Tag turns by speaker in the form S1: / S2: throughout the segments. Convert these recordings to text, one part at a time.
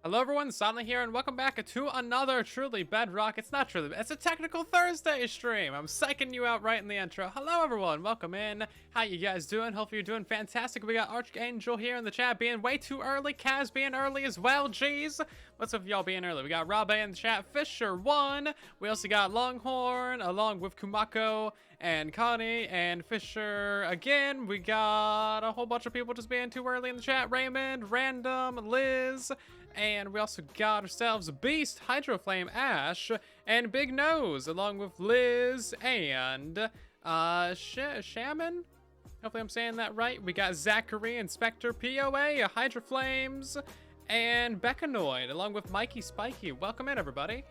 S1: Hello everyone, Silent here, and welcome back to another truly Bedrock. It's not truly, it's a technical Thursday stream. I'm psyching you out right in the intro. Hello everyone, welcome in. How you guys doing? Hopefully you're doing fantastic. We got Archangel here in the chat being way too early, Kaz being early as well, jeez. What's up with y'all being early? We got Rob in the chat, Fisher1. We also got Longhorn, along with Kumako and Connie and Fisher again. We got a whole bunch of people just being too early in the chat. Raymond, Random, Liz, and we also got ourselves Beast, Hydroflame, Ash, and Big Nose, along with Liz and Shaman. Hopefully I'm saying that right. We got Zachary, Inspector, POA, Hydroflames, and Beccanoid, along with Mikey Spiky. Welcome in, everybody.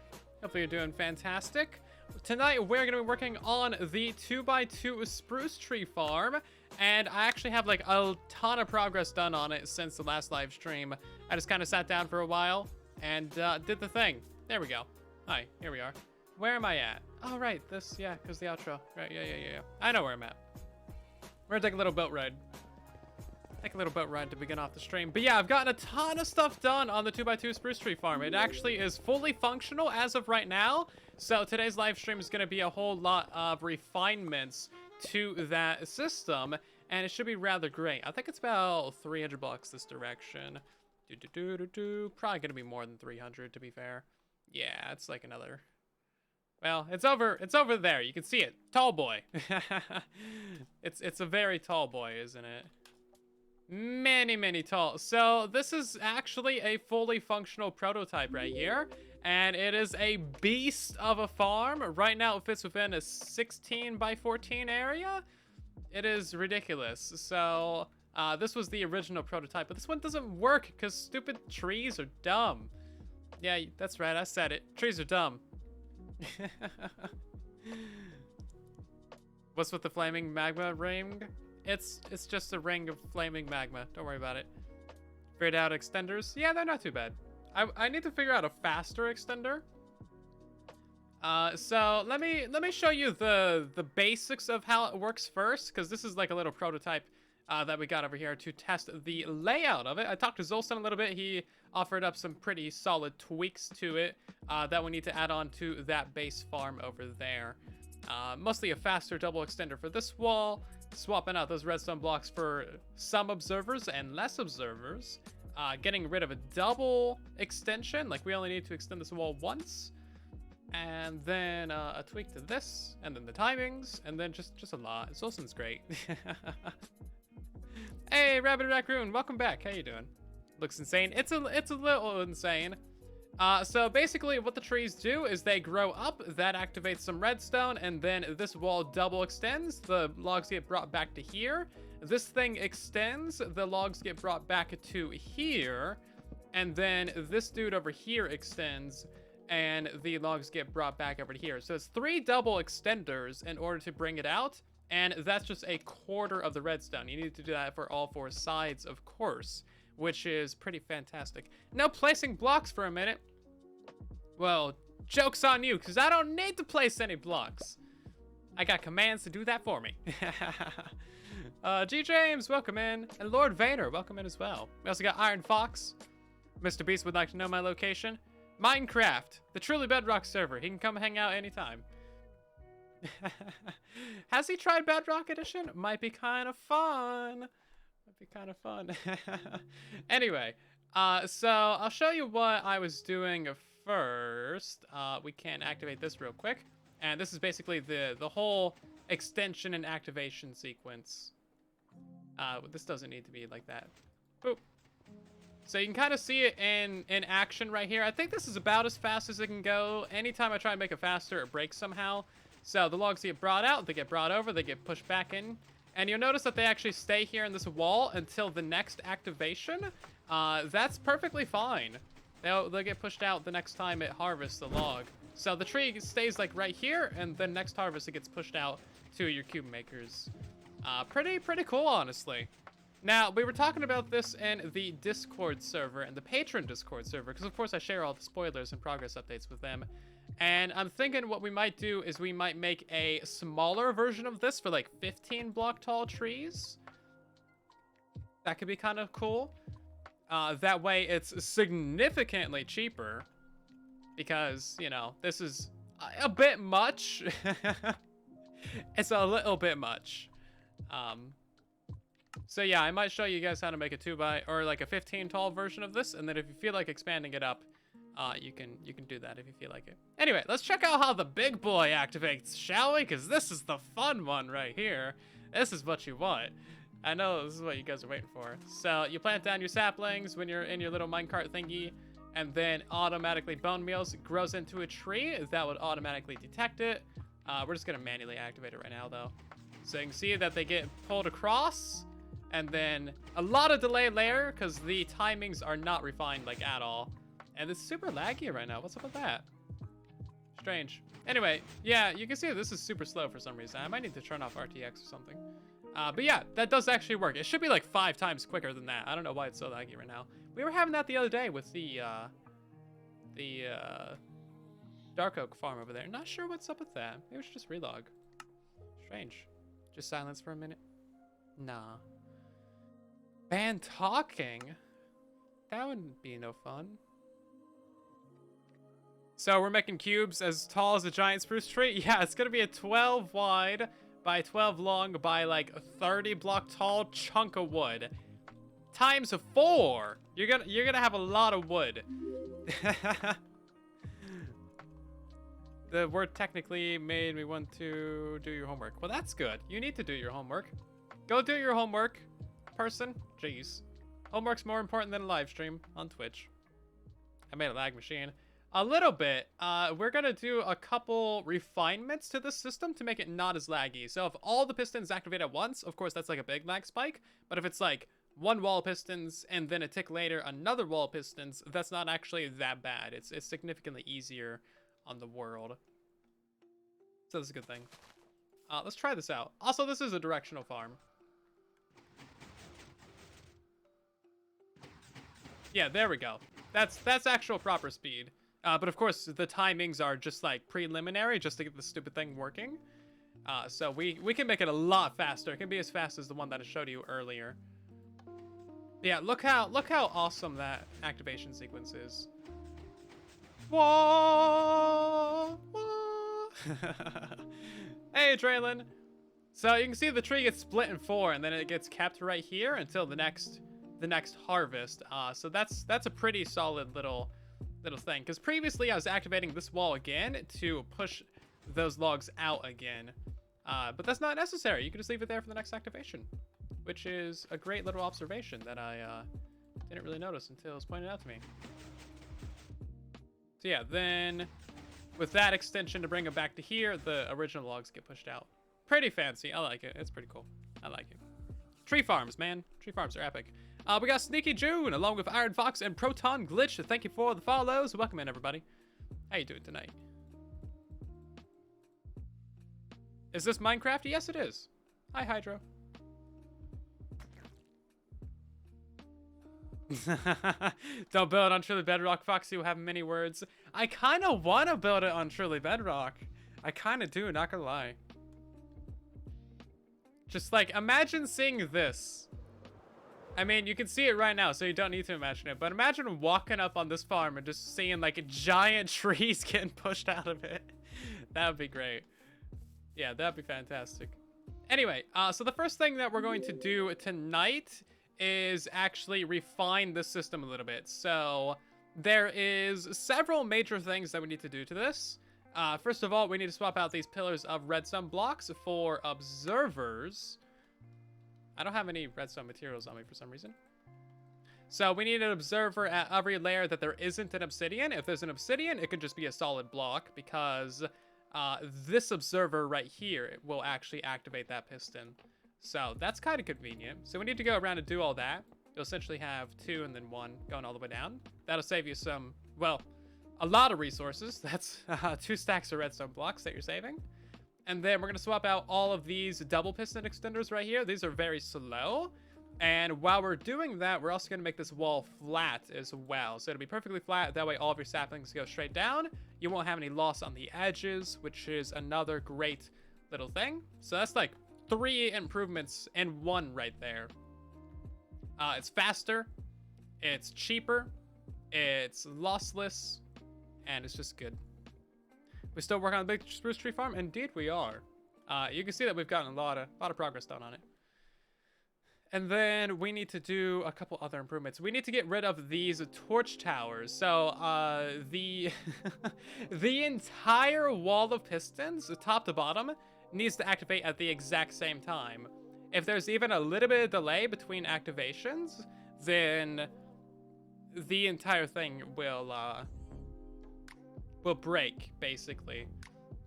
S1: Hopefully you're doing fantastic. Tonight, we're going to be working on the 2x2 Spruce tree farm, and I actually have like a ton of progress done on it since the last live stream. I just kind of sat down for a while and did the thing. There we go. Hi, here we are. Where am I at? Oh, right, this, yeah, because the outro. Right, yeah. I know where I'm at. We're going to take a little boat ride. Take a little boat ride to begin off the stream. But yeah, I've gotten a ton of stuff done on the 2x2 Spruce tree farm. It actually is fully functional as of right now. So today's live stream is going to be a whole lot of refinements to that system, and it should be rather great. I think it's about 300 blocks this direction. Probably going to be more than 300, to be fair. Yeah, it's like another... Well, it's over there. You can see it. Tall boy. It's a very tall boy, isn't it? Many tall. So this is actually a fully functional prototype right here, and it is a beast of a farm. Right now it fits within a 16 by 14 area. It is ridiculous. So this was the original prototype, but this one doesn't work because stupid trees are dumb. Yeah, that's right, I said it. Trees are dumb. What's with the flaming magma ring? It's just a ring of flaming magma. Don't worry about it. Figured out extenders. Yeah, they're not too bad. I need to figure out a faster extender. So let me show you the basics of how it works first, because this is like a little prototype that we got over here to test the layout of it. I talked to Zolson a little bit. He offered up some pretty solid tweaks to it that we need to add on to that base farm over there. Mostly a faster double extender for this wall. Swapping out those redstone blocks for some observers and less observers. Getting rid of a double extension, like we only need to extend this wall once. And then a tweak to this, and then the timings, and then just a lot. Solson's great. Hey, Rabbit Raccoon, welcome back. How you doing? Looks insane. It's a little insane. So basically what the trees do is they grow up, that activates some redstone, and then this wall double extends, the logs get brought back to here. This thing extends, the logs get brought back to here, and then this dude over here extends, and the logs get brought back over to here. So it's 3 double extenders in order to bring it out, and that's just a quarter of the redstone. You need to do that for all 4 sides, of course, which is pretty fantastic. No placing blocks for a minute. Well, joke's on you, because I don't need to place any blocks. I got commands to do that for me. G. James, welcome in. And Lord Vader, welcome in as well. We also got Iron Fox. Mr. Beast would like to know my location. Minecraft, the truly Bedrock server. He can come hang out anytime. Has he tried Bedrock Edition? Might be kind of fun. Anyway, so I'll show you what I was doing first. We can activate this real quick, and this is basically the whole extension and activation sequence. This doesn't need to be like that. Boop. So you can kind of see it in action right here. I think this is about as fast as it can go. Anytime I try and make it faster, it breaks somehow. So the logs get brought out, they get brought over, they get pushed back in. And you'll notice that they actually stay here in this wall until the next activation. That's perfectly fine. They'll get pushed out the next time it harvests the log. So the tree stays like right here, and then next harvest it gets pushed out to your cube makers. Pretty cool, honestly. Now, we were talking about this in the Discord server and the Patron Discord server, because of course I share all the spoilers and progress updates with them. And I'm thinking what we might do is we might make a smaller version of this for like 15 block tall trees. That could be kind of cool. That way it's significantly cheaper because, you know, this is a bit much. It's a little bit much. So yeah, I might show you guys how to make a 2x or like a 15 tall version of this, and then if you feel like expanding it up, you can do that if you feel like it. Anyway, let's check out how the big boy activates, shall we? Because this is the fun one right here. This is what you want. I know this is what you guys are waiting for. So you plant down your saplings when you're in your little minecart thingy, and then automatically bone meals grows into a tree. That would automatically detect it. We're just gonna manually activate it right now though. So you can see that they get pulled across, and then a lot of delay layer because the timings are not refined like at all. And it's super laggy right now. What's up with that? Strange. Anyway, yeah, you can see this is super slow for some reason. I might need to turn off RTX or something. But yeah, that does actually work. It should be like 5 times quicker than that. I don't know why it's so laggy right now. We were having that the other day with the Dark Oak farm over there. Not sure what's up with that. Maybe we should just relog. Strange. Just silence for a minute. Nah. Ban talking? That wouldn't be no fun. So we're making cubes as tall as a giant spruce tree? Yeah, it's gonna be a 12 wide by 12 long by like a 30 block tall chunk of wood. Times 4. You're gonna have a lot of wood. The word technically made me want to do your homework. Well, that's good. You need to do your homework. Go do your homework, person. Jeez. Homework's more important than a live stream on Twitch. I made a lag machine. A little bit. We're gonna do a couple refinements to this system to make it not as laggy. So if all the pistons activate at once, of course that's like a big lag spike. But if it's like one wall of pistons and then a tick later another wall of pistons, that's not actually that bad. It's significantly easier on the world. So that's a good thing. Let's try this out. Also, this is a directional farm. Yeah, there we go. That's actual proper speed. But of course, the timings are just like preliminary, just to get the stupid thing working. So we can make it a lot faster. It can be as fast as the one that I showed you earlier. Yeah, look how awesome that activation sequence is. Whoa! Whoa! Hey, Traylon. So you can see the tree gets split in 4, and then it gets kept right here until the next harvest. So that's a pretty solid little thing, because previously I was activating this wall again to push those logs out again, but that's not necessary. You can just leave it there for the next activation, which is a great little observation that I didn't really notice until it was pointed out to me. So yeah, then with that extension to bring them back to here, the original logs get pushed out. Pretty fancy. I like it. It's pretty cool. I like it. Tree farms, man. Tree farms are epic. We got Sneaky June, along with Iron Fox and Proton Glitch. Thank you for the follows. Welcome in, everybody. How you doing tonight? Is this Minecraft? Yes, it is. Hi, Hydro. Don't build on Truly Bedrock, Foxy will have many words. I kind of want to build it on Truly Bedrock. I kind of do, not gonna lie. Just like, imagine seeing this. I mean, you can see it right now, so you don't need to imagine it. But imagine walking up on this farm and just seeing like giant trees getting pushed out of it. That would be great. Yeah, that'd be fantastic. Anyway, so the first thing that we're going to do tonight is actually refine the system a little bit. So there is several major things that we need to do to this. First of all, we need to swap out these pillars of redstone blocks for observers. I don't have any redstone materials on me for some reason. So we need an observer at every layer that there isn't an obsidian. If there's an obsidian, it could just be a solid block, because this observer right here will actually activate that piston. So that's kind of convenient. So we need to go around and do all that. You'll essentially have 2 and then 1 going all the way down. That'll save you some, well, a lot of resources. That's 2 stacks of redstone blocks that you're saving. And then we're going to swap out all of these double piston extenders right here. These are very slow. And while we're doing that, we're also going to make this wall flat as well. So it'll be perfectly flat. That way all of your saplings go straight down. You won't have any loss on the edges, which is another great little thing. So that's like 3 improvements in 1 right there. It's faster. It's cheaper, it's lossless, and it's just good. We still work on the big spruce tree farm? Indeed we are. You can see that we've gotten a lot of progress done on it. And then we need to do a couple other improvements. We need to get rid of these torch towers. So the the entire wall of pistons, top to bottom, needs to activate at the exact same time. If there's even a little bit of delay between activations, then the entire thing will break, basically,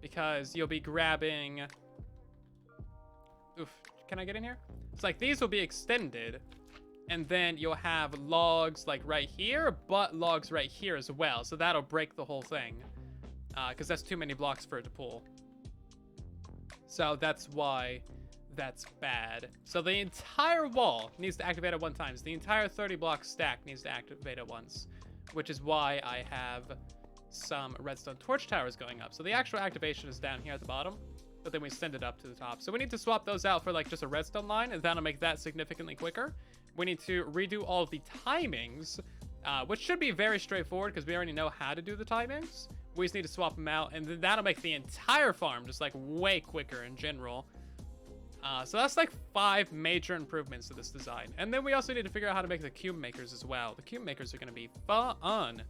S1: because you'll be grabbing. Oof, can I get in here? It's like these will be extended, and then you'll have logs like right here, but logs right here as well. So that'll break the whole thing, because that's too many blocks for it to pull. So that's why that's bad. So the entire wall needs to activate at one time. So the entire 30 block stack needs to activate at once, which is why I have some redstone torch towers going up. So the actual activation is down here at the bottom, but then we send it up to the top. So we need to swap those out for like just a redstone line, and that'll make that significantly quicker. We need to redo all of the timings, which should be very straightforward because we already know how to do the timings. We just need to swap them out, and then that'll make the entire farm just like way quicker in general. So that's like 5 major improvements to this design. And then we also need to figure out how to make the cube makers as well. The cube makers are going to be fun.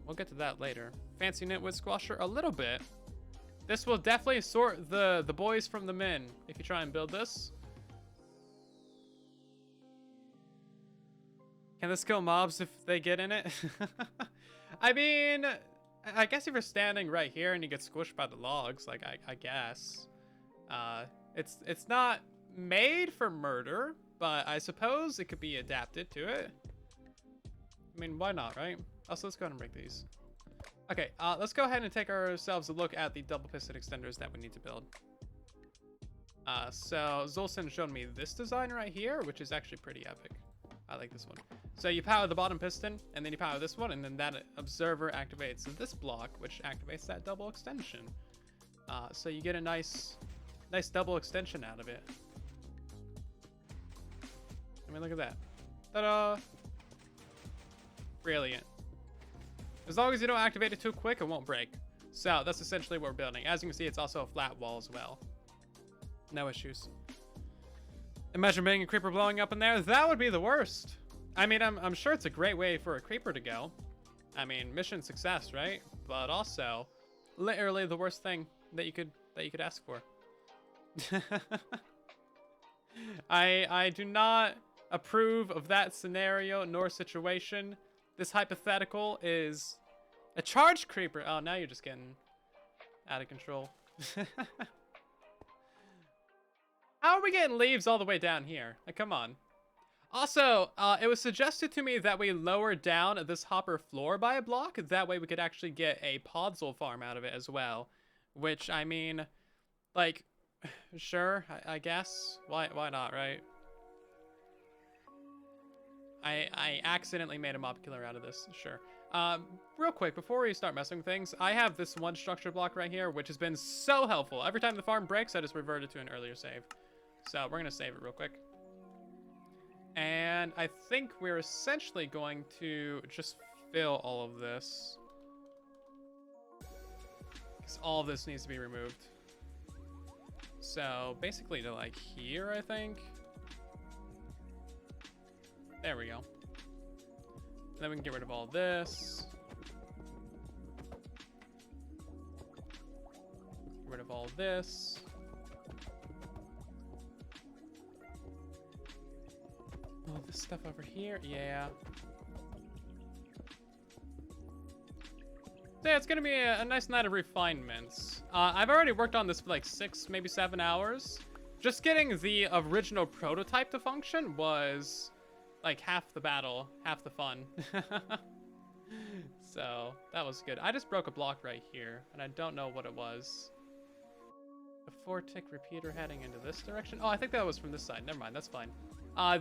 S1: We'll get to that later. Fancy Nitwit Squasher a little bit. This will definitely sort the boys from the men if you try and build this. Can this kill mobs if they get in it? I mean, I guess if you're standing right here and you get squished by the logs, like I guess. It's not made for murder, but I suppose it could be adapted to it. I mean, why not, right? Also, let's go ahead and break these. Okay, let's go ahead and take ourselves a look at the double piston extenders that we need to build. So Zulson showed me this design right here, which is actually pretty epic. I like this one. So you power the bottom piston, and then you power this one, and then that observer activates this block, which activates that double extension. So you get a nice double extension out of it. I mean, look at that. Ta-da! Brilliant. As long as you don't activate it too quick, it won't break. So that's essentially what we're building. As you can see, it's also a flat wall as well. No issues. Imagine being a creeper blowing up in there. That would be the worst. I mean, I'm sure it's a great way for a creeper to go. I mean, mission success, right? But also, literally the worst thing that you could ask for. I do not approve of that scenario nor situation. This hypothetical is a charged creeper. Oh, now you're just getting out of control. How are we getting leaves all the way down here? Like, come on. Also, it was suggested to me that we lower down this hopper floor by a block. That way we could actually get a podzol farm out of it as well. Which, I mean, like, sure, I guess. Why not, right? I accidentally made a mob killer out of this, sure. Real quick, before we start messing with things, I have this one structure block right here, which has been so helpful. Every time the farm breaks, I just revert it to an earlier save. So we're gonna save it real quick. And I think we're essentially going to just fill all of this, because all of this needs to be removed. So basically to like here, I think. There we go. And then we can get rid of all this. Get rid of all this. All this stuff over here, yeah. So yeah, it's gonna be a nice night of refinements. I've already worked on this for like 6, maybe 7 hours. Just getting the original prototype to function was like half the battle, half the fun. So that was good. I just broke a block right here, and I don't know what it was. A 4-tick repeater heading into this direction. Oh, I think that was from this side. Never mind, that's fine.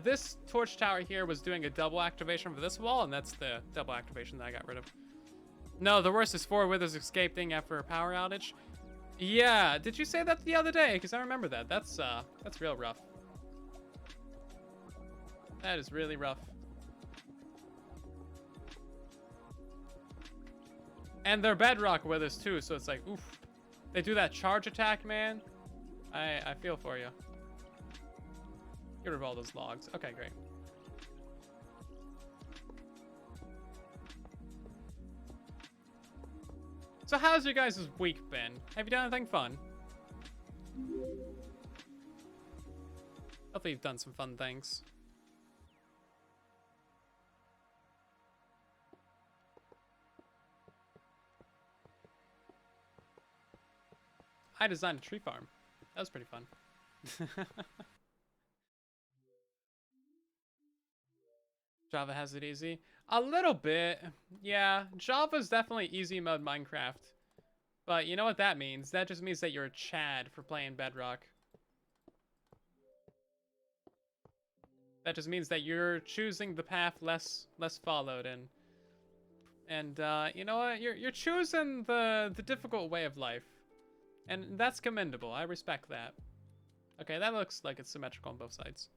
S1: This torch tower here was doing a double activation for this wall, and that's the double activation that I got rid of. No, the worst is 4 withers escaping after a power outage. Yeah, did you say that the other day? Because I remember that. That's real rough. That is really rough. And they're Bedrock with us too, so it's like, oof. They do that charge attack, man. I feel for you. Get rid of all those logs. Okay, great. So how's your guys' week been? Have you done anything fun? Hopefully you've done some fun things. I designed a tree farm. That was pretty fun. Java has it easy. A little bit. Yeah, Java's definitely easy mode Minecraft. But you know what that means? That just means that you're a Chad for playing Bedrock. That just means that you're choosing the path less followed, and you know what? You're choosing the difficult way of life. And that's commendable. I respect that. Okay, that looks like it's symmetrical on both sides.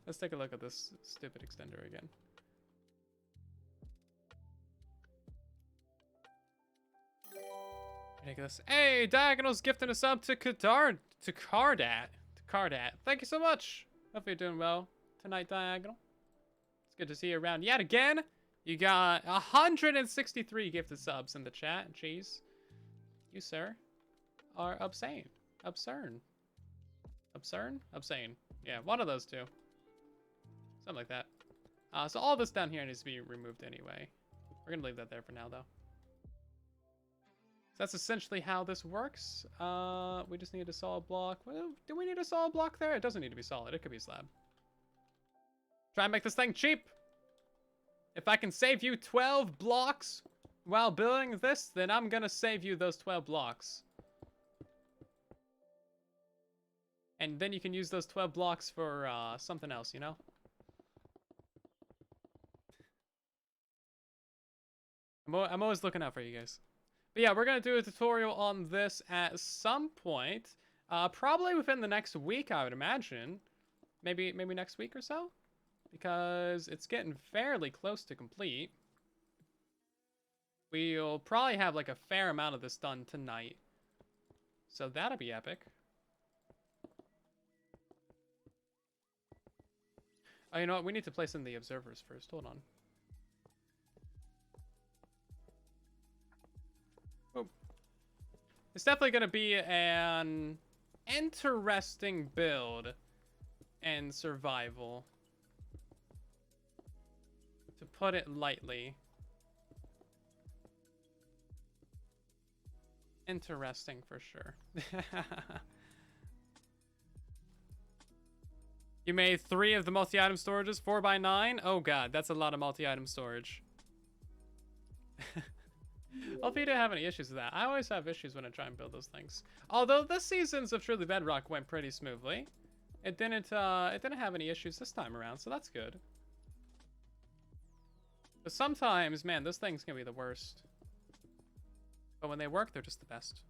S1: Let's take a look at this stupid extender again. Ridiculous. Hey, Diagonal's gifting a sub to Cardat. Thank you so much. Hope you're doing well tonight, Diagonal. It's good to see you around yet again. You got 163 gifted subs in the chat. Jeez. You, sir, are obscene. Absurd. Yeah, one of those two. Something like that. So all this down here needs to be removed anyway. We're going to leave that there for now, though. So that's essentially how this works. We just need a solid block. Well, do we need a solid block there? It doesn't need to be solid. It could be slab. Try and make this thing cheap. If I can save you 12 blocks while building this, then I'm going to save you those 12 blocks. And then you can use those 12 blocks for something else, you know? I'm always looking out for you guys. But yeah, we're going to do a tutorial on this at some point. Probably within the next week, I would imagine. Maybe next week or so. Because it's getting fairly close to complete. We'll probably have like a fair amount of this done tonight. So that'll be epic. Oh, you know what? We need to place in the observers first. Hold on. Oh. It's definitely going to be an interesting build and survival. To put it lightly. Interesting for sure. You made 3 of the multi-item storages, 4x9? Oh god, that's a lot of multi-item storage. Hopefully you didn't have any issues with that. I always have issues when I try and build those things. Although this seasons of Truly Bedrock went pretty smoothly. It didn't have any issues this time around, so that's good. But sometimes, man, those things can be the worst. But when they work, they're just the best.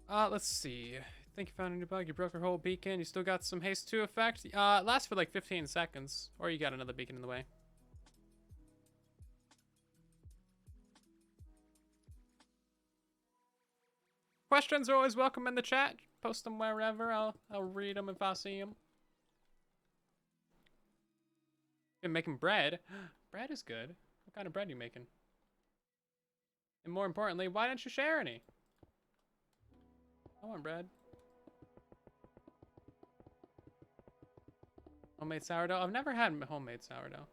S1: Let's see. I think you found a new bug. You broke your whole beacon. You still got some haste 2 effect. It lasts for like 15 seconds. Or you got another beacon in the way. Questions are always welcome in the chat. Post them wherever. I'll read them if I see them. You're making bread. Bread is good. What kind of bread are you making? And more importantly, why didn't you share any? I want bread. Homemade sourdough? I've never had homemade sourdough.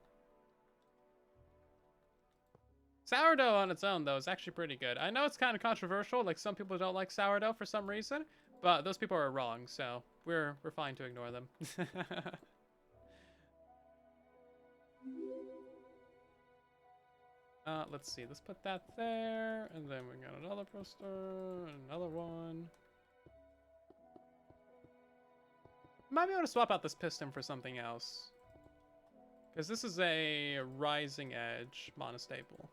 S1: Sourdough on its own, though, is actually pretty good. I know it's kind of controversial. Like, some people don't like sourdough for some reason. But those people are wrong, so we're fine to ignore them. Let's see. Let's put that there. And then we got another poster. Another one. Might be able to swap out this piston for something else. Because this is a rising edge monostable.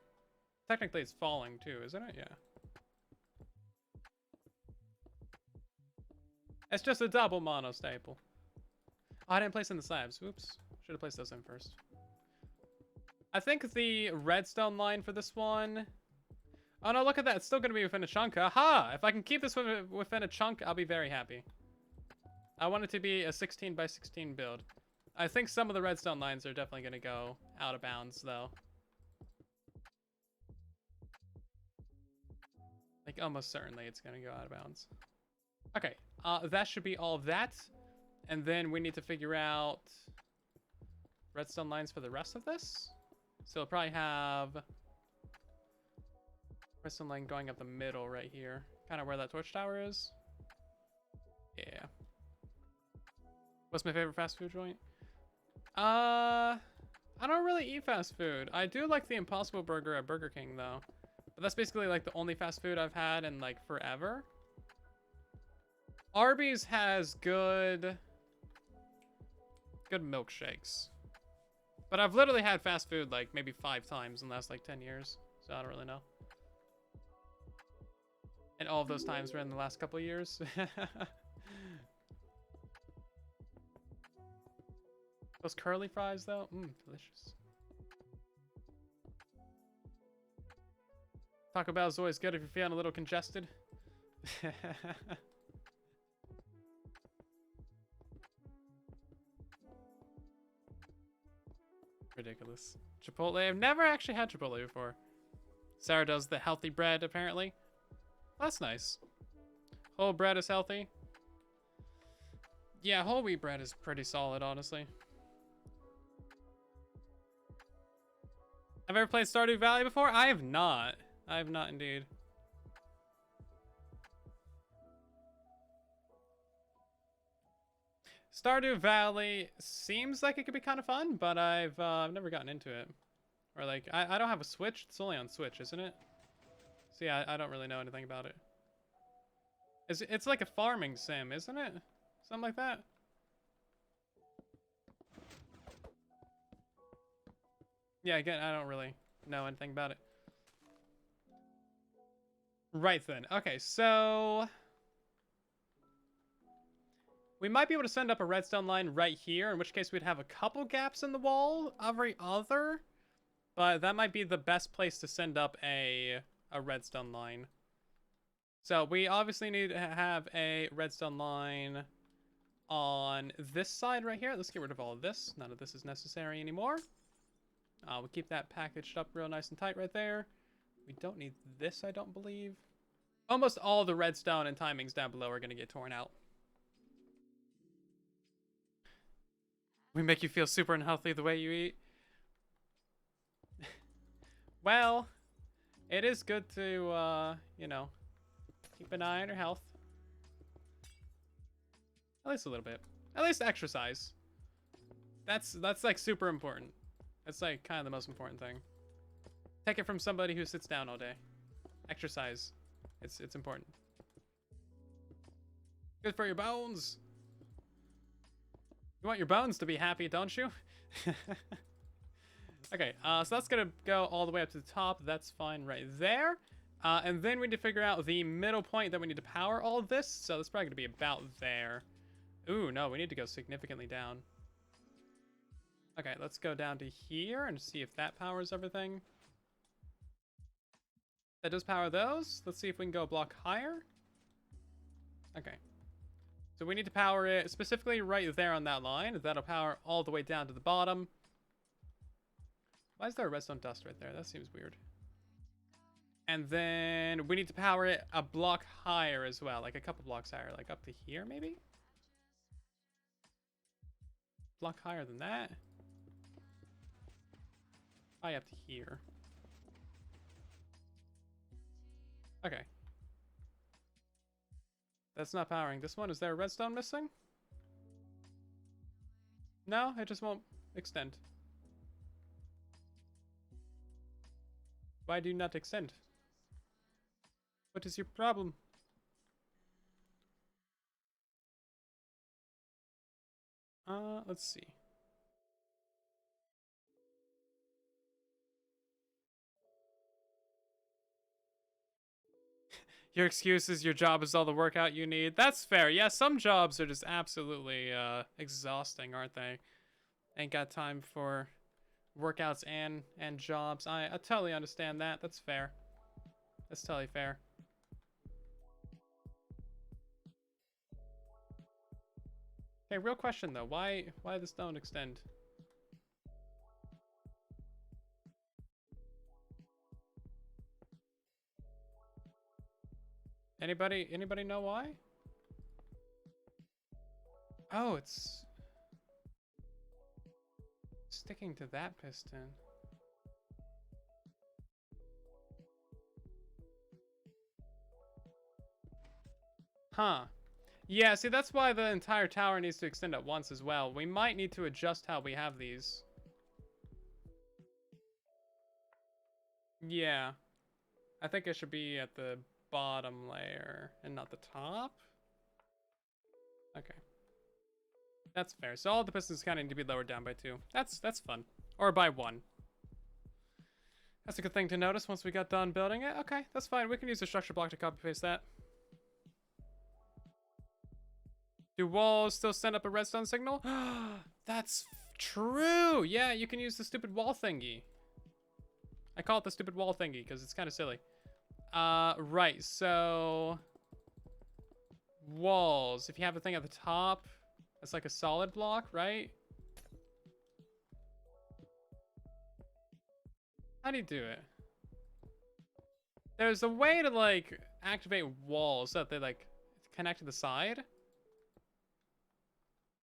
S1: Technically it's falling too, isn't it? Yeah. It's just a double monostaple. Oh, I didn't place in the slabs. Oops. Should have placed those in first. I think the redstone line for this one... Oh no, look at that. It's still going to be within a chunk. Aha! If I can keep this within a chunk, I'll be very happy. I want it to be a 16 by 16 build. I think some of the redstone lines are definitely going to go out of bounds, though. Like, almost certainly it's going to go out of bounds. Okay, that should be all of that. And then we need to figure out redstone lines for the rest of this. So we'll probably have redstone line going up the middle right here. Kind of where that torch tower is. Yeah. What's my favorite fast food joint? I don't really eat fast food. I do like the Impossible Burger at Burger King, though. But that's basically, like, the only fast food I've had in, like, forever. Arby's has good milkshakes. But I've literally had fast food, like, maybe 5 times in the last, like, 10 years. So I don't really know. And all of those times were in the last couple of years. Those curly fries, though? Delicious. Taco Bell is always good if you're feeling a little congested. Ridiculous. Chipotle. I've never actually had Chipotle before. Sarah does the healthy bread, apparently. That's nice. Whole bread is healthy. Yeah, whole wheat bread is pretty solid, honestly. Have I ever played Stardew Valley before? I have not. I have not indeed. Stardew Valley seems like it could be kind of fun, but I've never gotten into it. Or like, I don't have a Switch. It's only on Switch, isn't it? So yeah, I don't really know anything about it. It's like a farming sim, isn't it? Something like that. Yeah, again, I don't really know anything about it. Right then. Okay, so we might be able to send up a redstone line right here, in which case we'd have a couple gaps in the wall every other. But that might be the best place to send up a redstone line. So we obviously need to have a redstone line on this side right here. Let's get rid of all of this. None of this is necessary anymore. We'll keep that packaged up real nice and tight right there. We don't need this, I don't believe. Almost all the redstone and timings down below are going to get torn out. We make you feel super unhealthy the way you eat. Well, it is good to, you know, keep an eye on your health. At least a little bit. At least exercise. That's like super important. That's like kind of the most important thing. Take it from somebody who sits down all day. Exercise. It's important. Good for your bones. You want your bones to be happy, don't you? Okay, so that's gonna go all the way up to the top. That's fine right there. And then we need to figure out the middle point that we need to power all of this. So that's probably gonna be about there. Ooh, no, we need to go significantly down. Okay, let's go down to here and see if that powers everything. That does power those. Let's see if we can go a block higher. Okay. So we need to power it specifically right there on that line. That'll power all the way down to the bottom. Why is there a redstone dust right there? That seems weird. And then we need to power it a block higher as well. Like a couple blocks higher. Like up to here, maybe? Block higher than that. Probably up to here. Okay. That's not powering this one. Is there a redstone missing? No, it just won't extend. Why do you not extend? What is your problem? Let's see. Your excuse is your job is all the workout you need. That's fair. Yeah, some jobs are just absolutely exhausting, aren't they? Ain't got time for workouts and jobs. I totally understand that. That's fair. That's totally fair. Hey, real question though. Why this don't extend? Anybody know why? Oh, it's sticking to that piston. Huh. Yeah, see, that's why the entire tower needs to extend at once as well. We might need to adjust how we have these. Yeah. I think it should be at the bottom layer and not the top. Okay. That's fair. So all the pistons kind of need to be lowered down by 2. That's fun. Or by 1. That's a good thing to notice once we got done building it. Okay, that's fine. We can use the structure block to copy paste that. Do walls still send up a redstone signal? That's true. Yeah, you can use the stupid wall thingy. I call it the stupid wall thingy because it's kind of silly. Right, so walls. If you have the thing at the top, it's like a solid block, right? How do you do it? There's a way to like activate walls so that they like connect to the side.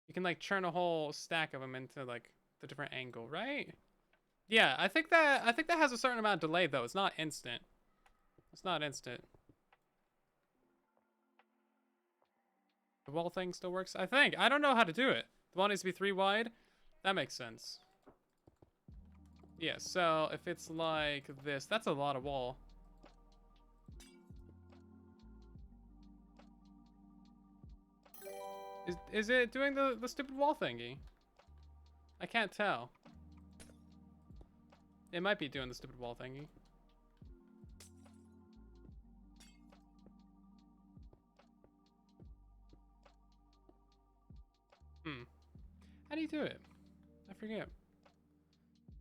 S1: You can like churn a whole stack of them into like the different angle, right? Yeah, I think that has a certain amount of delay though. It's not instant. It's not instant. The wall thing still works, I think. I don't know how to do it. The wall needs to be 3 wide. That makes sense. Yeah, so if it's like this, that's a lot of wall. Is it doing the stupid wall thingy? I can't tell. It might be doing the stupid wall thingy. How do you do it? I forget.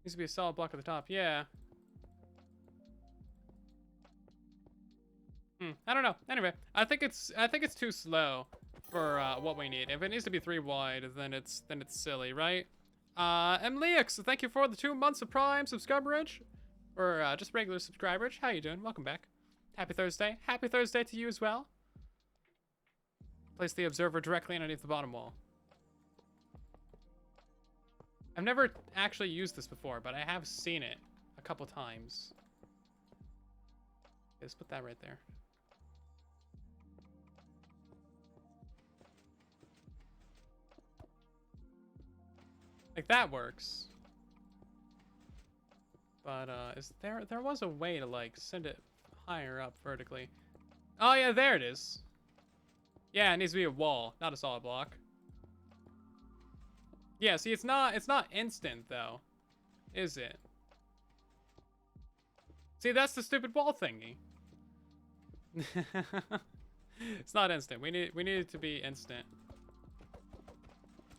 S1: Needs to be a solid block at the top. Yeah. I don't know. Anyway, I think it's too slow for what we need. If it needs to be 3 wide, then it's silly, right? Mleix, thank you for the 2 months of Prime subscriberage, or just regular subscriberage. How you doing? Welcome back. Happy Thursday. Happy Thursday to you as well. Place the observer directly underneath the bottom wall. I've never actually used this before, but I have seen it a couple times. Let's put that right there. Like that works. But there was a way to like send it higher up vertically. Oh yeah, there it is. Yeah, it needs to be a wall, not a solid block. Yeah, see, it's not instant though, is it? See, that's the stupid wall thingy. It's not instant. We need it to be instant.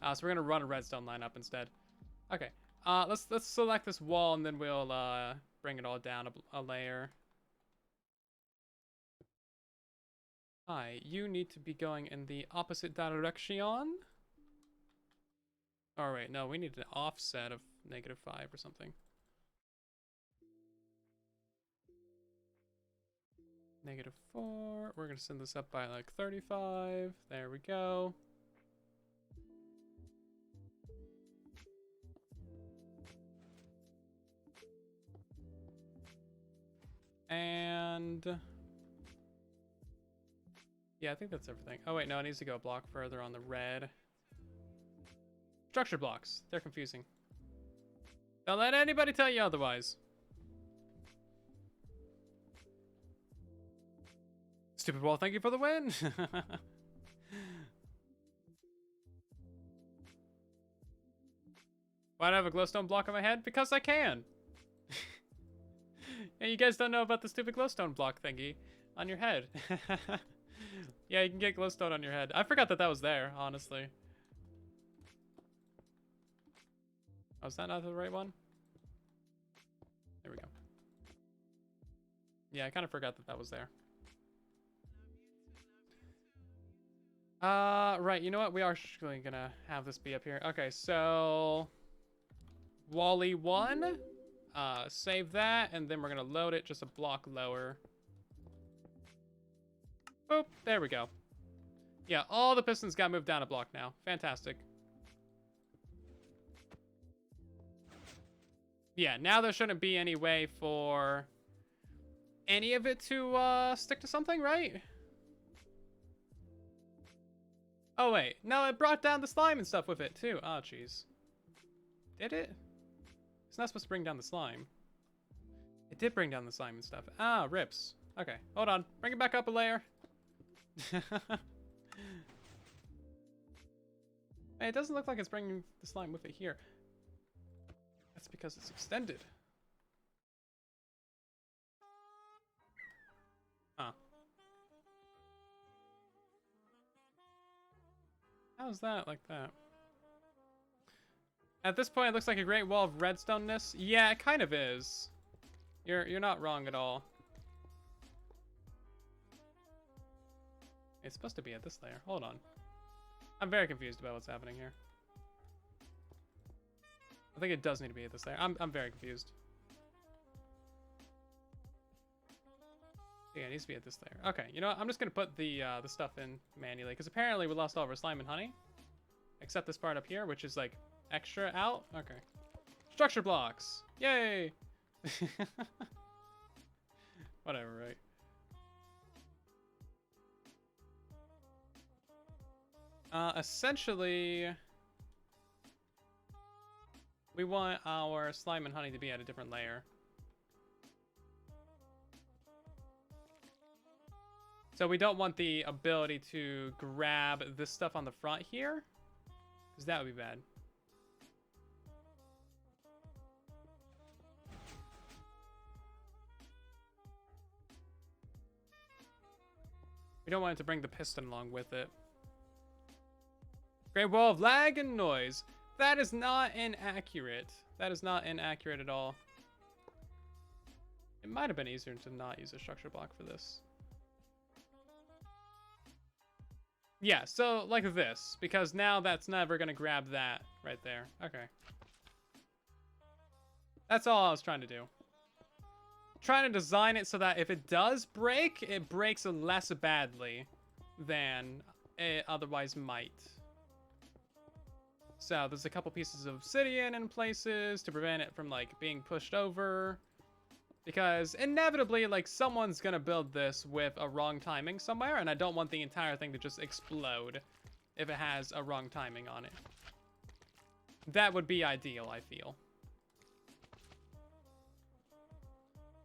S1: So we're gonna run a redstone line up instead. Okay. Let's select this wall and then we'll bring it all down a layer. Hi, you need to be going in the opposite direction. All right, no, we need an offset of -5 or something. -4. We're gonna send this up by like 35. There we go. And yeah, I think that's everything. Oh wait, no, it needs to go a block further on the red. Structure blocks. They're confusing. Don't let anybody tell you otherwise. Stupid wall, thank you for the win. Why do I have a glowstone block on my head? Because I can. Yeah, you guys don't know about the stupid glowstone block thingy on your head. Yeah, you can get glowstone on your head. I forgot that was there, honestly. Oh, is that not the right one? There we go. Yeah, I kind of forgot that that was there. Right, you know what? We are actually gonna have this be up here. Okay, so... Wally 1. Save that, and then we're gonna load it just a block lower. Boop, there we go. Yeah, all the pistons got moved down a block now. Fantastic. Yeah, now there shouldn't be any way for any of it to stick to something, right? Oh, wait. No, it brought down the slime and stuff with it, too. Oh, jeez. Did it? It's not supposed to bring down the slime. It did bring down the slime and stuff. Ah, rips. Okay, hold on. Bring it back up a layer. Hey, it doesn't look like it's bringing the slime with it here. That's because it's extended. Huh. How's that like that? At this point, it looks like a great wall of redstone-ness. Yeah, it kind of is. You're not wrong at all. It's supposed to be at this layer. Hold on. I'm very confused about what's happening here. I think it does need to be at this layer. I'm very confused. Yeah, it needs to be at this layer. Okay, you know what? I'm just gonna put the stuff in manually because apparently we lost all of our slime and honey, except this part up here, which is like extra out. Okay, structure blocks. Yay! Whatever, right? Essentially, we want our slime and honey to be at a different layer. So we don't want the ability to grab this stuff on the front here, because that would be bad. We don't want it to bring the piston along with it. Great wall of lag and noise. That is not inaccurate. That is not inaccurate at all. It might have been easier to not use a structure block for this. Yeah, so like this, because now that's never gonna grab that right there. Okay. That's all I was trying to do. Trying to design it so that if it does break, it breaks less badly than it otherwise might. So there's a couple pieces of obsidian in places to prevent it from like being pushed over. Because inevitably, like, someone's gonna build this with a wrong timing somewhere, and I don't want the entire thing to just explode if it has a wrong timing on it. That would be ideal, I feel.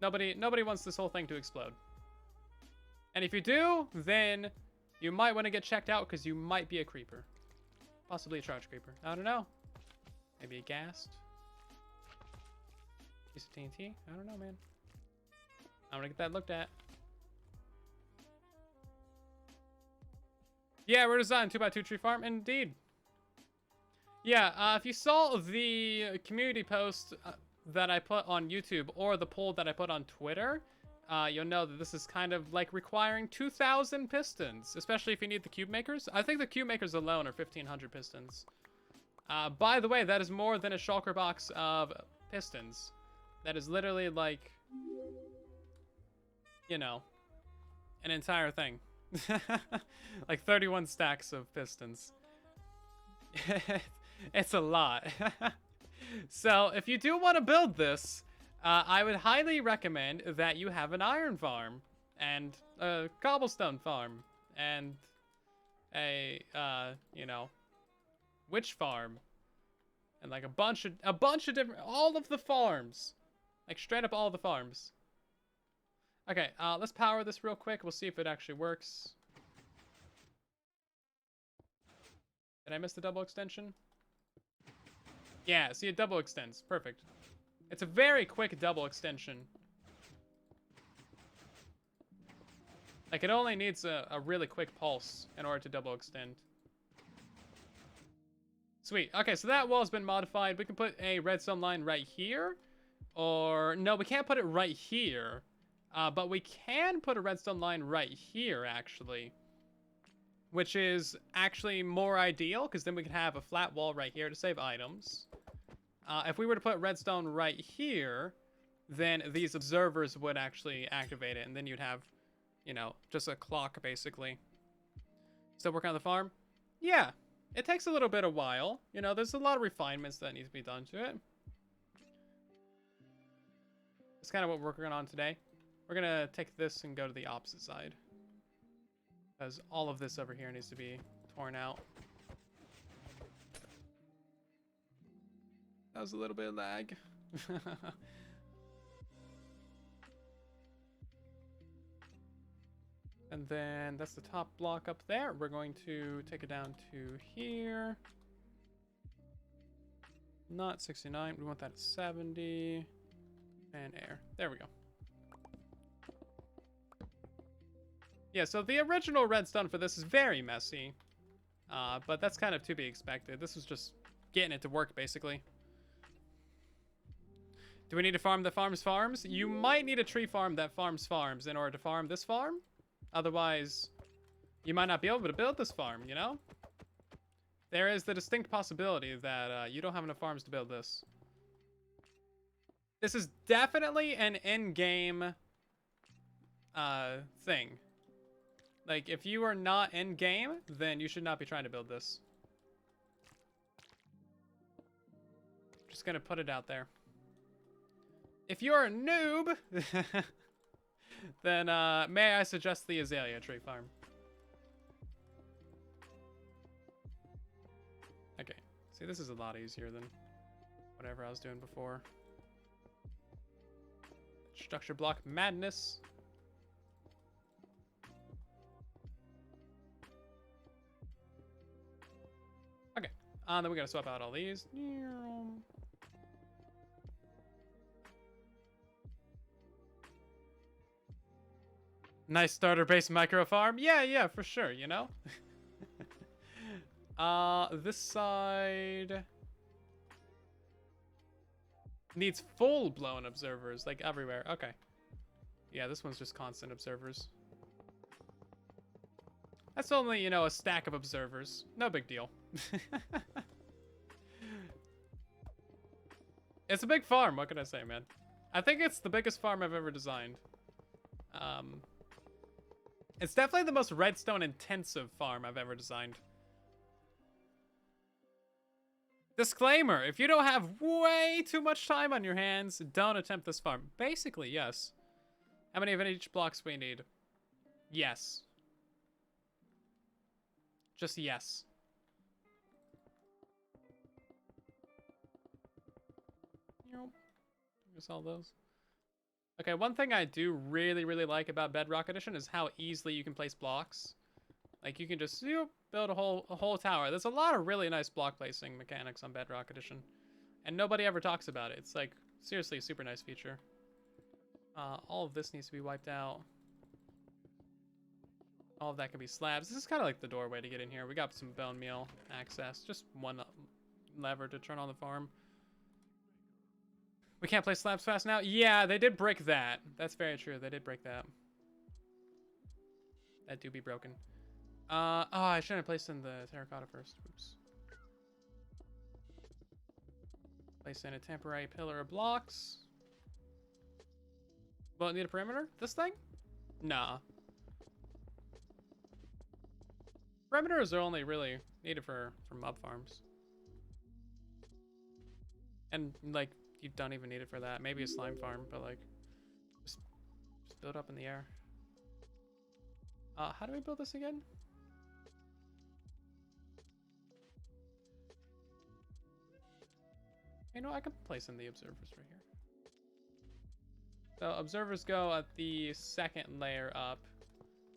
S1: Nobody wants this whole thing to explode. And if you do, then you might want to get checked out because you might be a creeper. Possibly a charge creeper. I don't know. Maybe a ghast. Piece of TNT? I don't know, man. I'm gonna get that looked at. Yeah, we're designing 2x2 tree farm, indeed. Yeah, if you saw the community post that I put on YouTube or the poll that I put on Twitter, you'll know that this is kind of like requiring 2,000 pistons, especially if you need the cube makers. I think the cube makers alone are 1,500 pistons. By the way, that is more than a shulker box of pistons. That is literally like, you know, an entire thing. Like 31 stacks of pistons. It's a lot. So if you do want to build this, I would highly recommend that you have an iron farm and a cobblestone farm and a you know, witch farm and like a bunch of different, all of the farms, like straight up all the farms. Okay, let's power this real quick. We'll see if it actually works. Did I miss the double extension? Yeah, see, it double extends. Perfect. It's a very quick double extension. Like, it only needs a really quick pulse in order to double extend. Sweet. Okay, so that wall's been modified. We can put a redstone line right here. Or, no, we can't put it right here. But we can put a redstone line right here, actually. Which is actually more ideal, because then we can have a flat wall right here to save items. If we were to put redstone right here, then these observers would actually activate it. And then you'd have, you know, just a clock, basically. Still working on the farm? Yeah. It takes a little bit of while. You know, there's a lot of refinements that need to be done to it. That's kind of what we're working on today. We're going to take this and go to the opposite side. Because all of this over here needs to be torn out. That was a little bit of lag. And then that's the top block up there. We're going to take it down to here. Not 69. We want that at 70. And air. There we go. Yeah, so the original redstone for this is very messy. But that's kind of to be expected. This was just getting it to work, basically. Do we need to farm that farms farms? You might need a tree farm that farms farms in order to farm this farm. Otherwise, you might not be able to build this farm, you know? There is the distinct possibility that you don't have enough farms to build this. This is definitely an in-game thing. Like, if you are not in-game, then you should not be trying to build this. Just gonna put it out there. If you're a noob, then may I suggest the azalea tree farm. Okay, see, this is a lot easier than whatever I was doing before. Structure block madness. Okay, then we gotta swap out all these. Nice starter base micro farm. Yeah, for sure, you know? This side needs full-blown observers, like everywhere. Okay. Yeah, this one's just constant observers. That's only, you know, a stack of observers. No big deal. It's a big farm, what can I say, man? I think it's the biggest farm I've ever designed. It's definitely the most redstone intensive farm I've ever designed. Disclaimer, if you don't have way too much time on your hands, don't attempt this farm. Basically, yes. How many of each blocks we need? Yes. Just yes. Nope. Just all those. Okay, one thing I do really like about Bedrock Edition is how easily you can place blocks. Like, you can just build a whole tower. There's a lot of really nice block placing mechanics on Bedrock Edition. And nobody ever talks about it. It's, like, seriously a super nice feature. All of this needs to be wiped out. All of that can be slabs. This is kind of like the doorway to get in here. We got some bone meal access. Just one lever to turn on the farm. We can't place slabs fast now? Yeah, they did break that. That's very true. They did break that. That do be broken. Oh, I shouldn't have placed in the terracotta first. Oops. Place in a temporary pillar of blocks. Will it need a perimeter? This thing? Nah. Perimeters are only really needed for mob farms. And, like, you don't even need it for that. Maybe a slime farm, but, like, just build up in the air. How do we build this again? You know, I can place in the observers right here. So observers go at the second layer up.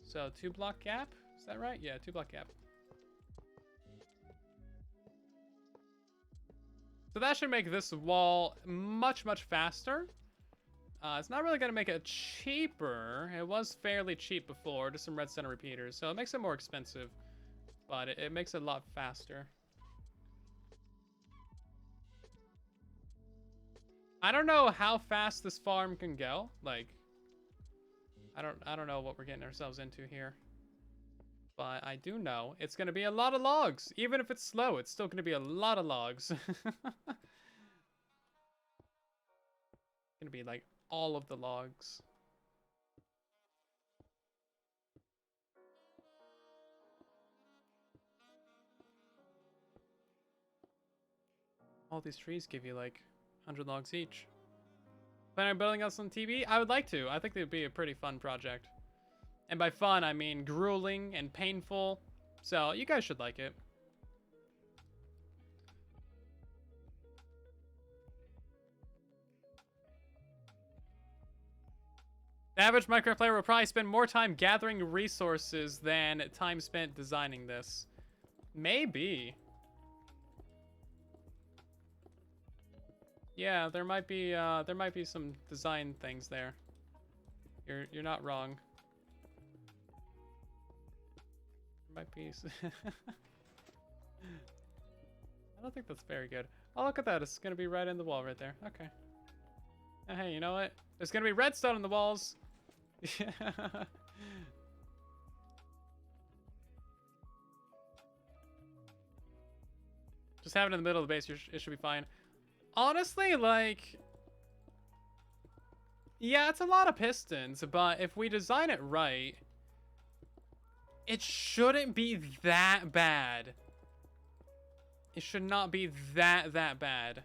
S1: So 2 block gap, is that right? Yeah, 2 block gap. So that should make this wall much faster. It's not really gonna make it cheaper. It was fairly cheap before, just some red center repeaters. So it makes it more expensive, but it makes it a lot faster. I don't know how fast this farm can go. Like, I don't know what we're getting ourselves into here. But I do know it's going to be a lot of logs. Even if it's slow, it's still going to be a lot of logs. Gonna be like all of the logs. All these trees give you like 100 logs each. Plan on building us on TV? I would like to. I think it would be a pretty fun project. And by fun, I mean grueling and painful. So you guys should like it. The average Minecraft player will probably spend more time gathering resources than time spent designing this. Maybe. Yeah, there might be some design things there. You're not wrong. There might be. I don't think that's very good. Oh, look at that! It's gonna be right in the wall right there. Okay. Oh, hey, you know what? There's gonna be redstone in the walls. Just have it in the middle of the base. It should be fine. Honestly, like, yeah, it's a lot of pistons, but if we design it right, it shouldn't be that bad. It should not be that bad.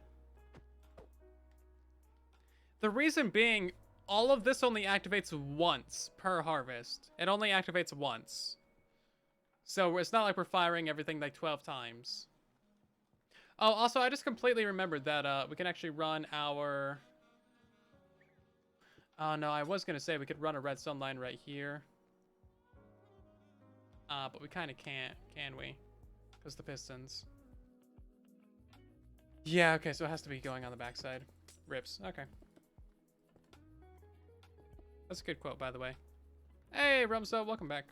S1: The reason being, all of this only activates once per harvest. It only activates once. So it's not like we're firing everything like 12 times. Oh, also, I just completely remembered that we can actually run our... Oh, no, I was going to say we could run a redstone line right here. But we kind of can't, can we? Because the pistons. Yeah, okay, so it has to be going on the backside. Rips, okay. That's a good quote, by the way. Hey, Rumso, welcome back.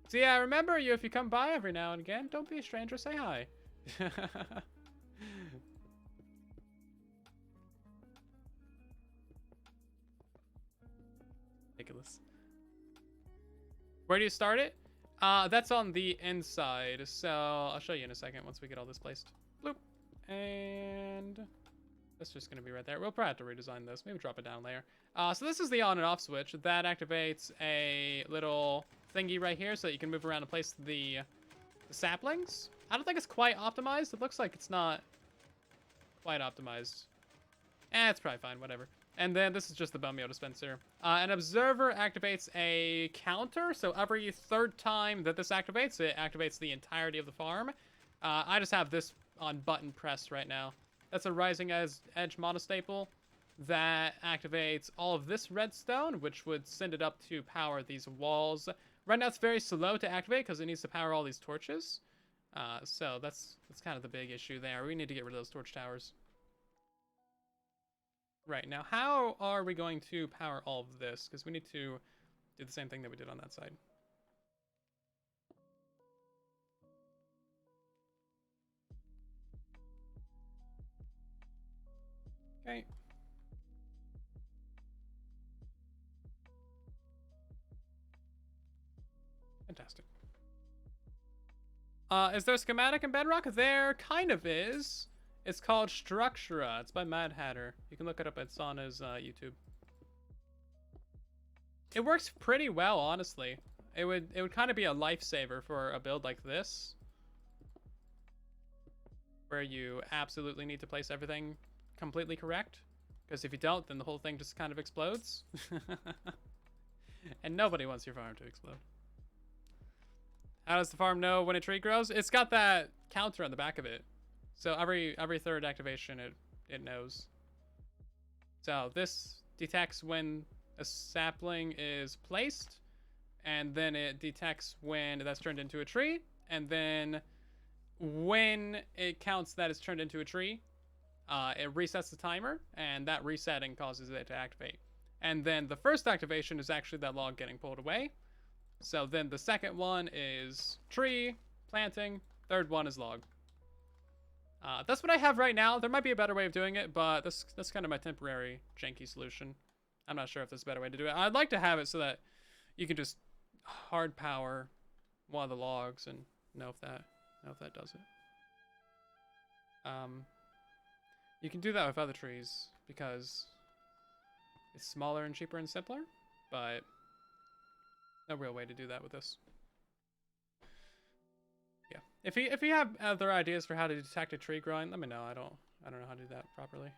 S1: So yeah, I remember you if you come by every now and again. Don't be a stranger, say hi. Ridiculous. Where do you start it? That's on the inside, so I'll show you in a second once we get all this placed. Bloop. And... that's just going to be right there. We'll probably have to redesign this. Maybe drop it down a layer. So this is the on and off switch. That activates a little thingy right here so that you can move around and place the saplings. I don't think it's quite optimized. It looks like it's not quite optimized. It's probably fine. Whatever. And then this is just the bone meal dispenser. An observer activates a counter. So every third time that this activates, it activates the entirety of the farm. I just have this on button press right now. That's a rising edge monostaple that activates all of this redstone, which would send it up to power these walls. Right now it's very slow to activate because it needs to power all these torches. So that's kind of the big issue there. We need to get rid of those torch towers. Right, now how are we going to power all of this? Because we need to do the same thing that we did on that side. Okay. Fantastic. Is there a schematic in Bedrock? There kind of is. It's called Structura. It's by Mad Hatter. You can look it up. It's on his YouTube. It works pretty well, honestly. It would kind of be a lifesaver for a build like this, where you absolutely need to place everything completely correct, because if you don't, then the whole thing just kind of explodes. And nobody wants your farm to explode. How does the farm know when a tree grows? It's got that counter on the back of it, so every third activation it knows. So this detects when a sapling is placed, and then it detects when that's turned into a tree, and then when it counts that it's turned into a tree, it resets the timer, and that resetting causes it to activate. And then the first activation is actually that log getting pulled away. So then the second one is tree, planting, third one is log. That's what I have right now. There might be a better way of doing it, but that's kind of my temporary janky solution. I'm not sure if there's a better way to do it. I'd like to have it so that you can just hard power one of the logs and know if that does it. You can do that with other trees because it's smaller and cheaper and simpler, but no real way to do that with this. Yeah. If you have other ideas for how to detect a tree growing, let me know. I don't know how to do that properly.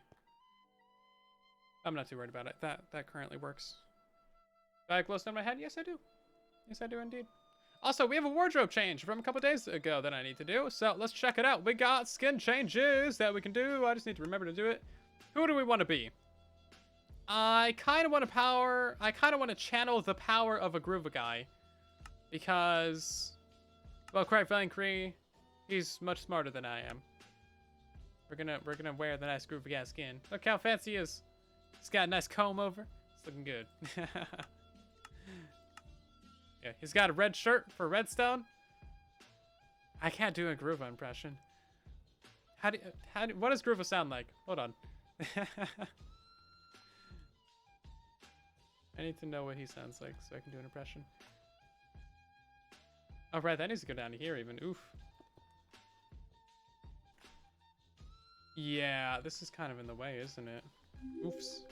S1: I'm not too worried about it. That currently works. Do I have glowstone in my head? Yes, I do. Yes, I do indeed. Also, we have a wardrobe change from a couple days ago that I need to do, so let's check it out. We got skin changes that we can do. I just need to remember to do it. Who do we want to be? I kind of want to channel the power of a Groova guy, because, well, quite frankly, he's much smarter than I am. We're gonna wear the nice Groova guy skin. Look how fancy he is. He's got a nice comb over. It's looking good. Yeah, he's got a red shirt for redstone. I can't do a Groova impression. What does Groova sound like? Hold on. I need to know what he sounds like so I can do an impression. Oh, right, that needs to go down to here even. Oof. Yeah, this is kind of in the way, isn't it? Oops.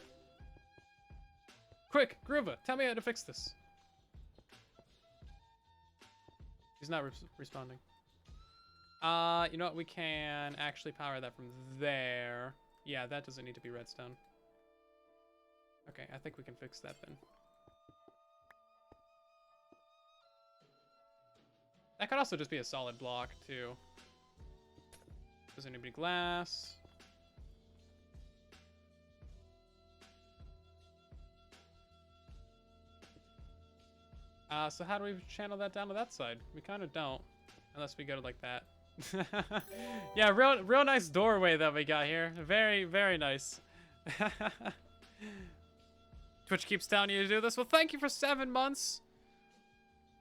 S1: Quick, Groova, tell me how to fix this. He's not responding. You know what? We can actually power that from there. Yeah, that doesn't need to be redstone. Okay, I think we can fix that then. That could also just be a solid block, too. Doesn't need to be glass. So how do we channel that down to that side? We kind of don't, unless we go to like that. Yeah, real nice doorway that we got here. Very, very nice. Twitch keeps telling you to do this. Well, thank you for 7 months.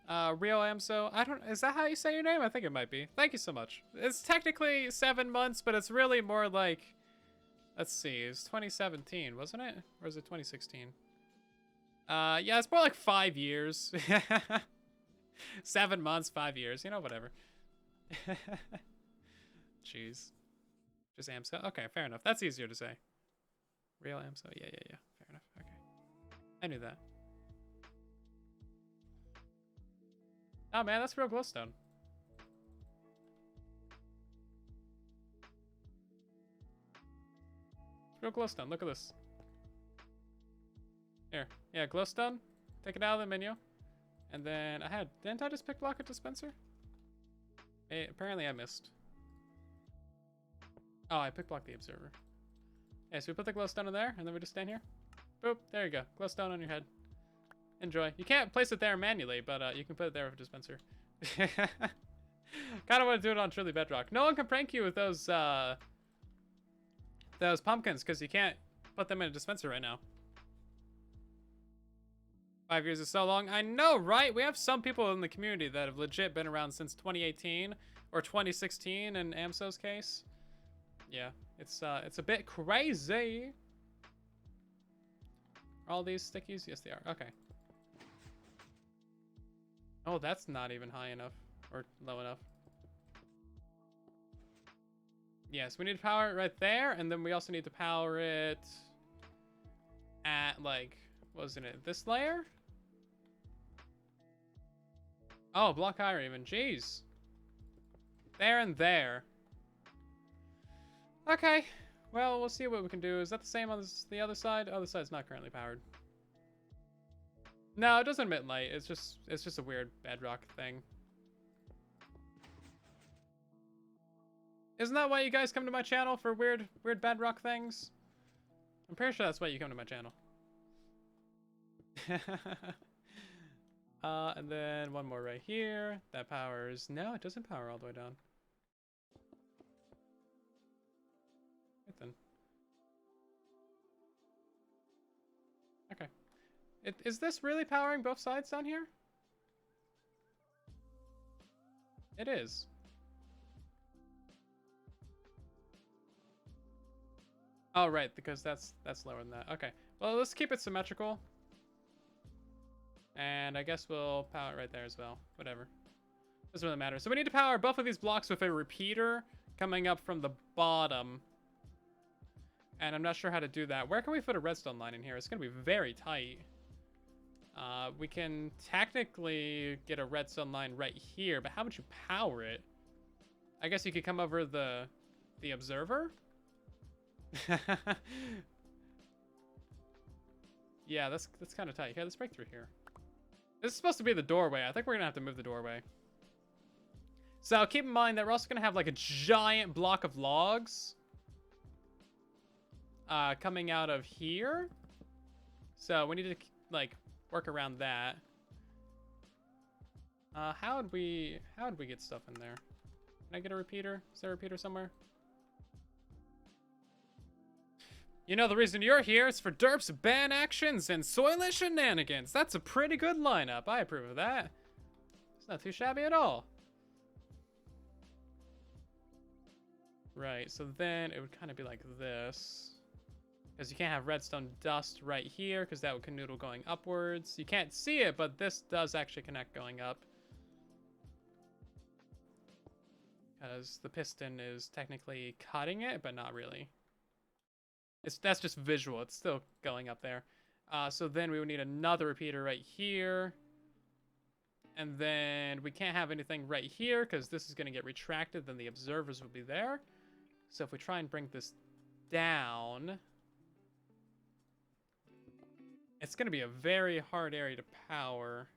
S1: Real Amso. Is that how you say your name? I think it might be. Thank you so much. It's technically 7 months, but it's really more like, let's see, it's 2017, wasn't it? Or is it 2016? Yeah, it's more like 5 years. 7 months, 5 years, you know, whatever. Jeez. Just Amso. Okay, fair enough. That's easier to say. Real Amso. Yeah. Fair enough. Okay. I knew that. Oh man, that's real glowstone. It's real glowstone. Look at this. Here. Yeah, glowstone. Take it out of the menu. And then didn't I just pick block a dispenser? Apparently I missed. Oh, I pick block the observer. Yeah, so we put the glowstone in there, and then we just stand here. Boop, there you go. Glowstone on your head. Enjoy. You can't place it there manually, but you can put it there with a dispenser. Kind of want to do it on truly Bedrock. No one can prank you with those pumpkins, because you can't put them in a dispenser right now. 5 years is so long. I know, right? We have some people in the community that have legit been around since 2018 or 2016 in Amso's case. Yeah, it's a bit crazy. Are all these stickies? Yes, they are. Okay. Oh, that's not even high enough or low enough. Yes, we need to power it right there, and then we also need to power it at, like, wasn't it this layer? Oh, block higher even. Jeez. There and there. Okay. Well, we'll see what we can do. Is that the same on the other side? The other side's not currently powered. No, it doesn't emit light. It's just a weird bedrock thing. Isn't that why you guys come to my channel, for weird bedrock things? I'm pretty sure that's why you come to my channel. And then one more right here. That powers... No, it doesn't power all the way down. Right then. Okay. Is this really powering both sides down here? It is. Oh, right, because that's lower than that. Okay. Well, let's keep it symmetrical. And I guess we'll power it right there as well. Whatever. Doesn't really matter. So we need to power both of these blocks with a repeater coming up from the bottom. And I'm not sure how to do that. Where can we put a redstone line in here? It's going to be very tight. We can technically get a redstone line right here, but how would you power it? I guess you could come over the observer? Yeah, that's kind of tight. Okay, let's break through here. This is supposed to be the doorway. I think we're going to have to move the doorway. So keep in mind that we're also going to have like a giant block of logs coming out of here. So we need to like work around that. How would we get stuff in there? Can I get a repeater? Is there a repeater somewhere? You know, the reason you're here is for derps, ban actions, and soylent shenanigans. That's a pretty good lineup. I approve of that. It's not too shabby at all. Right, so then it would kind of be like this. Because you can't have redstone dust right here, because that would canoodle going upwards. You can't see it, but this does actually connect going up. Because the piston is technically cutting it, but not really. That's just visual. It's still going up there. So then we would need another repeater right here. And then we can't have anything right here because this is going to get retracted. Then the observers will be there. So if we try and bring this down, it's going to be a very hard area to power.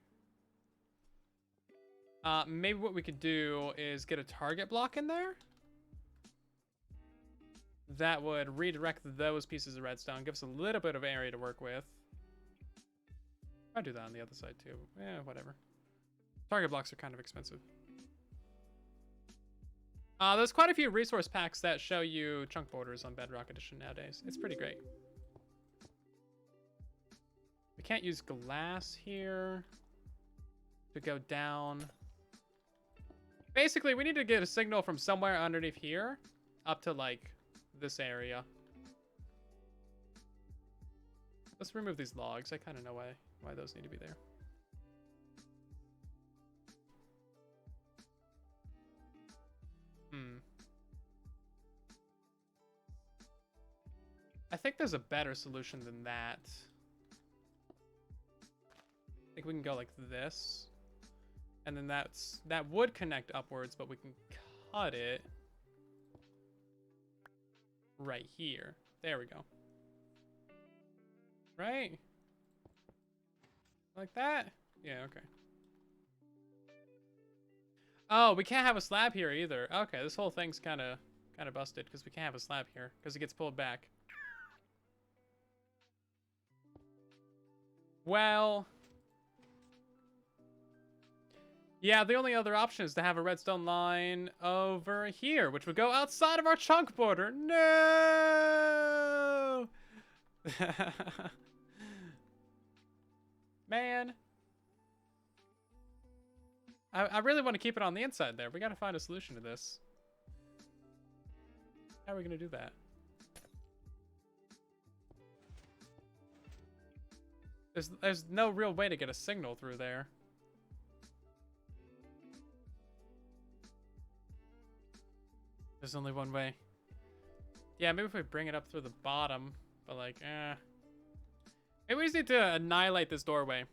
S1: Maybe what we could do is get a target block in there. That would redirect those pieces of redstone, give us a little bit of area to work with. I'll do that on the other side too. Yeah, whatever. Target blocks are kind of expensive. There's quite a few resource packs that show you chunk borders on Bedrock Edition nowadays. It's pretty great. We can't use glass here to go down. Basically, we need to get a signal from somewhere underneath here up to like this area. Let's remove these logs. I kind of know why those need to be there. I think there's a better solution than that. I think we can go like this. And then that would connect upwards, but we can cut it right here. There we go. Right? Like that? Yeah, okay. Oh, we can't have a slab here either. Okay, this whole thing's kind of busted because we can't have a slab here because it gets pulled back. Well, yeah, the only other option is to have a redstone line over here, which would go outside of our chunk border. No! Man. I really want to keep it on the inside there. We got to find a solution to this. How are we going to do that? There's no real way to get a signal through there. There's only one way. Yeah, maybe if we bring it up through the bottom, but like, maybe we just need to annihilate this doorway.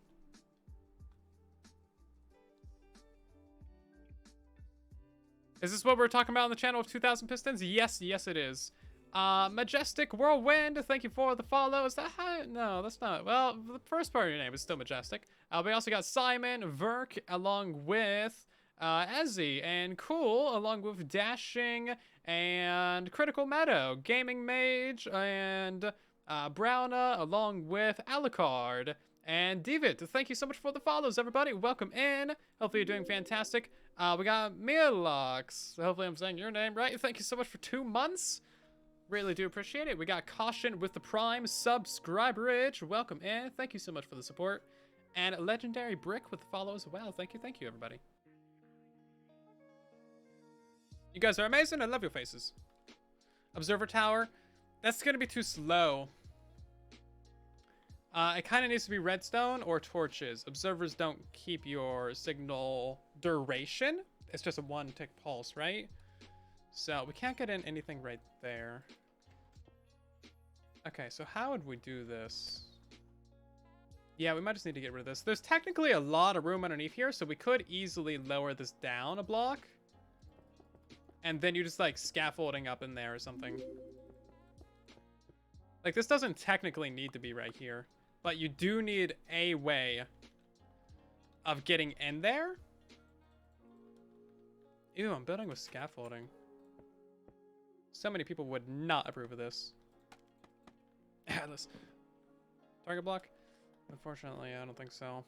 S1: Is this what we're talking about on the channel of 2,000 Pistons? Yes, it is. Majestic Whirlwind, thank you for the follow. Is that how? No, that's not. Well, the first part of your name is still Majestic. We also got Simon, Verk, along with Ezzy, and Cool, along with Dashing, and Critical Meadow, Gaming Mage, and Browna, along with Alucard, and David. Thank you so much for the follows, everybody. Welcome in. Hopefully you're doing fantastic. We got Milox. Hopefully I'm saying your name right. Thank you so much for 2 months. Really do appreciate it. We got Caution with the Prime subscriberage. Welcome in. Thank you so much for the support. And Legendary Brick with the follow as well. Thank you, everybody. You guys are amazing. I love your faces. Observer Tower. That's gonna be too slow. It kind of needs to be redstone or torches. Observers don't keep your signal duration. It's just a 1-tick pulse, right? So we can't get in anything right there. Okay, so how would we do this? Yeah, we might just need to get rid of this. There's technically a lot of room underneath here, so we could easily lower this down a block. And then you just, like, scaffolding up in there or something. Like, this doesn't technically need to be right here. But you do need a way of getting in there. Ew, I'm building with scaffolding. So many people would not approve of this. Atlas. Target block? Unfortunately, I don't think so.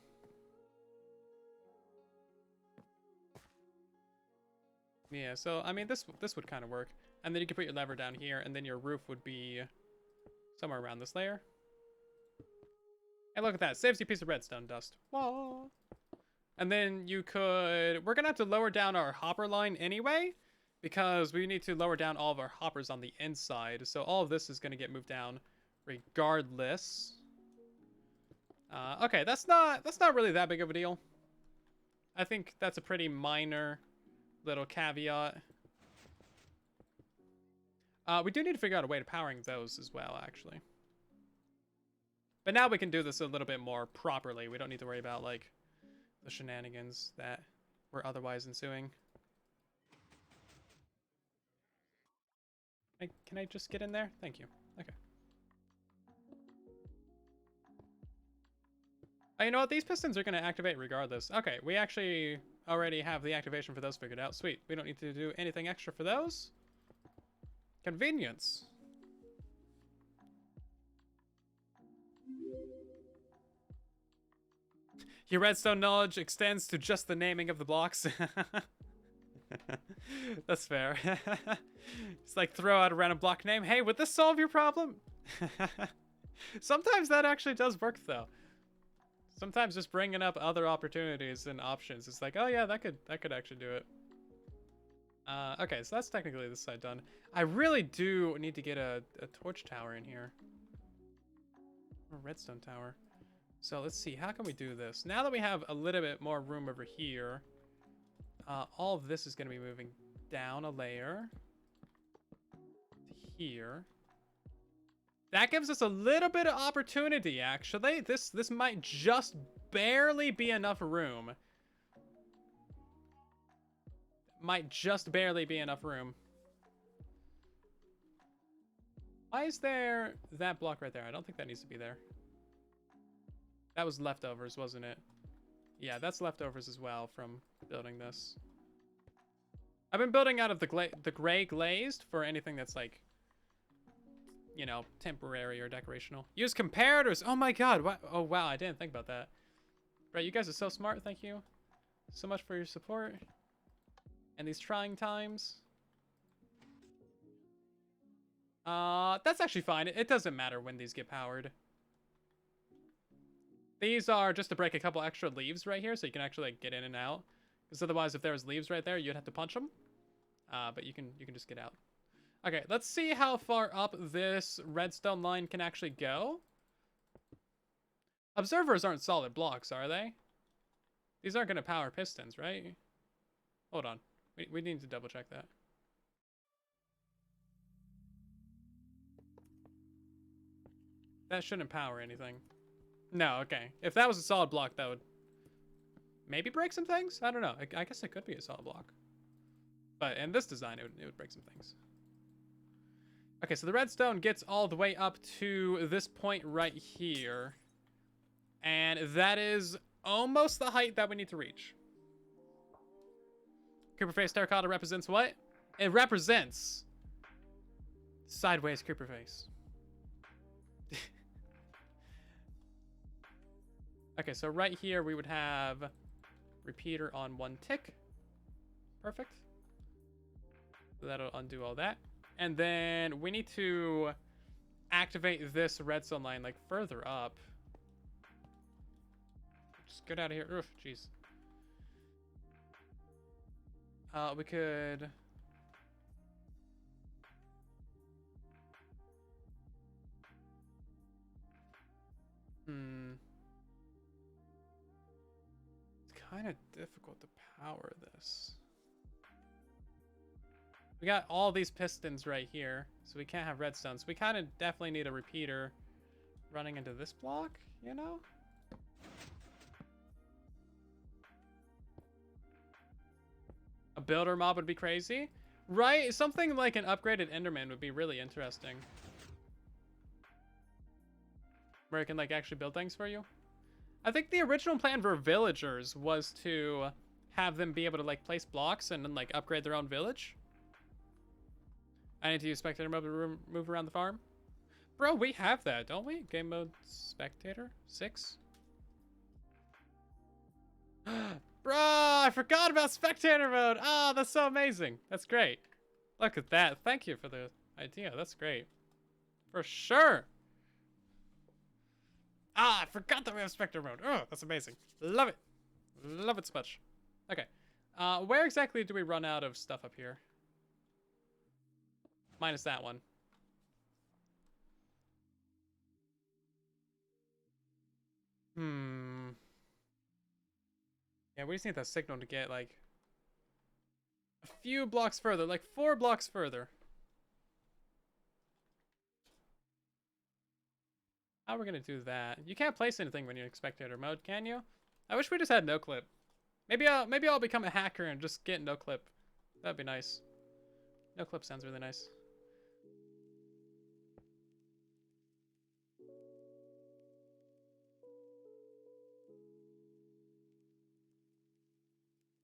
S1: Yeah, so, I mean, this would kind of work. And then you can put your lever down here, and then your roof would be somewhere around this layer. Hey, look at that. Saves you a piece of redstone dust. Whoa. And then you could... We're going to have to lower down our hopper line anyway, because we need to lower down all of our hoppers on the inside. So all of this is going to get moved down regardless. Okay, that's not really that big of a deal. I think that's a pretty minor little caveat. We do need to figure out a way to powering those as well, actually. But now we can do this a little bit more properly. We don't need to worry about, like, the shenanigans that were otherwise ensuing. Can I just get in there? Thank you. Okay. Oh, you know what? These pistons are going to activate regardless. Okay, we actually already have the activation for those figured out. Sweet. We don't need to do anything extra for those. Convenience. Your redstone knowledge extends to just the naming of the blocks. That's fair. It's like throw out a random block name. Hey, would this solve your problem? Sometimes that actually does work, though. Sometimes just bringing up other opportunities and options. It's like, oh yeah, that could actually do it. Okay, so that's technically this side done. I really do need to get a torch tower in here. Or a redstone tower. So let's see, how can we do this? Now that we have a little bit more room over here, all of this is going to be moving down a layer to here. That gives us a little bit of opportunity, actually. This might just barely be enough room. Might just barely be enough room. Why is there that block right there? I don't think that needs to be there. That was leftovers, wasn't it? Yeah, that's leftovers as well from building this. I've been building out of the gray glazed for anything that's like, you know, temporary or decorational. Use comparators. Oh my god. What? Oh wow, I didn't think about that. Right, you guys are so smart. Thank you so much for your support and these trying times. That's actually fine. It doesn't matter when these get powered. These are just to break a couple extra leaves right here, so you can actually like, get in and out. Because otherwise, if there was leaves right there, you'd have to punch them. But you can just get out. Okay, let's see how far up this redstone line can actually go. Observers aren't solid blocks, are they? These aren't going to power pistons, right? Hold on. We need to double check that. That shouldn't power anything. No, okay. If that was a solid block, that would maybe break some things? I don't know. I guess it could be a solid block. But in this design, it would break some things. Okay, so the redstone gets all the way up to this point right here. And that is almost the height that we need to reach. Creeper face terracotta represents what? It represents sideways creeper face. Okay, so right here we would have repeater on 1 tick. Perfect. So that'll undo all that. And then we need to activate this redstone line like further up. Just get out of here. Oof, jeez. We could... kind of difficult to power this. We got all these pistons right here, so we can't have redstone. So we kind of definitely need a repeater running into this block, you know? A builder mob would be crazy. Right? Something like an upgraded Enderman would be really interesting. Where it can, like, actually build things for you. I think the original plan for villagers was to have them be able to, like, place blocks and then, like, upgrade their own village. I need to use spectator mode to move around the farm. Bro, we have that, don't we? Game mode spectator 6. Bro, I forgot about spectator mode. Oh, that's so amazing. That's great. Look at that. Thank you for the idea. That's great. For sure. Ah, I forgot that we have spectator mode. Oh, that's amazing. Love it. Love it so much. Okay. Where exactly do we run out of stuff up here? Minus that one. Yeah, we just need that signal to get, like, a few blocks further. Like, 4 blocks further. How are we gonna do that? You can't place anything when you're in spectator mode, can you? I wish we just had no clip. Maybe I'll become a hacker and just get no clip. That'd be nice. No clip sounds really nice.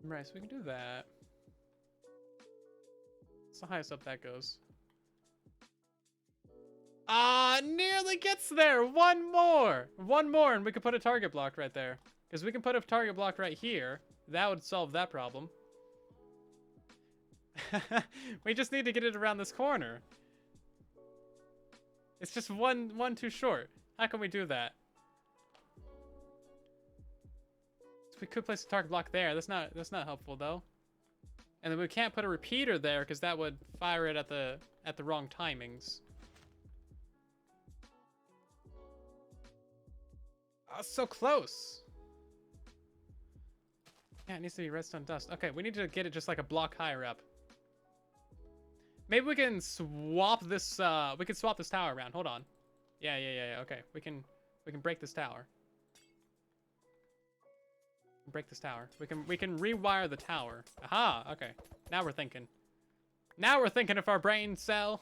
S1: Right, so we can do that. It's the highest up that goes. Ah, nearly gets there. One more, and we can put a target block right there. Because we can put a target block right here. That would solve that problem. We just need to get it around this corner. It's just one too short. How can we do that? We could place a target block there. That's not helpful though. And then we can't put a repeater there because that would fire it at the wrong timings. Oh, so close. Yeah, it needs to be redstone dust. Okay, we need to get it just like a block higher up. Maybe we can swap this. We can swap this tower around. Hold on. Yeah. Okay, we can break this tower. Break this tower. We can rewire the tower. Aha. Okay. Now we're thinking. Now we're thinking of our brain cell.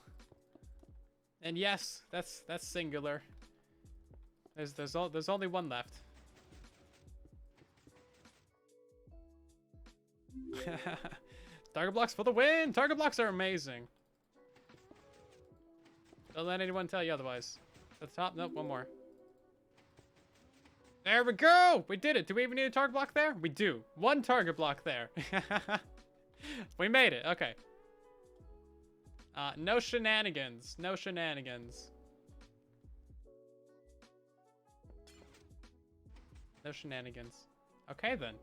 S1: And yes, that's singular. There's only one left. Target blocks for the win. Target blocks are amazing. Don't let anyone tell you otherwise. At the top. Nope. One more. There we go! We did it! Do we even need a target block there? We do. 1 target block there. We made it. Okay. No shenanigans. No shenanigans. No shenanigans. Okay, then.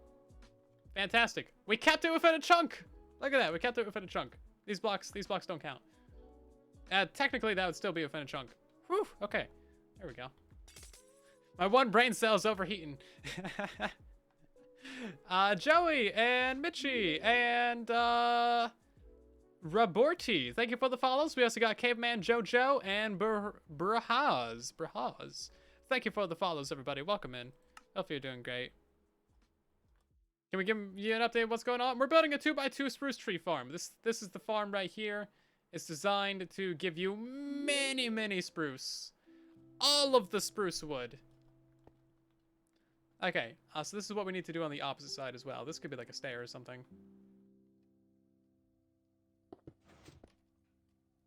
S1: Fantastic. We kept it within a chunk! Look at that. We kept it within a chunk. These blocks don't count. Technically, that would still be within a chunk. Whew. Okay. There we go. My one brain cell is overheating. Joey and Mitchie and Raborti. Thank you for the follows. We also got Caveman Jojo and Brahaz. Thank you for the follows, everybody. Welcome in. Hope you're doing great. Can we give you an update of what's going on? We're building a 2x2 spruce tree farm. This is the farm right here. It's designed to give you many spruce. All of the spruce wood. Okay, so this is what we need to do on the opposite side as well. This could be like a stair or something.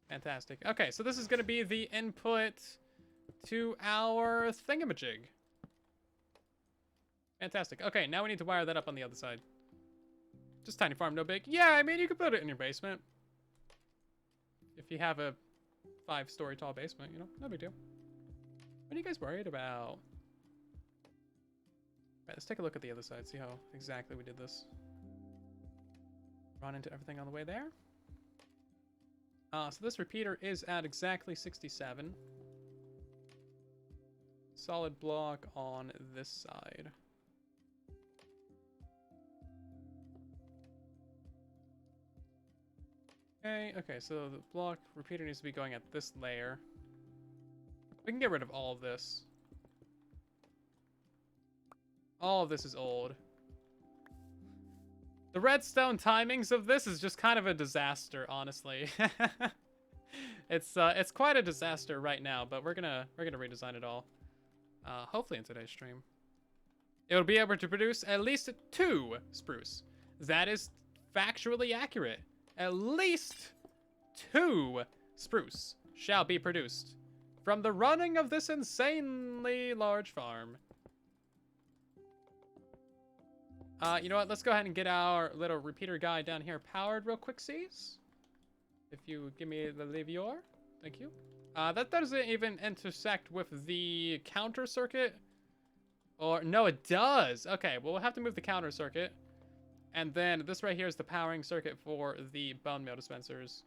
S1: Fantastic. Okay, so this is going to be the input to our thingamajig. Fantastic. Okay, now we need to wire that up on the other side. Just tiny farm, no big. Yeah, I mean, you could build it in your basement. If you have a 5-story tall basement, you know, no big deal. What are you guys worried about? Right, let's take a look at the other side, see how exactly we did this. Run into everything on the way there. So this repeater is at exactly 67. Solid block on this side. Okay, so the block repeater needs to be going at this layer. We can get rid of all of this. All of this is old. The redstone timings of this is just kind of a disaster, honestly. It's quite a disaster right now, but we're gonna redesign it all. Hopefully in today's stream. It'll be able to produce at least 2 spruce. That is factually accurate. At least 2 spruce shall be produced from the running of this insanely large farm. You know what? Let's go ahead and get our little repeater guy down here powered real quick, C's. If you give me the levior. Thank you. That doesn't even intersect with the counter circuit. Or, no, it does. Okay, well, we'll have to move the counter circuit. And then this right here is the powering circuit for the bone meal dispensers.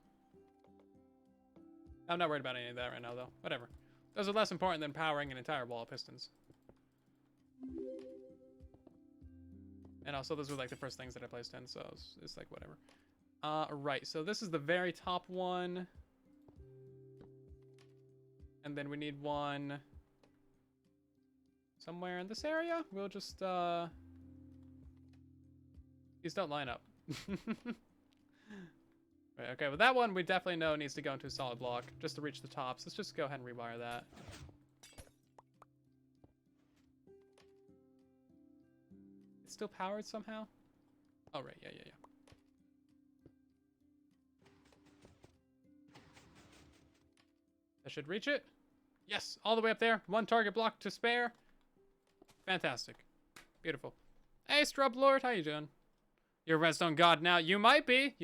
S1: I'm not worried about any of that right now, though. Whatever. Those are less important than powering an entire wall of pistons. And also, those were like the first things that I placed in, so it's like whatever. Right, so this is the very top one. And then we need one somewhere in this area. We'll just, these don't line up. Right, okay, well that one we definitely know needs to go into a solid block just to reach the tops. Let's just go ahead and rewire that. It's still powered somehow? Oh, right, yeah. That should reach it. Yes, all the way up there. 1 target block to spare. Fantastic. Beautiful. Hey, Strub Lord, how you doing? You're a redstone god now. You might be.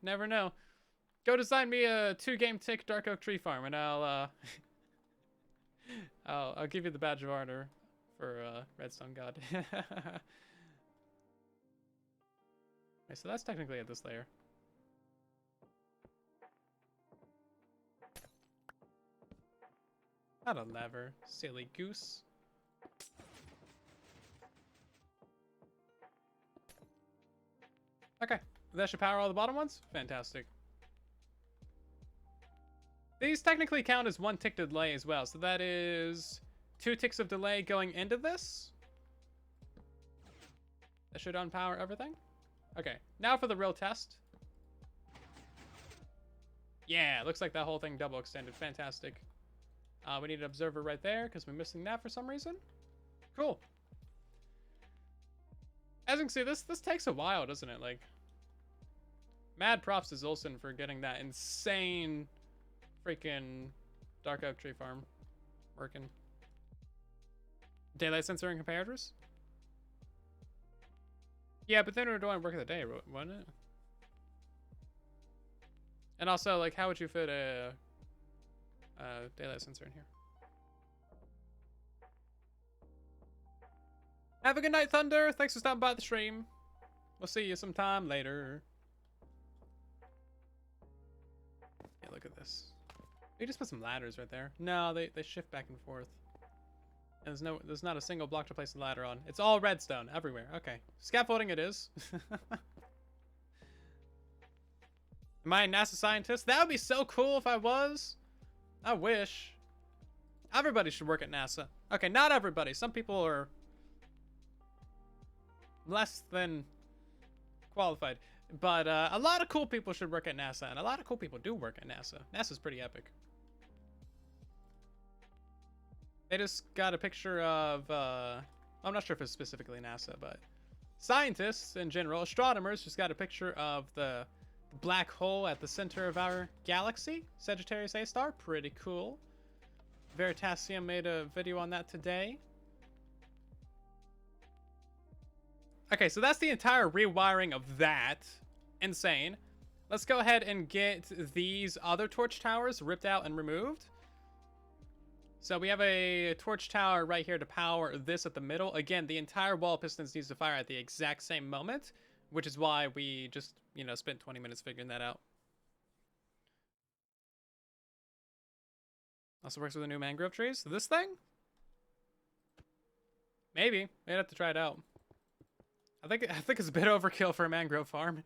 S1: Never know. Go design me a 2-game tick dark oak tree farm, and I'll I'll give you the badge of honor for redstone god. Okay, so that's technically at this layer. Not a lever, silly goose. Okay, that should power all the bottom ones. Fantastic. These technically count as 1 tick delay as well, so that is 2 ticks of delay going into this. That should unpower everything. Okay, now for the real test. Yeah, looks like that whole thing double extended. Fantastic. We need an observer right there because we're missing that for some reason. Cool. As you can see, this takes a while, doesn't it? Like, mad props to Zulson for getting that insane freaking dark oak tree farm working. Daylight sensor and comparators? Yeah, but then we were doing work of the day, wasn't it? And also, like, how would you fit a daylight sensor in here? Have a good night, Thunder. Thanks for stopping by the stream. We'll see you sometime later. Yeah, look at this. We just put some ladders right there. No, they shift back and forth. And there's not a single block to place the ladder on. It's all redstone everywhere. Okay, scaffolding it is. Am I a NASA scientist? That would be so cool if I was. I wish. Everybody should work at NASA. Okay, not everybody. Some people are less than qualified. But a lot of cool people should work at NASA, and a lot of cool people do work at NASA. NASA's pretty epic. They just got a picture of, I'm not sure if it's specifically NASA, but scientists in general, astronomers, just got a picture of the black hole at the center of our galaxy, Sagittarius A star. Pretty cool. Veritasium made a video on that today. Okay, so that's the entire rewiring of that. Insane. Let's go ahead and get these other torch towers ripped out and removed. So we have a torch tower right here to power this at the middle. Again, the entire wall of pistons needs to fire at the exact same moment, which is why we just, you know, spent 20 minutes figuring that out. Also works with the new mangrove trees. This thing? Maybe. We'd have to try it out. I think it's a bit overkill for a mangrove farm.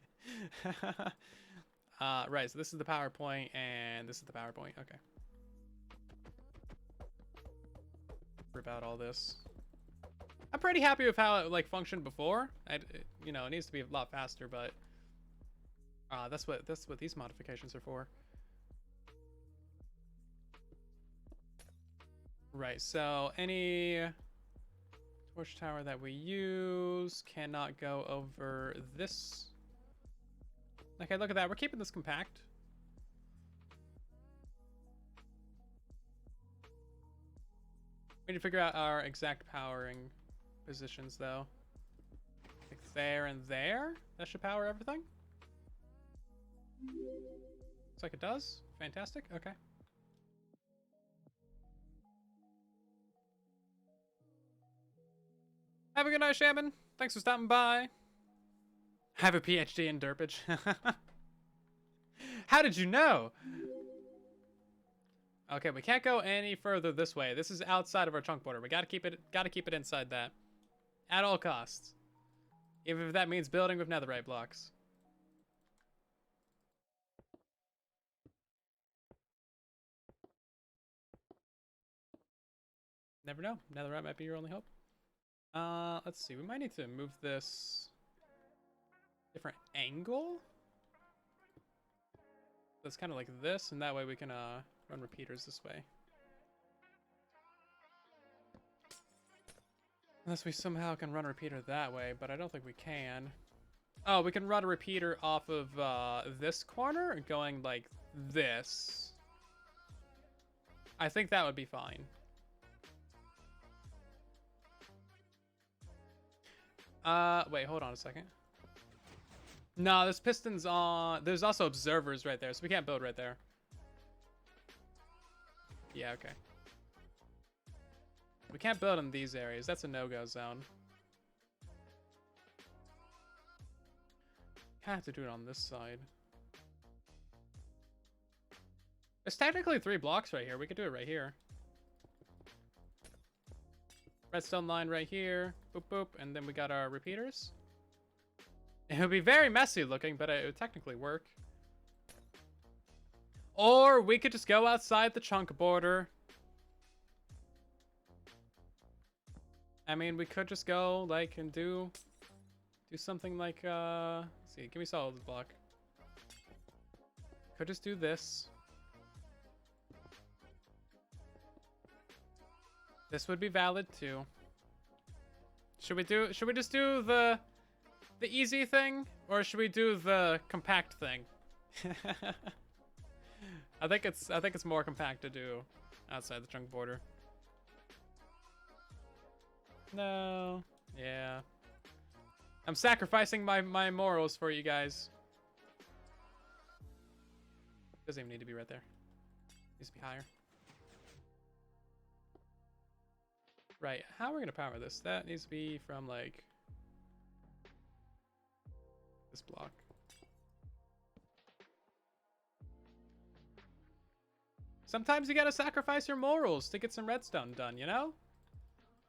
S1: Right, so this is the PowerPoint, and this is the PowerPoint. Okay. Rip out all this. I'm pretty happy with how it like functioned before. You know, it needs to be a lot faster, but that's what these modifications are for. Right, so any torch tower that we use cannot go over this. Okay, look at that. We're keeping this compact. We need to figure out our exact powering positions, though. Like there and there. That should power everything. Looks like it does. Fantastic. Okay. Have a good night, Shaman. Thanks for stopping by. Have a PhD in derpage. How did you know? Okay, we can't go any further this way. This is outside of our chunk border. We gotta keep it inside that. At all costs. Even if that means building with netherite blocks. Never know. Netherite might be your only hope. Let's see. We might need to move this different angle. That's kind of like this, and that way we can run repeaters this way. Unless we somehow can run a repeater that way, but I don't think we can. Oh, we can run a repeater off of this corner, going like this. I think that would be fine. Wait, hold on a second. No, this piston's on. There's also observers right there, so we can't build right there. Yeah, okay. We can't build in these areas. That's a no-go zone. Have to do it on this side. There's technically 3 blocks right here. We could do it right here. Redstone line right here. Boop, boop. And then we got our repeaters. It would be very messy looking, but it would technically work. Or we could just go outside the chunk border. I mean, we could just go, like, and do something like, let's see, give me solid block. Could just do this. This would be valid too. Should we just do the easy thing, or should we do the compact thing? I think it's more compact to do outside the chunk border. No. Yeah. I'm sacrificing my morals for you guys. Doesn't even need to be right there. Needs to be higher. Right, how are we gonna power this? That needs to be from like this block. Sometimes you gotta sacrifice your morals to get some redstone done, you know?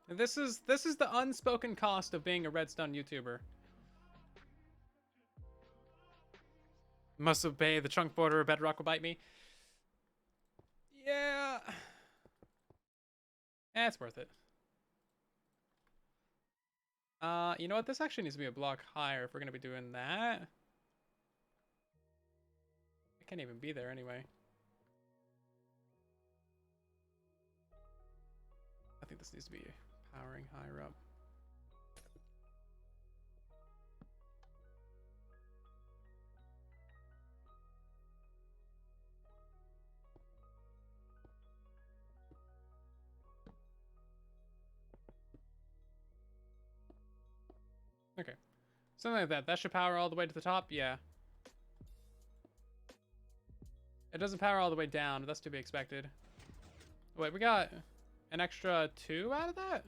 S1: And this is the unspoken cost of being a redstone YouTuber. Must obey the chunk border or Bedrock will bite me. Yeah. It's worth it. You know what? This actually needs to be a block higher if we're gonna be doing that. I can't even be there anyway. I think this needs to be powering higher up. Okay. Something like that. That should power all the way to the top? Yeah. It doesn't power all the way down. That's to be expected. Wait, we got an extra 2 out of that?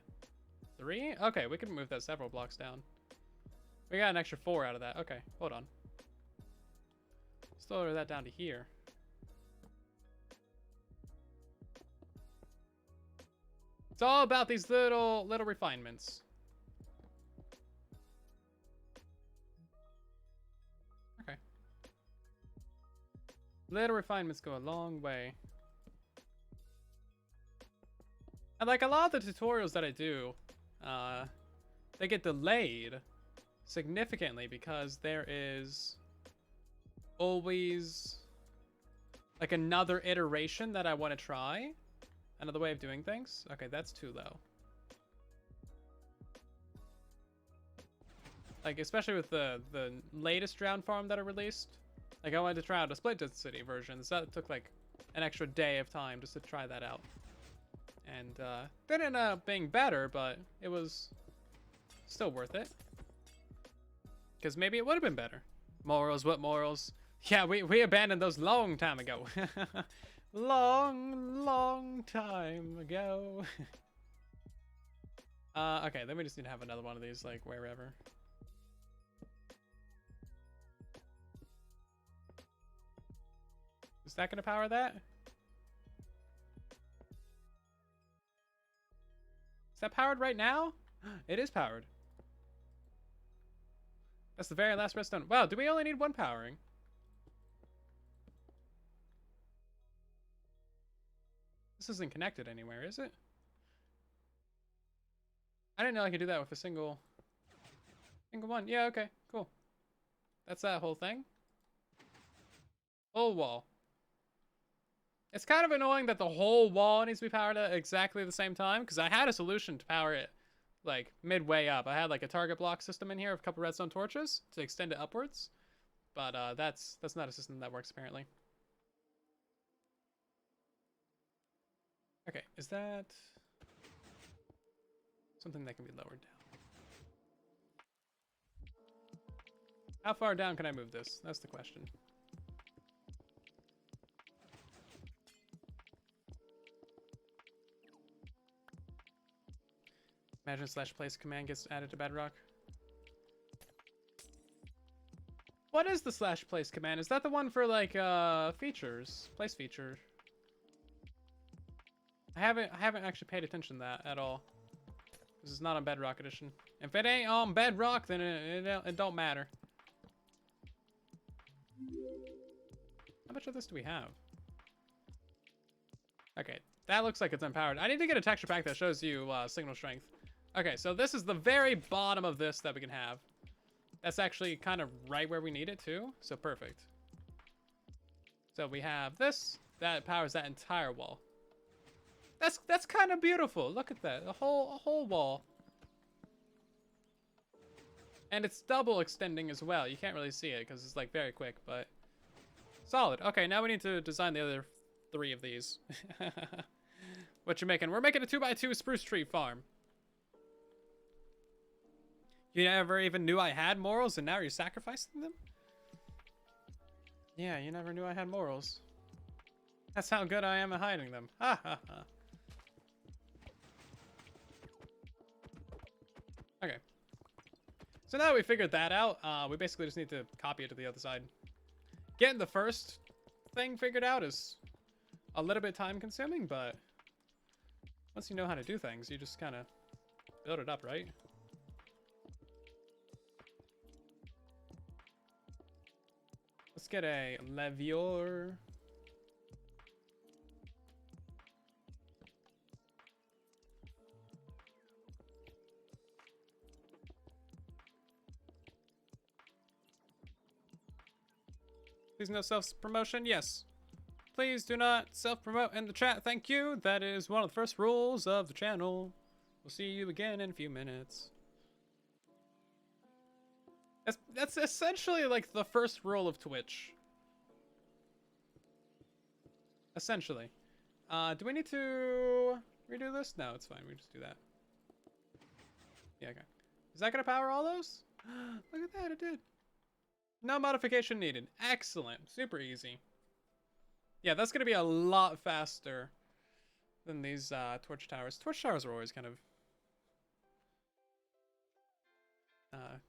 S1: 3? Okay, we can move that several blocks down. We got an extra 4 out of that. Okay, hold on. Let's lower that down to here. It's all about these little refinements. Little refinements go a long way. And like a lot of the tutorials that I do, they get delayed significantly because there is always like another iteration that I want to try. Another way of doing things. Okay, that's too low. Like, especially with the latest Drowned Farm that I released. Like, I wanted to try out a split density version, so that took like an extra day of time just to try that out. And didn't end up being better, but it was still worth it. Because maybe it would have been better. Morals, what morals? Yeah, we abandoned those long time ago. long time ago. Okay, then we just need to have another one of these, like, wherever. Is that going to power that? Is that powered right now? It is powered. That's the very last redstone. Wow, do we only need one powering? This isn't connected anywhere, is it? I didn't know I could do that with a single one. Yeah, okay, cool. That's that whole thing. Whole wall. It's kind of annoying that the whole wall needs to be powered at exactly the same time, because I had a solution to power it like midway up. I had like a target block system in here of a couple redstone torches to extend it upwards, but that's not a system that works apparently. Okay, is that something that can be lowered down? How far down can I move this? That's the question. Imagine /place command gets added to Bedrock. What is the /place command? Is that the one for like features, place feature? I haven't actually paid attention to that at all. This is not on Bedrock Edition. If it ain't on Bedrock, then it don't matter. How much of this do we have? Okay, that looks like it's unpowered. I need to get a texture pack that shows you signal strength. Okay, so this is the very bottom of this that we can have. That's actually kind of right where we need it too, so perfect. So we have this, that powers that entire wall. That's kind of beautiful. Look at that, a whole wall. And it's double extending as well. You can't really see it because it's like very quick, but solid. Okay, now we need to design the other 3 of these. What you making? We're making a 2x2 spruce tree farm. You never even knew I had morals, and now you're sacrificing them? Yeah, you never knew I had morals. That's how good I am at hiding them. Ha ha ha. Okay. So now that we figured that out, we basically just need to copy it to the other side. Getting the first thing figured out is a little bit time consuming, but once you know how to do things, you just kind of build it up, right? Let's get a levior. Please no self-promotion. Yes. Please do not self-promote in the chat. Thank you. That is one of the first rules of the channel. We'll see you again in a few minutes. That's essentially like the first rule of Twitch. Essentially. Do we need to redo this? No, it's fine. We just do that. Yeah, okay. Is that gonna power all those? Look at that, it did. No modification needed. Excellent. Super easy. Yeah, that's gonna be a lot faster than these torch towers. Torch towers are always kind of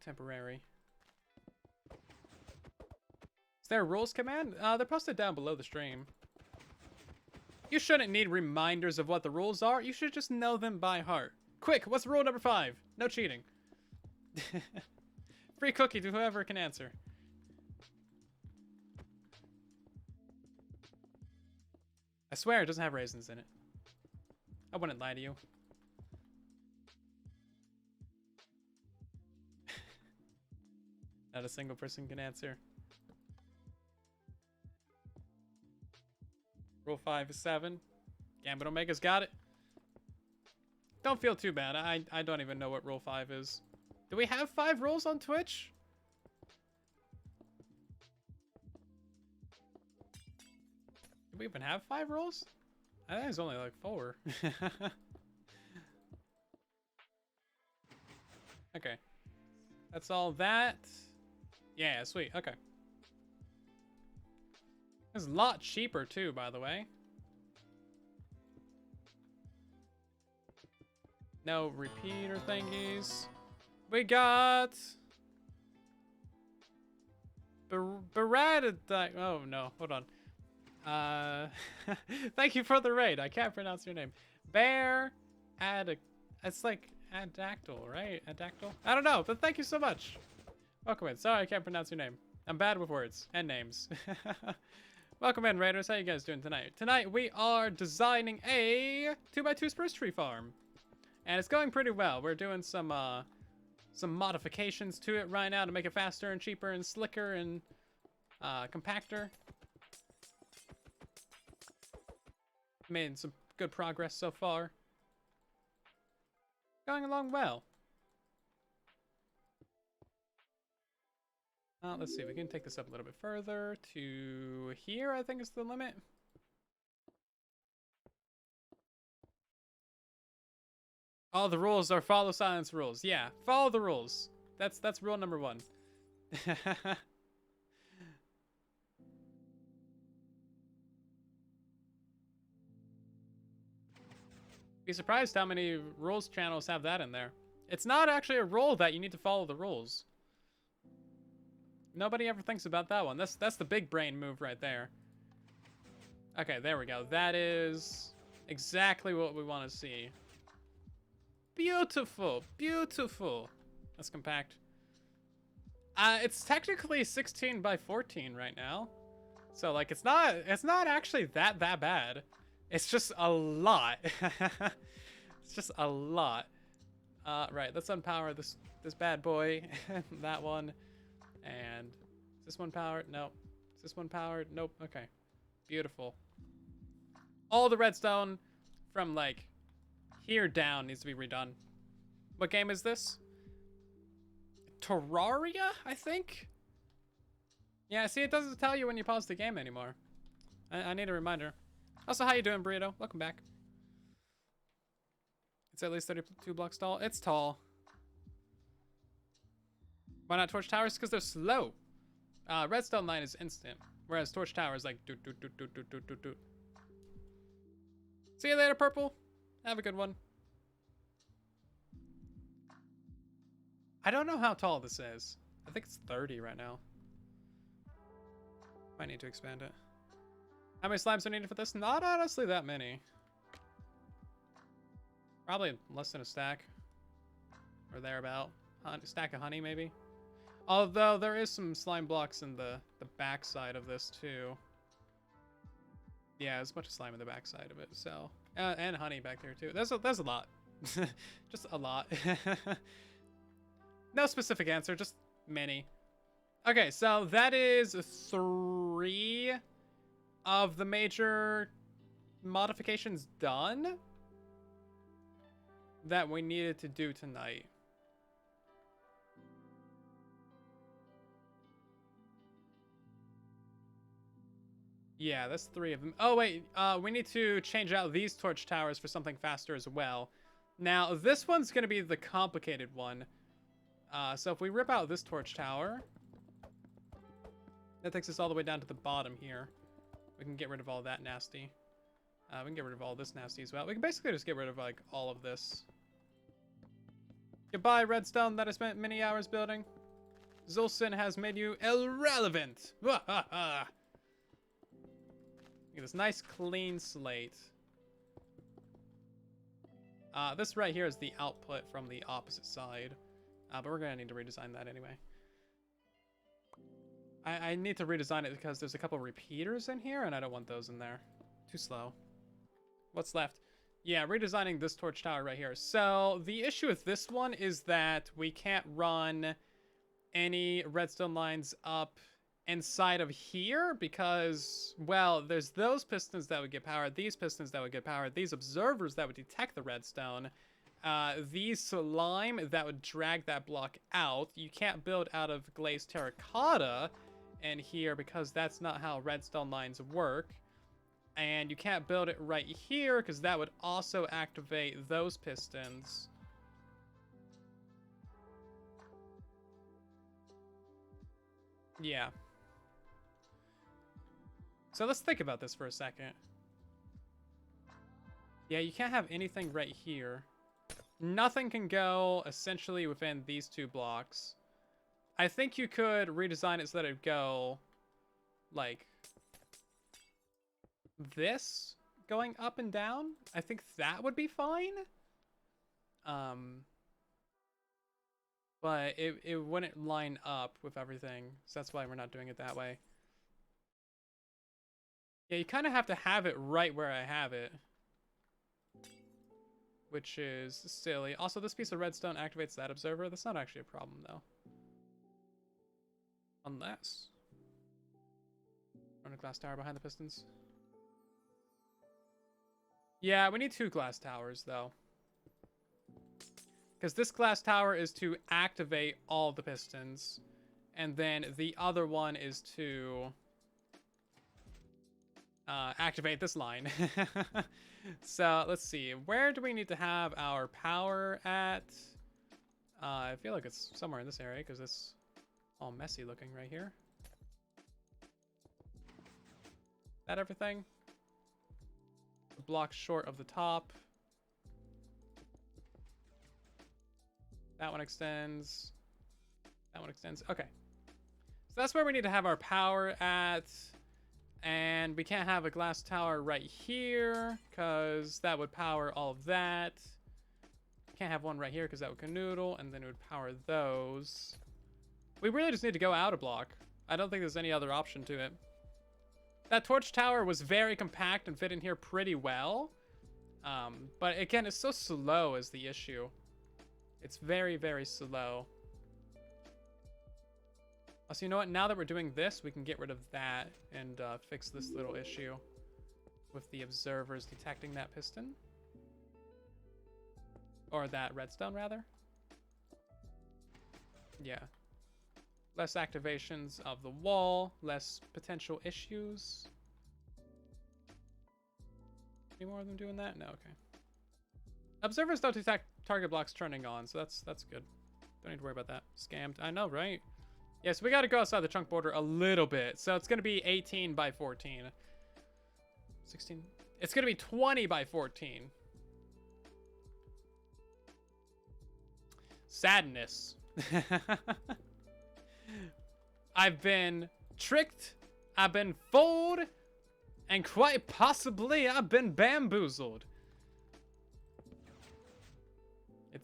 S1: temporary. Is there a rules command? They're posted down below the stream. You shouldn't need reminders of what the rules are. You should just know them by heart. Quick, what's rule number 5? No cheating. Free cookie to whoever can answer. swear it doesn't have raisins in it. I wouldn't lie to you. Not a single person can answer. Rule 5 is 7. Gambit Omega's got it. Don't feel too bad. I don't even know what Rule 5 is. Do we have 5 rules on Twitch? Do we even have 5 rules? I think it's only like 4. Okay. That's all that. Yeah, sweet. Okay. It's a lot cheaper too, by the way. No repeater thingies. We got oh no, hold on. Thank you for the raid. I can't pronounce your name. It's like Adactyl, right? Adactyl? I don't know, but thank you so much. Welcome in. Sorry, I can't pronounce your name. I'm bad with words and names. Welcome in, Raiders. How you guys doing tonight? Tonight we are designing a 2x2 Spruce tree farm. And it's going pretty well. We're doing some modifications to it right now to make it faster and cheaper and slicker and compactor. Made some good progress so far. Going along well. Let's see, we can take this up a little bit further to here, I think is the limit. All the rules are follow silence rules. Yeah, follow the rules. That's rule number 1. Be surprised how many rules channels have that in there. It's not actually a rule that you need to follow the rules. Nobody ever thinks about that one. That's the big brain move right there. Okay, there we go. That is exactly what we want to see. Beautiful, beautiful. Let's compact. It's technically 16 by 14 right now. So like it's not actually that bad. It's just a lot. It's just a lot. Right, let's unpower this bad boy. That one. And is this one powered? No. Is this one powered? Nope. Okay. Beautiful. All the redstone from like here down needs to be redone. What game is this? Terraria, I think? Yeah, see, it doesn't tell you when you pause the game anymore. I need a reminder. Also, how you doing, Burrito? Welcome back. It's at least 32 blocks tall. It's tall. Why not torch towers? Because they're slow. Redstone line is instant, whereas torch tower is like doot doot doot doot doot doot doot doot. See you later, purple. Have a good one. I don't know how tall this is. I think it's 30 right now. Might need to expand it. How many slimes are needed for this? Not honestly that many. Probably less than a stack. Or thereabout. A stack of honey, maybe. Although there is some slime blocks in the back side of this too. Yeah, there's a bunch of slime in the back side of it. So and honey back there too. There's a lot. Just a lot. No specific answer, just many. Okay, so that is 3 of the major modifications done that we needed to do tonight. Yeah, that's 3 of them. Oh, wait, we need to change out these torch towers for something faster as well. Now, this one's going to be the complicated one. So if we rip out this torch tower, that takes us all the way down to the bottom here. We can get rid of all that nasty. We can get rid of all this nasty as well. We can basically just get rid of, like, all of this. Goodbye, redstone that I spent many hours building. Zulson has made you irrelevant. Get this nice clean slate. This right here is the output from the opposite side. But we're gonna need to redesign that anyway. I need to redesign it because there's a couple repeaters in here and I don't want those in there. Too slow. What's left? Yeah, redesigning this torch tower right here. So the issue with this one is that we can't run any redstone lines up inside of here because, well, there's those pistons that would get powered, these pistons that would get powered, these observers that would detect the redstone, these slime that would drag that block out. You can't build out of glazed terracotta in here because that's not how redstone lines work. And you can't build it right here because that would also activate those pistons. Yeah. So let's think about this for a second. Yeah, you can't have anything right here. Nothing can go essentially within these two blocks. I think you could redesign it so that it'd go like this, going up and down. I think that would be fine. But it wouldn't line up with everything, so that's why we're not doing it that way. Yeah, you kind of have to have it right where I have it, which is silly. Also, this piece of redstone activates that observer. That's not actually a problem, though. Unless... run a glass tower behind the pistons. Yeah, we need 2 glass towers, though. Because this glass tower is to activate all the pistons. And then the other one is to... activate this line. So, let's see. Where do we need to have our power at? I feel like it's somewhere in this area, because it's all messy looking right here. That everything? A block short of the top. That one extends. That one extends. Okay. So that's where we need to have our power at. And we can't have a glass tower right here, because that would power all of that. Can't have one right here, because that would canoodle, and then it would power those. We really just need to go out a block. I don't think there's any other option to it. That torch tower was very compact and fit in here pretty well. But again, it's so slow is the issue. It's very, very slow. So you know what? Now that we're doing this, we can get rid of that and fix this little issue with the observers detecting that piston. Or that redstone, rather. Yeah. Less activations of the wall, less potential issues. Any more of them doing that? No, okay. Observers don't detect target blocks turning on, so that's good. Don't need to worry about that. Scammed. I know, right? Yes, we got to go outside the chunk border a little bit. So it's going to be 18 by 14. 16. It's going to be 20 by 14. Sadness. I've been tricked. I've been fooled. And quite possibly I've been bamboozled.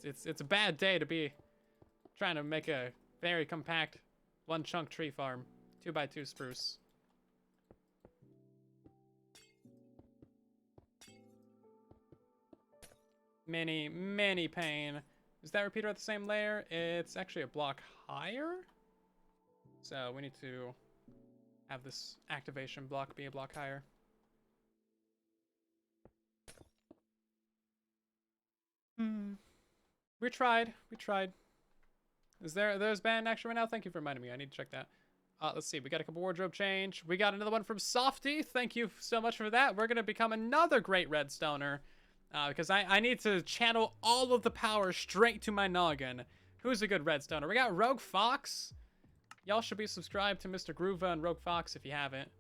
S1: It's a bad day to be trying to make a very compact one chunk tree farm. 2x2 spruce. Many pain. Is that repeater at the same layer? It's actually a block higher. So we need to have this activation block be a block higher. We tried. There's banned action right now? Thank you for reminding me. I need to check that. Let's see. We got a couple wardrobe change. We got another one from Softy. Thank you so much for that. We're going to become another great redstoner. Because I need to channel all of the power straight to my noggin. Who's a good redstoner? We got Rogue Fox. Y'all should be subscribed to Mr. Groova and Rogue Fox if you haven't.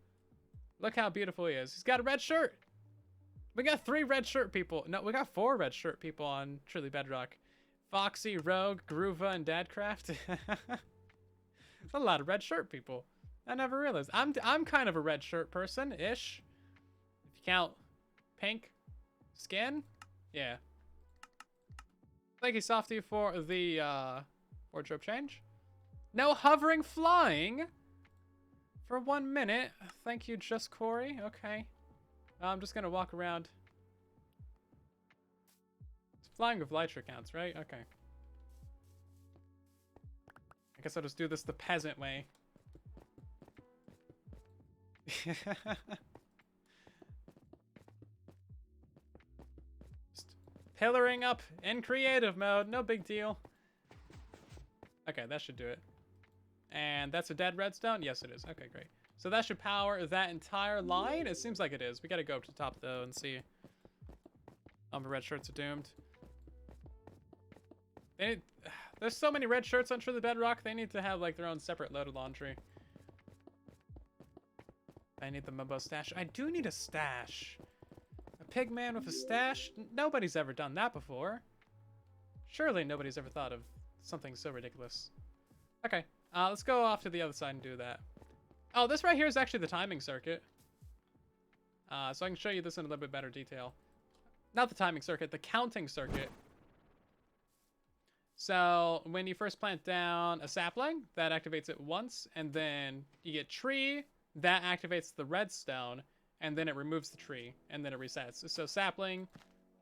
S1: Look how beautiful he is. He's got a red shirt. We got 3 red shirt people. No, we got 4 red shirt people on Truly Bedrock. Foxy, Rogue, Groova, and Dadcraft. That's a lot of red shirt people. I never realized. I'm kind of a red shirt person-ish. If you count pink skin. Yeah. Thank you, Softy, for the wardrobe change. No hovering flying for 1 minute. Thank you, Just Corey. Okay. I'm just going to walk around Flying with Lytra counts, right? Okay. I guess I'll just do this the peasant way. Just pillaring up in creative mode, no big deal. Okay, that should do it. And that's a dead redstone? Yes, it is. Okay, great. So that should power that entire line? It seems like it is. We gotta go up to the top, though, and see. The red shirts are doomed. They need... There's so many red shirts on True the Bedrock, they need to have, like, their own separate loaded laundry. I need the Mumbo stash. I do need a stash. A pig man with a stash? Nobody's ever done that before. Surely nobody's ever thought of something so ridiculous. Okay, let's go off to the other side and do that. Oh, this right here is actually the timing circuit. So I can show you this in a little bit better detail. Not the timing circuit, the counting circuit. So when you first plant down a sapling, that activates it once, and then you get tree, that activates the redstone, and then it removes the tree, and then it resets. So sapling,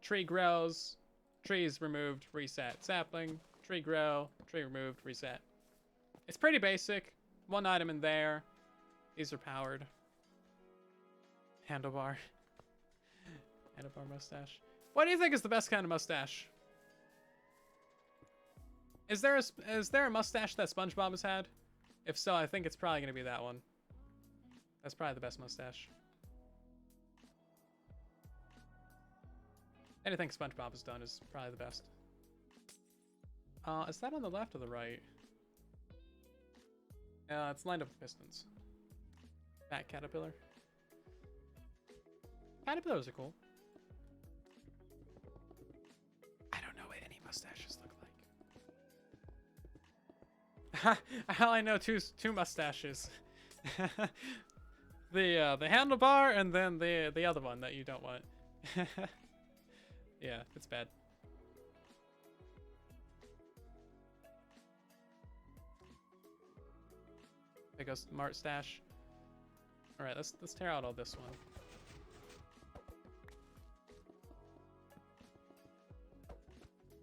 S1: tree grows, tree is removed, reset. Sapling, tree grow, tree removed, reset. It's pretty basic. One item in there. These are powered. Handlebar. Handlebar mustache. What do you think is the best kind of mustache? Is there a mustache that SpongeBob has had? If so, I think it's probably gonna be that one. That's probably the best mustache. Anything SpongeBob has done is probably the best. Is that on the left or the right? It's lined up with pistons. Fat caterpillar. Caterpillars are cool. I don't know what any mustaches look like. All I know two mustaches. the handlebar and then the other one that you don't want. Yeah, it's bad. There goes Mart stash. All right, let's tear out all this one.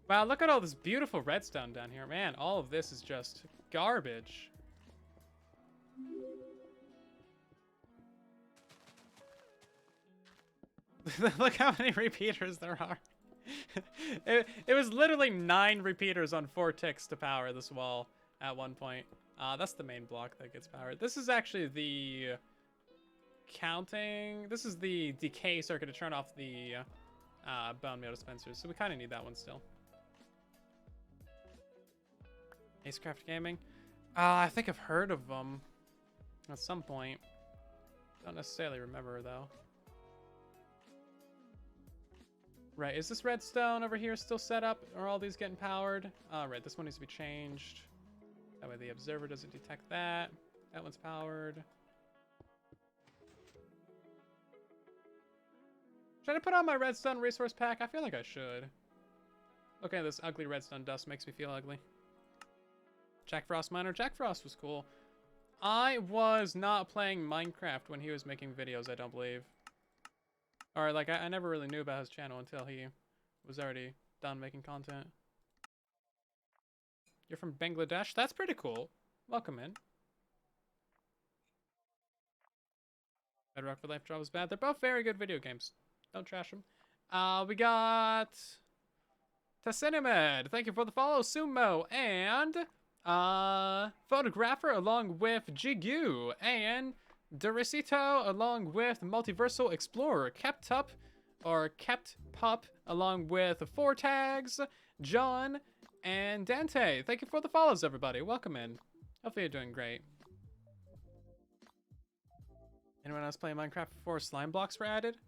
S1: Wow, look at all this beautiful redstone down here. Man, all of this is just garbage. Look how many repeaters there are. It was literally 9 repeaters on 4 ticks to power this wall at one point. That's the main block that gets powered. This is actually the counting. This is the decay circuit to turn off the bone meal dispensers. So we kind of need that one still. Acecraft Gaming. I think I've heard of them at some point. Don't necessarily remember though. Right, is this redstone over here still set up? Are all these getting powered? Right, this one needs to be changed. That way the observer doesn't detect that. That one's powered. Should I put on my redstone resource pack? I feel like I should. Looking at this ugly redstone dust makes me feel ugly. Jack Frost Miner. Jack Frost was cool. I was not playing Minecraft when he was making videos, I don't believe. Or, like, I never really knew about his channel until he was already done making content. You're from Bangladesh? That's pretty cool. Welcome in. Bedrock for Life Draw was bad. They're both very good video games. Don't trash them. We got Tassinimed. Thank you for the follow, Sumo. And Photographer along with Jigu. And Dorisito along with Multiversal Explorer. Kept Pup along with 4 tags. John and Dante. Thank you for the follows, everybody. Welcome in. Hopefully you're doing great. Anyone else playing Minecraft before slime blocks were added?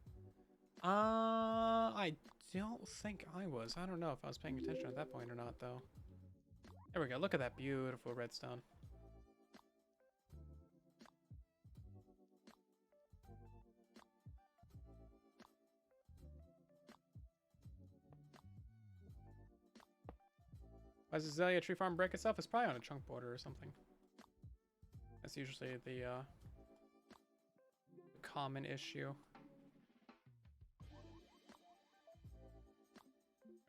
S1: I don't think I was. I don't know if I was paying attention at that point or not, though. There we go. Look at that beautiful redstone. Why does Azalea Tree Farm break itself? It's probably on a chunk border or something. That's usually the common issue.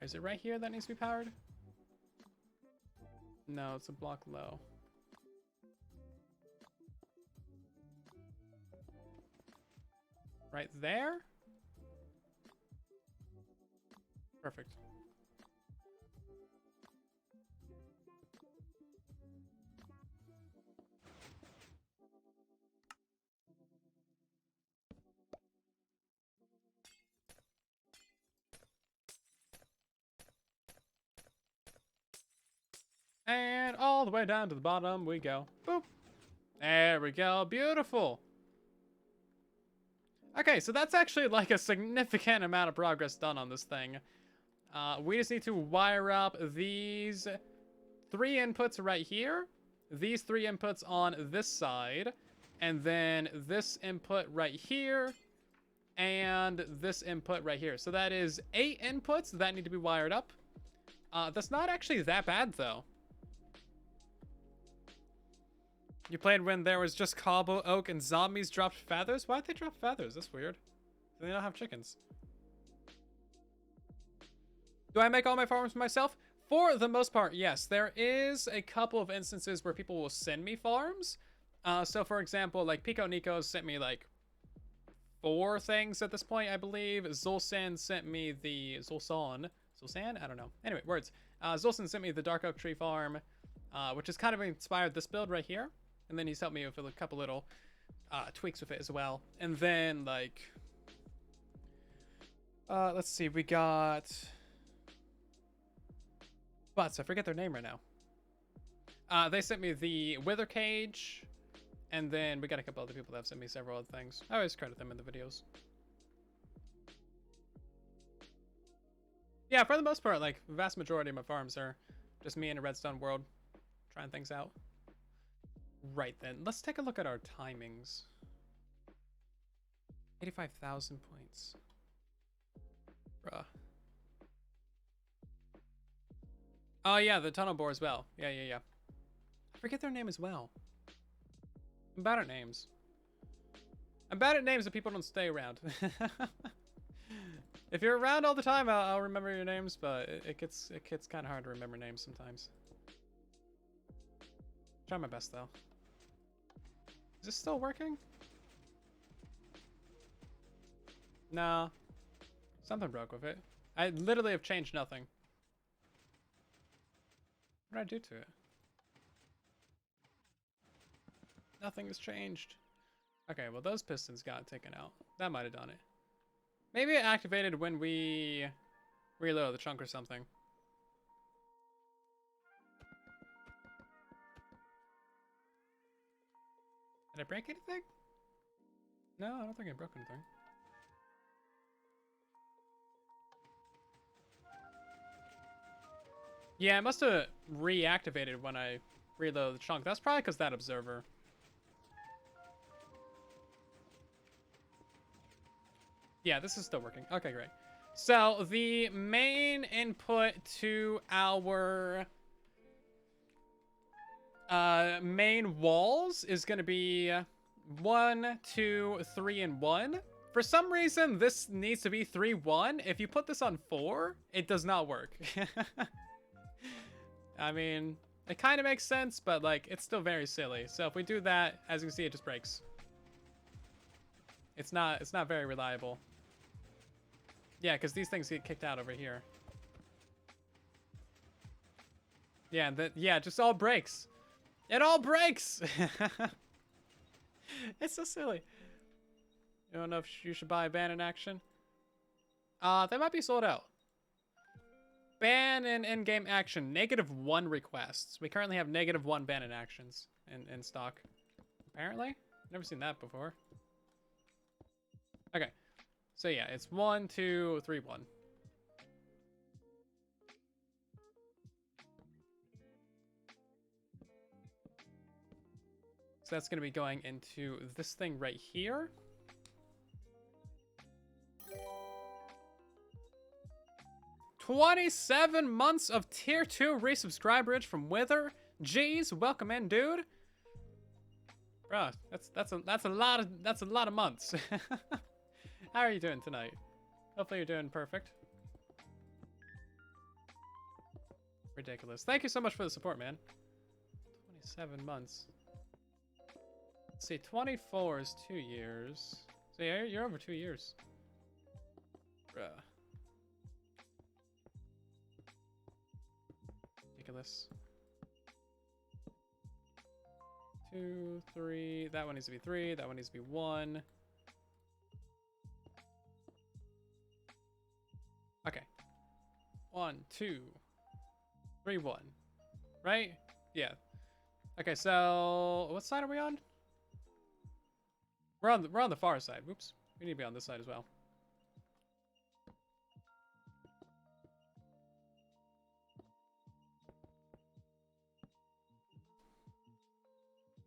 S1: Is it right here that needs to be powered? No, it's a block low. Right there? Perfect. And all the way down to the bottom we go. Boop. There we go. Beautiful. Okay, so that's actually like a significant amount of progress done on this thing. We just need to wire up these 3 inputs right here, these 3 inputs on this side, and then this input right here, and this input right here. So that is 8 inputs that need to be wired up. That's not actually that bad, though. You played when there was just cobble, oak, and zombies dropped feathers? Why'd they drop feathers? That's weird. They don't have chickens. Do I make all my farms myself? For the most part, yes. There is a couple of instances where people will send me farms. So for example, like Pico Nico sent me like 4 things at this point, I believe. Zulsan sent me the Zulsan? I don't know. Anyway, words. Zulsan sent me the Dark Oak Tree Farm, which has kind of inspired this build right here. And then he's helped me with a couple little tweaks with it as well. And then like, let's see, we got Butts. I forget their name right now. They sent me the Wither Cage, and then we got a couple other people that have sent me several other things. I always credit them in the videos. Yeah, for the most part, like, the vast majority of my farms are just me in a redstone world trying things out. Right then, let's take a look at our timings. 85,000 points. Bruh. Oh yeah, the tunnel bore as well. Yeah. I forget their name as well. I'm bad at names. I'm bad at names that people don't stay around. If you're around all the time, I'll remember your names, but it gets kind of hard to remember names sometimes. Try my best though. Is this still working? No. Something broke with it. I literally have changed nothing. What did I do to it? Nothing has changed. Okay, well those pistons got taken out. That might have done it. Maybe it activated when we reload the chunk or something. Did I break anything? No, I don't think I broke anything. Yeah, it must have reactivated when I reload the chunk. That's probably because that observer. Yeah, this is still working. Okay, great. So the main input to our main walls is going to be 1, 2, 3, and 1. For some reason, this needs to be 3, 1. If you put this on 4, it does not work. I mean, it kind of makes sense, but like, it's still very silly. So if we do that, as you can see, it just breaks. It's not very reliable. Yeah, because these things get kicked out over here. Yeah, it just all breaks. It all breaks! It's so silly. You don't know if you should buy a ban in action? They might be sold out. Ban in in-game action. -1 requests. We currently have -1 ban in actions in stock. Apparently? Never seen that before. Okay. So yeah, it's 1, 2, 3, 1. So that's going to be going into this thing right here. $27 months of tier 2 resubscriberage from Wither. Jeez, welcome in, dude. Bruh, that's a lot of months. How are you doing tonight? Hopefully you're doing perfect. Ridiculous. Thank you so much for the support, man. 27 months. Let's see, 24 is 2 years. So yeah, you're over 2 years. Bruh. Ridiculous. 2, 3. That one needs to be 3. That one needs to be 1. Okay. 1, 2, 3, 1. Right? Yeah. Okay, so what side are we on? We're on the far side. Whoops. We need to be on this side as well.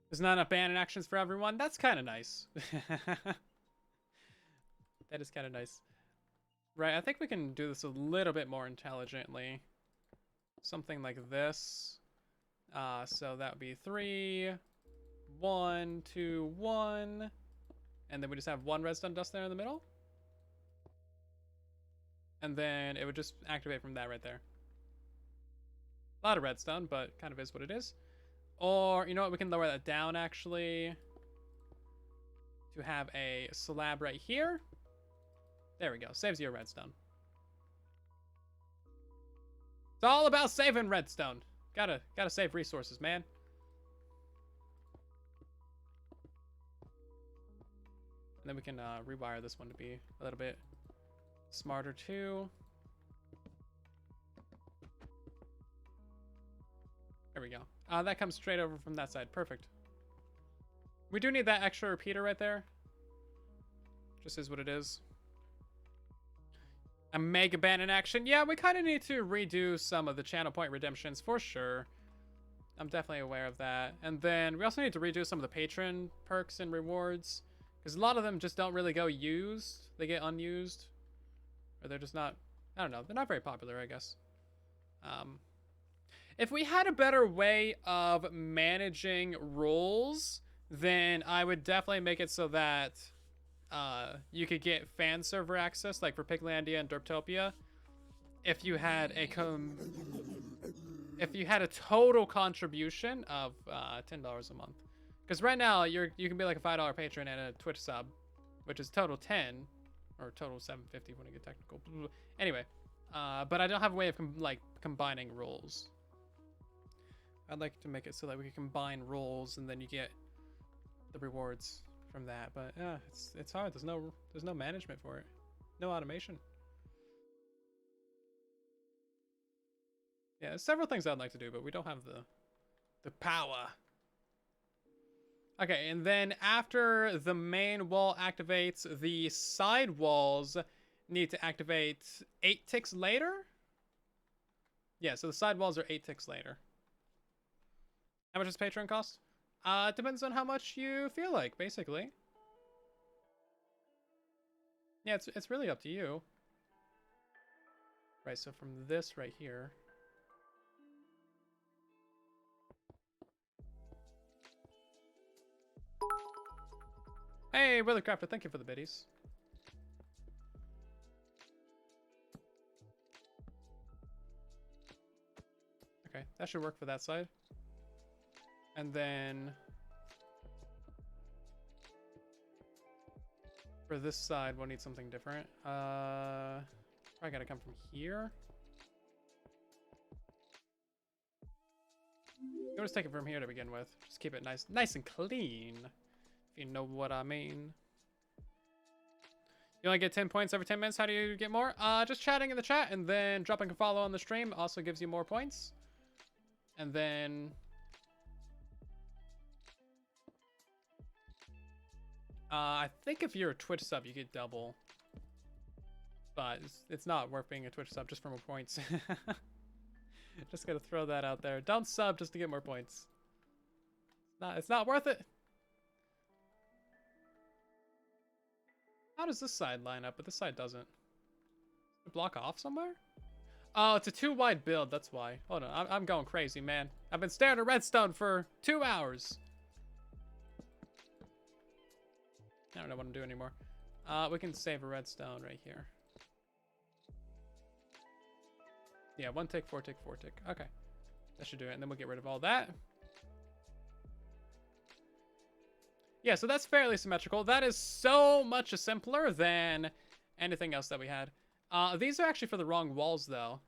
S1: There's not enough abandoned actions for everyone. That's kind of nice. That is kind of nice. Right, I think we can do this a little bit more intelligently. Something like this. So that would be 3, 1, 2, 1. And then we just have 1 redstone dust there in the middle. And then it would just activate from that right there. A lot of redstone, but kind of is what it is. Or, you know what, we can lower that down actually. To have a slab right here. There we go, saves you a redstone. It's all about saving redstone. Gotta save resources, man. And then we can rewire this one to be a little bit smarter too. There we go. That comes straight over from that side. Perfect. We do need that extra repeater right there. Just is what it is. A mega ban in action. Yeah, we kind of need to redo some of the channel point redemptions for sure. I'm definitely aware of that. And then we also need to redo some of the patron perks and rewards. Because a lot of them just don't really go used. They get unused. Or they're just not, I don't know. They're not very popular, I guess. If we had a better way of managing roles, then I would definitely make it so that you could get fan server access, like for Piglandia and Derptopia, if you had a total contribution of $10 a month. Because right now you can be like a $5 patron and a Twitch sub, which is total 10 or total $7.50 when you get technical. Anyway, but I don't have a way of combining roles. I'd like to make it so that we can combine roles and then you get the rewards from that. But yeah, it's hard. There's no management for it. No automation. Yeah, there's several things I'd like to do, but we don't have the power. Okay, and then after the main wall activates, the side walls need to activate 8 ticks later. Yeah, so the side walls are 8 ticks later. How much does Patreon cost? It depends on how much you feel like, basically. Yeah, it's really up to you. Right, so from this right here. Hey, Willycrafter, thank you for the biddies. Okay, that should work for that side. And then for this side, we'll need something different. Probably gotta come from here. We'll just take it from here to begin with. Just keep it nice and clean, if you know what I mean. You only get 10 points every 10 minutes. How do you get more? Just chatting in the chat and then dropping a follow on the stream also gives you more points. And then I think if you're a Twitch sub, you get double. But it's not worth being a Twitch sub just for more points. Just gotta throw that out there. Don't sub just to get more points. It's not worth it. How does this side line up? But this side doesn't. Does it block off somewhere? Oh, it's a too wide build. That's why. Hold on. I'm going crazy, man. I've been staring at redstone for 2 hours. I don't know what I'm doing anymore. We can save a redstone right here. Yeah, 1 tick, 4 tick, 4 tick. Okay. That should do it. And then we'll get rid of all that. Yeah, so that's fairly symmetrical. That is so much simpler than anything else that we had. These are actually for the wrong walls, though.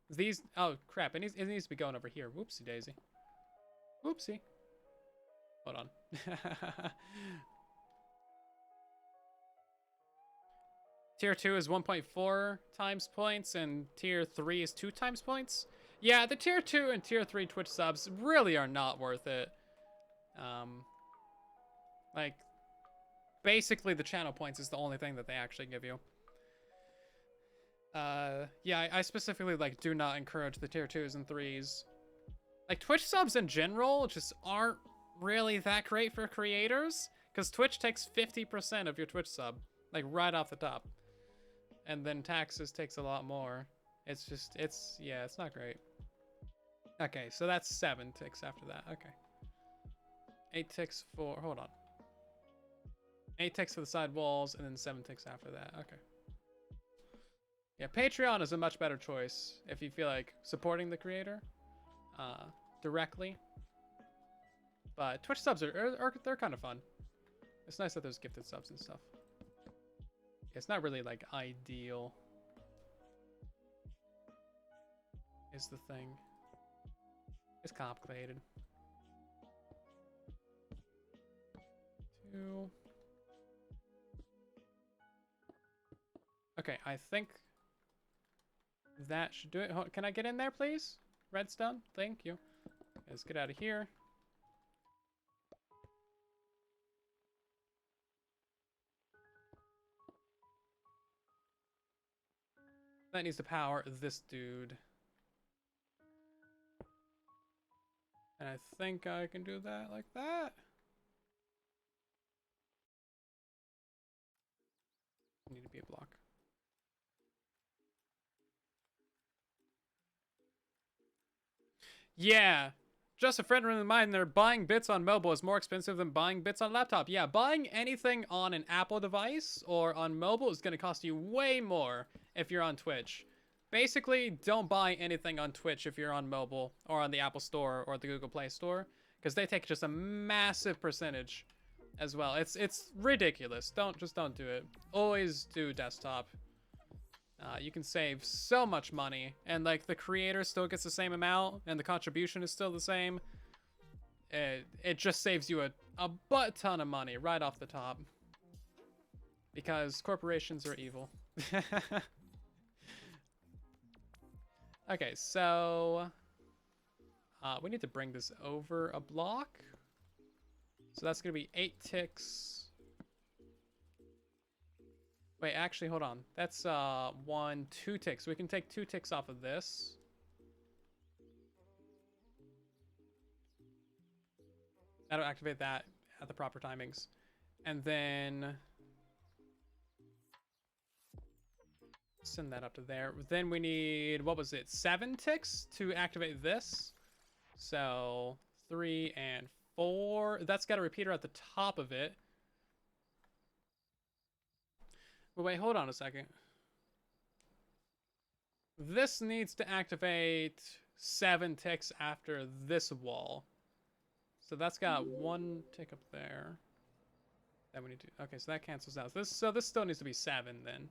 S1: These... Oh, crap. It needs to be going over here. Whoopsie daisy. Whoopsie. Hold on. Tier 2 is 1.4 times points, and Tier 3 is 2 times points. Yeah, the Tier 2 and Tier 3 Twitch subs really are not worth it. Like, basically the channel points is the only thing that they actually give you. Yeah, I specifically, like, do not encourage the Tier 2s and 3s. Like, Twitch subs in general just aren't really that great for creators, because Twitch takes 50% of your Twitch sub, like, right off the top. And then taxes takes a lot more. It's just, yeah, it's not great. Okay, so that's 7 ticks after that. Okay. 8 ticks for, hold on. 8 ticks for the side walls, and then 7 ticks after that. Okay. Yeah, Patreon is a much better choice if you feel like supporting the creator directly. But Twitch subs they're kind of fun. It's nice that there's gifted subs and stuff. It's not really like ideal is the thing. It's complicated. 2. Okay, I think that should do it. Can I get in there, please? Redstone, thank you. Let's get out of here. That needs to power this dude. And I think I can do that like that. Need to be a block. Yeah. Just a friend reminder there, buying bits on mobile is more expensive than buying bits on laptop. Yeah, buying anything on an Apple device or on mobile is going to cost you way more if you're on Twitch. Basically, don't buy anything on Twitch if you're on mobile or on the Apple Store or the Google Play Store, because they take just a massive percentage as well. It's ridiculous. Don't do it. Always do desktop. You can save so much money, and like the creator still gets the same amount, and the contribution is still the same. It just saves you a butt ton of money right off the top, because corporations are evil. Okay, so we need to bring this over a block. So that's gonna be 8 ticks. Wait, actually, hold on. That's 1, 2 ticks. We can take 2 ticks off of this. That'll activate that at the proper timings. And then send that up to there. Then we need, what was it, 7 ticks to activate this. So 3 and 4. That's got a repeater at the top of it. But wait, hold on a second. This needs to activate 7 ticks after this wall. So that's got 1 tick up there. That we need to, okay, so that cancels out. So this still needs to be 7 then.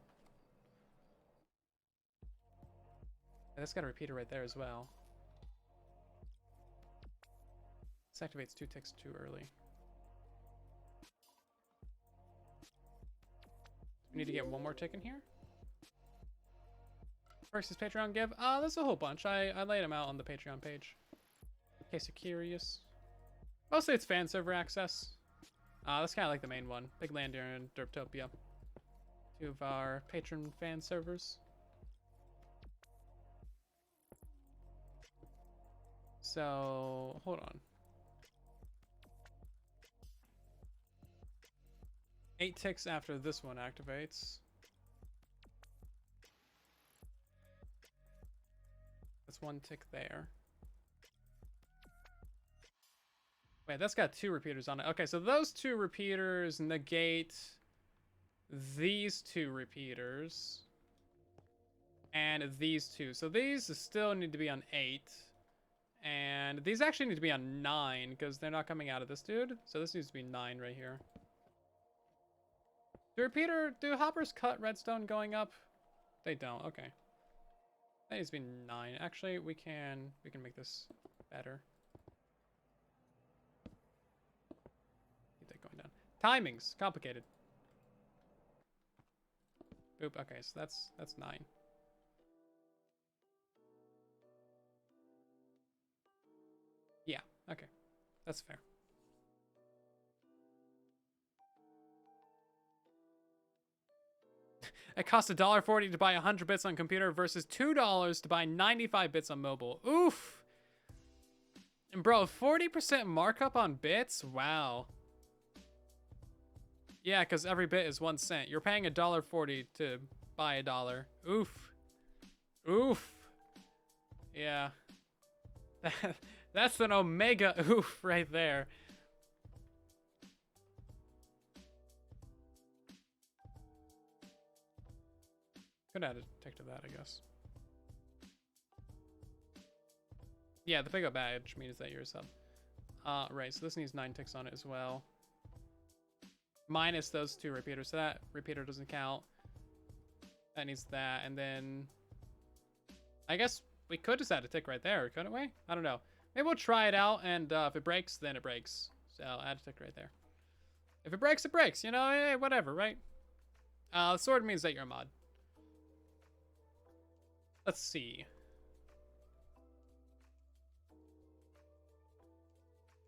S1: And that's got a repeater right there as well. This activates 2 ticks too early. We need to get 1 more tick in here. Versus Patreon give. There's a whole bunch. I laid them out on the Patreon page, in case you're curious. Mostly it's fan server access. That's kind of like the main one. Big Lander and Derptopia. 2 of our patron fan servers. So, hold on. 8 ticks after this one activates. That's 1 tick there. Wait, that's got 2 repeaters on it. Okay, so those 2 repeaters negate these 2 repeaters. and these two. So these still need to be on 8. And these actually need to be on 9 because they're not coming out of this dude. So this needs to be 9 right here. Do hoppers cut redstone going up? They don't. Okay. That needs to be 9. Actually, we can make this better. Keep that going down. Timing's complicated. Boop. Okay, so that's 9. Yeah, okay. That's fair. It costs $1.40 to buy 100 bits on computer versus $2 to buy 95 bits on mobile. Oof. And bro, 40% markup on bits? Wow. Yeah, because every bit is 1 cent. You're paying $1.40 to buy $1. Oof. Oof. Yeah. That's an omega oof right there. Could add a tick to that, I guess. Yeah, the pickup badge means that you're a sub. Right, so this needs 9 ticks on it as well. Minus those 2 repeaters, so that repeater doesn't count. That needs that, and then... I guess we could just add a tick right there, couldn't we? I don't know. Maybe we'll try it out, and if it breaks, then it breaks. So I'll add a tick right there. If it breaks, it breaks. You know, hey, whatever, right? Sword means that you're a mod. Let's see.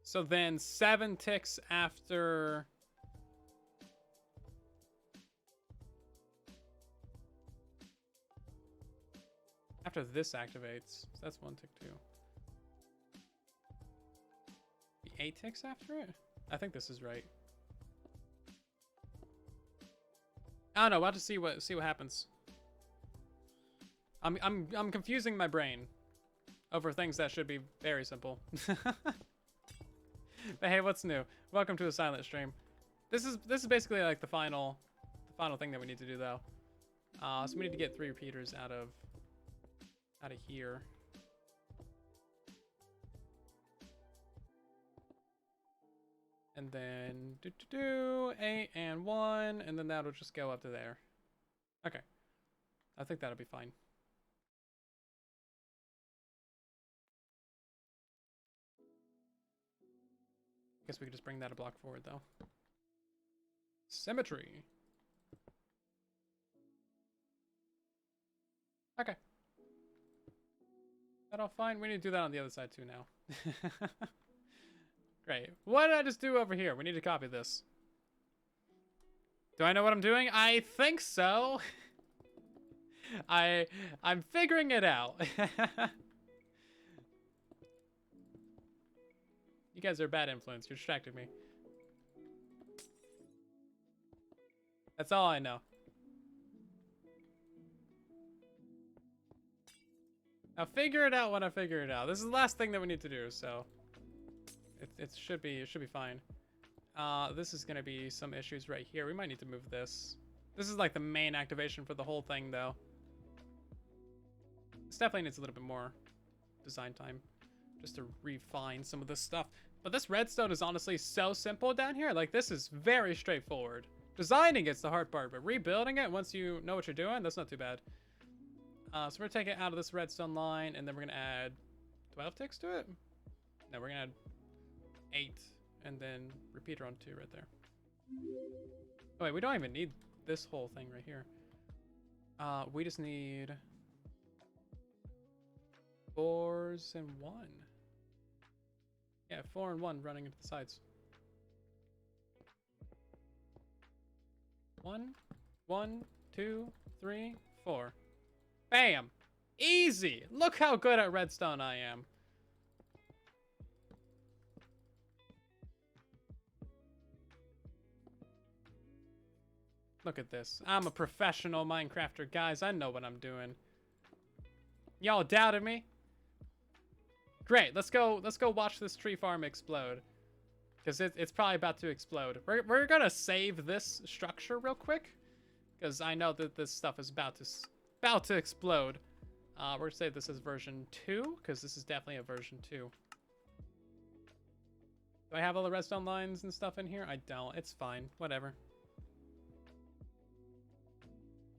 S1: So then 7 ticks after... After this activates. So that's 1 tick too. 8 ticks after it? I think this is right. I don't know. We'll have to see what happens. I'm confusing my brain over things that should be very simple. But hey, what's new? Welcome to a silent stream. This is basically like the final thing that we need to do though. So we need to get 3 repeaters out of here. And then 8 and 1, and then that'll just go up to there. Okay. I think that'll be fine. Guess we could just bring that a block forward though. Symmetry. Okay. That all fine? We need to do that on the other side too now. Great. What did I just do over here? We need to copy this. Do I know what I'm doing? I think so. I'm figuring it out. You guys are a bad influence. You're distracting me. That's all I know. I'll figure it out when I figure it out. This is the last thing that we need to do, so it should be fine. This is gonna be some issues right here. We might need to move this. This is like the main activation for the whole thing, though. This definitely needs a little bit more design time just to refine some of this stuff. But this redstone is honestly so simple down here. Like, this is very straightforward. Designing it's the hard part, but rebuilding it once you know what you're doing, that's not too bad. So we're taking it out of this redstone line, and then we're gonna add 12 ticks to it. No, we're gonna add 8, and then repeater on 2 right there. Oh wait, we don't even need this whole thing right here. We just need 4s and 1. Yeah, 4 and 1 running into the sides. 1, 1, 2, 3, 4. Bam! Easy! Look how good at redstone I am. Look at this. I'm a professional Minecrafter, guys. I know what I'm doing. Y'all doubted me? Great. Let's go watch this tree farm explode. Because it's probably about to explode. We're gonna save this structure real quick. Because I know that this stuff is about to about to explode. We're gonna say this is version 2, because this is definitely a version 2. Do I have all the redstone lines and stuff in here? I don't. It's fine. Whatever.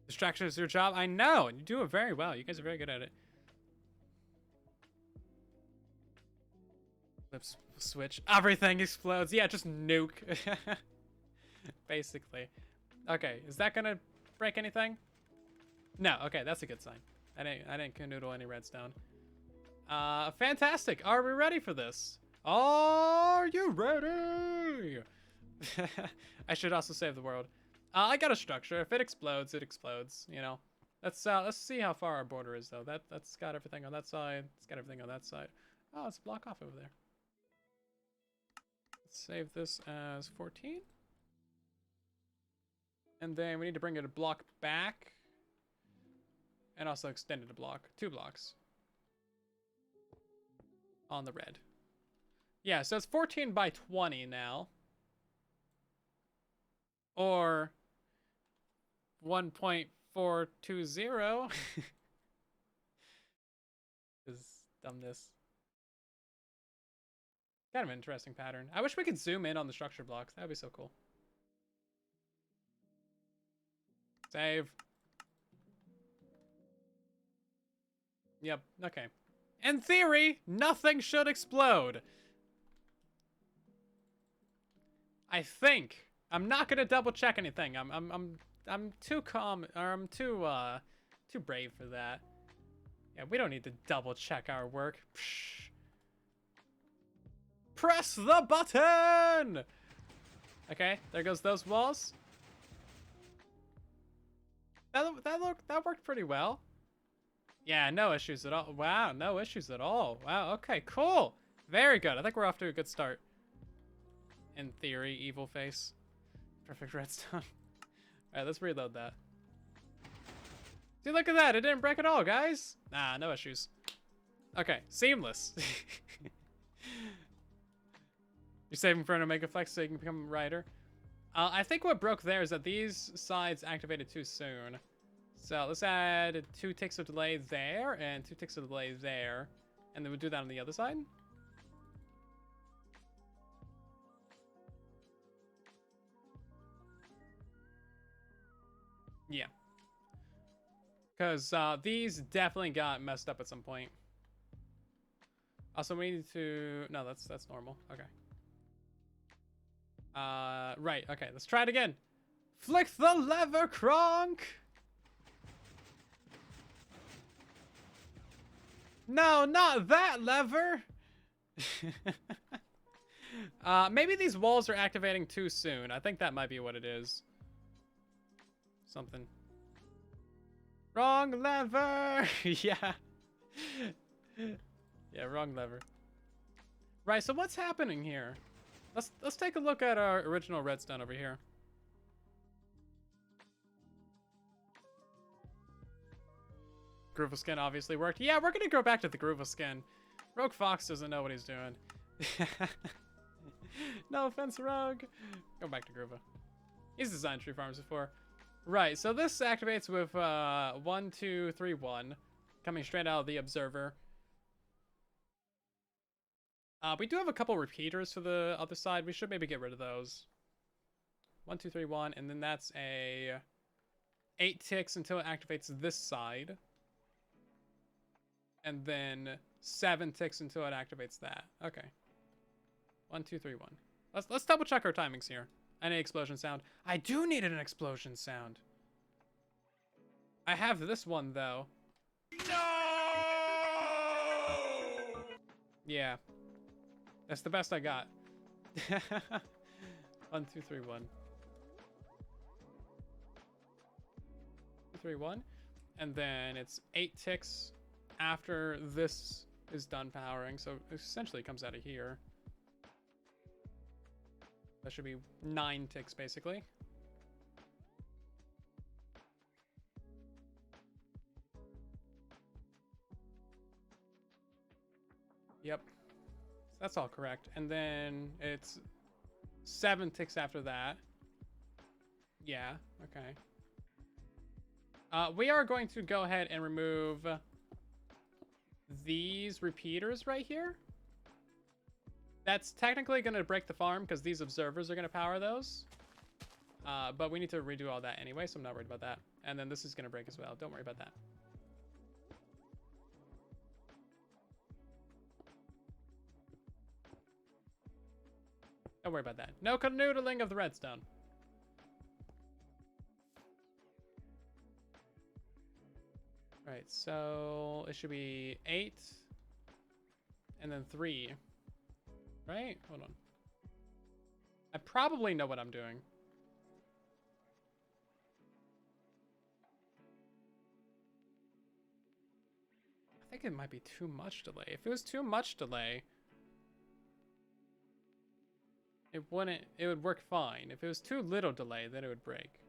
S1: Distraction is your job? I know! And you do it very well. You guys are very good at it. Let's switch. Everything explodes. Yeah, just nuke. Basically. Okay, is that gonna break anything? No. Okay, that's a good sign. I didn't canoodle any redstone. Fantastic. Are we ready for this? Are you ready? I should also save the world. I got a structure. If it explodes, it explodes. You know. Let's see how far our border is though. That's got everything on that side. It's got everything on that side. Oh, let's block off over there. Let's save this as 14. And then we need to bring it a block back. And also extend it a block. 2 blocks. On the red. Yeah, so it's 14 by 20 now. Or 1.420. Is dumbness. Kind of an interesting pattern. I wish we could zoom in on the structure blocks. That would be so cool. Save. Yep, okay. In theory, nothing should explode. I think. I'm not gonna double check anything. I'm too calm, or I'm too brave for that. Yeah, we don't need to double check our work. Psh. Press the button! Okay, there goes those walls. That worked pretty well. Yeah, no issues at all. Wow, no issues at all. Wow, okay, cool. Very good. I think we're off to a good start. In theory, evil face. Perfect redstone. Alright, let's reload that. See, look at that. It didn't break at all, guys. Nah, no issues. Okay, seamless. You're saving for an Omega Flex so you can become a rider. I think what broke there is that these sides activated too soon. So let's add 2 ticks of delay there and 2 ticks of delay there. And then we'll do that on the other side. Yeah. Because these definitely got messed up at some point. Also, we need to... No, that's normal. Okay. Right. Okay, let's try it again. Flick the lever, Kronk! No, not that lever! Maybe these walls are activating too soon. I think that might be what it is. Something. Wrong lever! Yeah. Yeah, wrong lever. Right, so what's happening here? Let's take a look at our original redstone over here. Groova skin obviously worked. Yeah, we're gonna go back to the Groova skin. Rogue Fox doesn't know what he's doing. No offense, Rogue. Go back to Groova. He's designed tree farms before. Right, so this activates with 1, 2, 3, 1. Coming straight out of the observer. We do have a couple repeaters to the other side. We should maybe get rid of those. 1, 2, 3, 1, and then that's a 8 ticks until it activates this side. And then 7 ticks until it activates that. Okay. 1, 2, 3, 1. Let's double check our timings here. Any explosion sound. I do need an explosion sound. I have this one though. No! Yeah. That's the best I got. 1, 2, 3, 1. 2, 3, 1. And then it's 8 ticks after this is done powering. So essentially it comes out of here. That should be 9 ticks basically. Yep. That's all correct. And then it's 7 ticks after that. Yeah, okay. We are going to go ahead and remove these repeaters right here. That's technically going to break the farm because these observers are going to power those. But we need to redo all that anyway, so I'm not worried about that. And then this is going to break as well. Don't worry about that. Don't worry about that. No canoodling of the redstone. All right, so it should be 8 and then 3. Right? Hold on. I probably know what I'm doing. I think it might be too much delay. If it was too much delay, it would work fine. If it was too little delay, then it would break.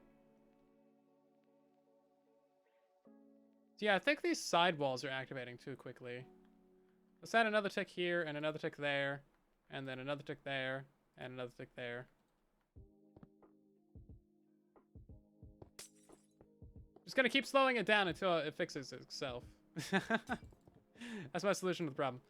S1: So yeah, I think these sidewalls are activating too quickly. Let's add another tick here and another tick there, and then another tick there and another tick there. Just gonna keep slowing it down until it fixes itself. That's my solution to the problem.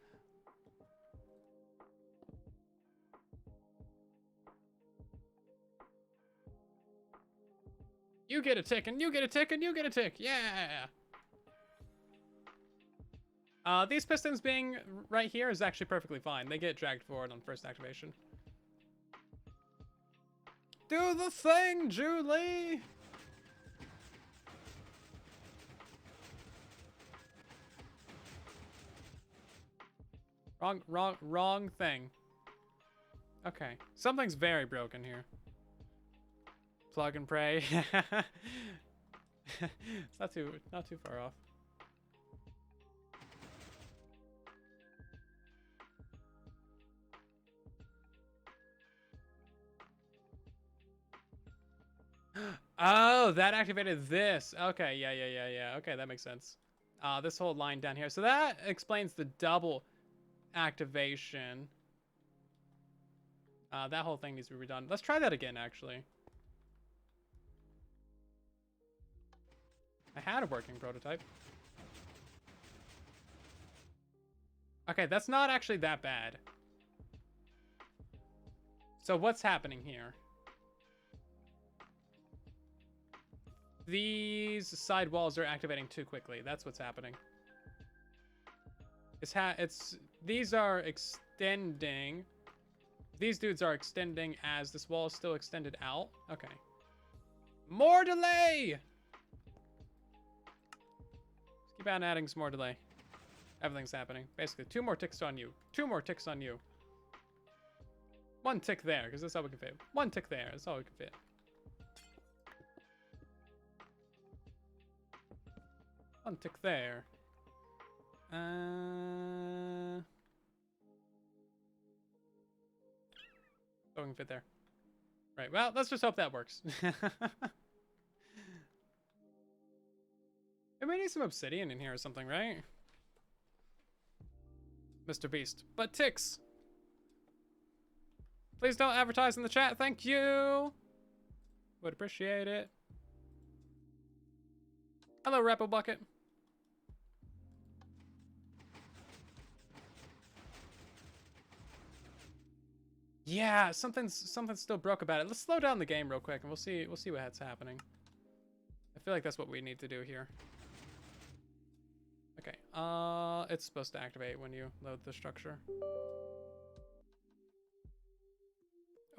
S1: You get a tick, and you get a tick, and you get a tick. Yeah! These pistons being right here is actually perfectly fine. They get dragged forward on first activation. Do the thing, Julie! Wrong thing. Okay, something's very broken here. Plug and pray. It's not too far off. Oh, that activated this. Okay, yeah. Okay, that makes sense. This whole line down here. So that explains the double activation. That whole thing needs to be redone. Let's try that again, actually. I had a working prototype. Okay, that's not actually that bad. So what's happening here? These side walls are activating too quickly. That's what's happening. These are extending. These dudes are extending as this wall is still extended out. Okay. More delay! Let's keep on adding some more delay. Everything's happening. Basically, 2 more ticks on you. 2 more ticks on you. 1 tick there, because that's all we can fit. 1 tick there, that's all we can fit. 1 tick there. So we can fit there. Right, well, let's just hope that works. We need some obsidian in here or something, right? Mr. Beast. But ticks! Please don't advertise in the chat, thank you! Would appreciate it. Hello, Rapple Bucket. Yeah, something's still broke about it. Let's slow down the game real quick and we'll see what's happening. I feel like that's what we need to do here. Okay, it's supposed to activate when you load the structure.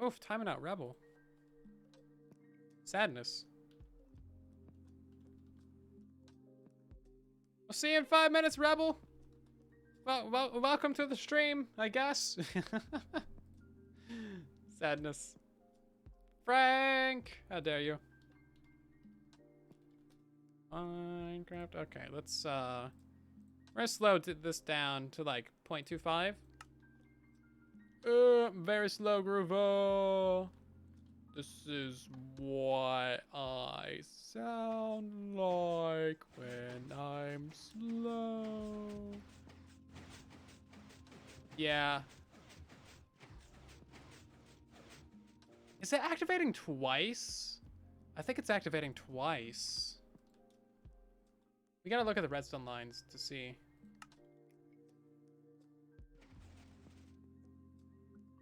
S1: Oof, timing out Rebel. Sadness. We'll see you in 5 minutes, Rebel. Well, welcome to the stream, I guess. Sadness. Frank! How dare you? Minecraft. Okay, let's we're gonna slow this down to like 0.25. Very slow, Groovo. This is what I sound like when I'm slow. Yeah. Is it activating twice? I think it's activating twice. We gotta look at the redstone lines to see.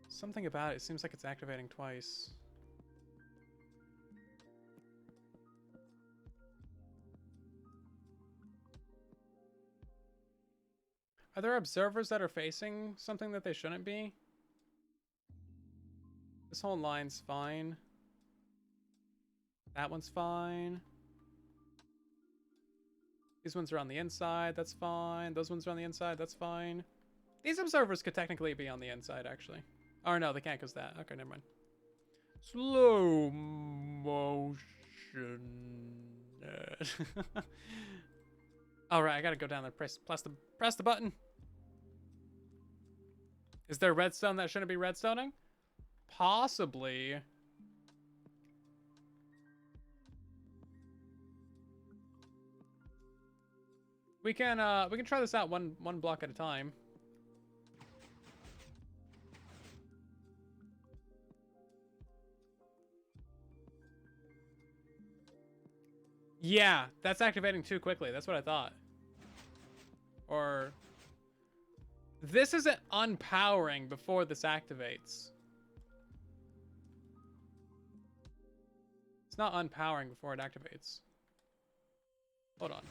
S1: Something about it seems like it's activating twice. Are there observers that are facing something that they shouldn't be? This whole line's fine. That one's fine. These ones are on the inside, that's fine. Those ones are on the inside, that's fine. These observers could technically be on the inside, actually. Or no, they can't because that. Okay, never mind. Slow motion. All right, I gotta go down there. Press the button. Is there redstone that shouldn't be redstoning? Possibly. We can try this out one block at a time. Yeah, that's activating too quickly. That's what I thought. Or this isn't unpowering before this activates. It's not unpowering before it activates. Hold on.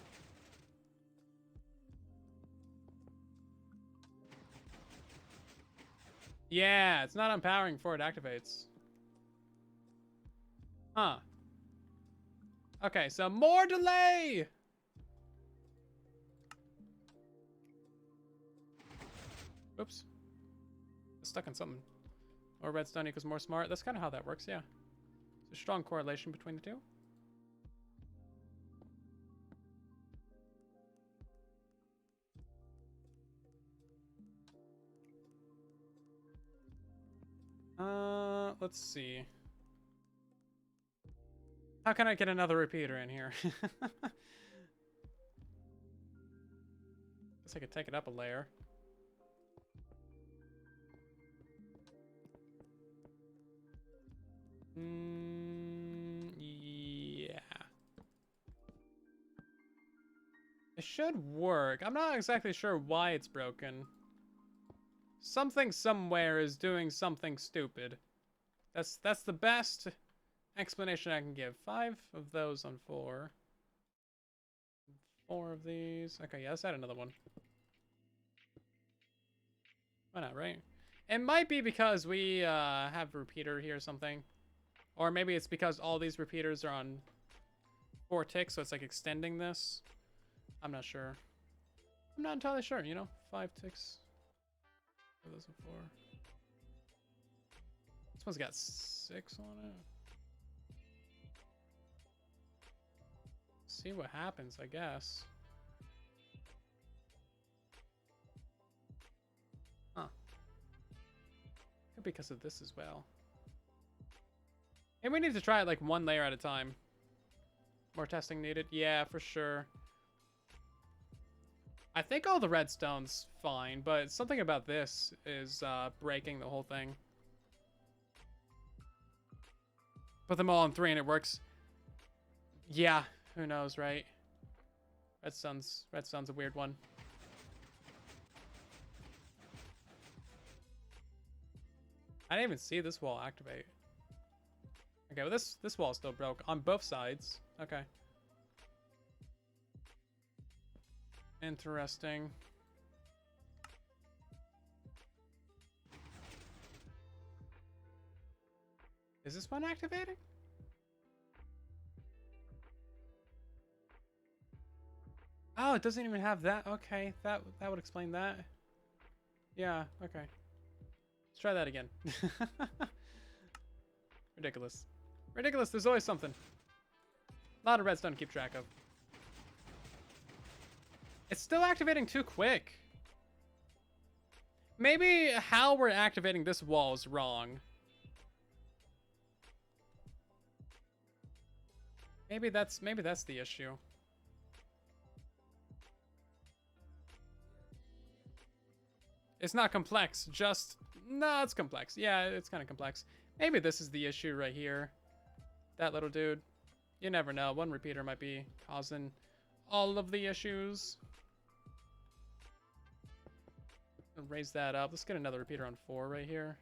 S1: Yeah, it's not unpowering before it activates. Huh. Okay, so more delay! Oops. Stuck on something. More redstone equals more smart. That's kind of how that works, yeah. There's a strong correlation between the two. Let's see. How can I get another repeater in here? Guess I could take it up a layer. Yeah. It should work. I'm not exactly sure why it's broken. Something somewhere is doing something stupid. That's the best explanation I can give. 5 of those on 4. 4 of these. Okay, yeah, let's add another one. Why not, right? It might be because we have a repeater here or something. Or maybe it's because all these repeaters are on 4 ticks, so it's like extending this. I'm not sure. I'm not entirely sure, you know? 5 ticks. Those are 4. This one's got 6 on it. See what happens, I guess. Huh. Could be because of this as well. And we need to try it like 1 layer at a time. More testing needed. Yeah, for sure. I think all the redstone's fine, but something about this is breaking the whole thing. Put them all on 3 and it works. Yeah, who knows, right? Redstone's a weird one. I didn't even see this wall activate. Okay, well this wall still broke on both sides. Okay. Interesting. Is this one activating? Oh, it doesn't even have that. Okay, that would explain that. Yeah, okay. Let's try that again. Ridiculous. Ridiculous, there's always something. A lot of redstone to keep track of. It's still activating too quick. Maybe how we're activating this wall is wrong. Maybe that's the issue. It's not complex, just... No, it's complex. Yeah, it's kind of complex. Maybe this is the issue right here. That little dude. You never know. One repeater might be causing all of the issues. Raise that up. Let's get another repeater on 4 right here.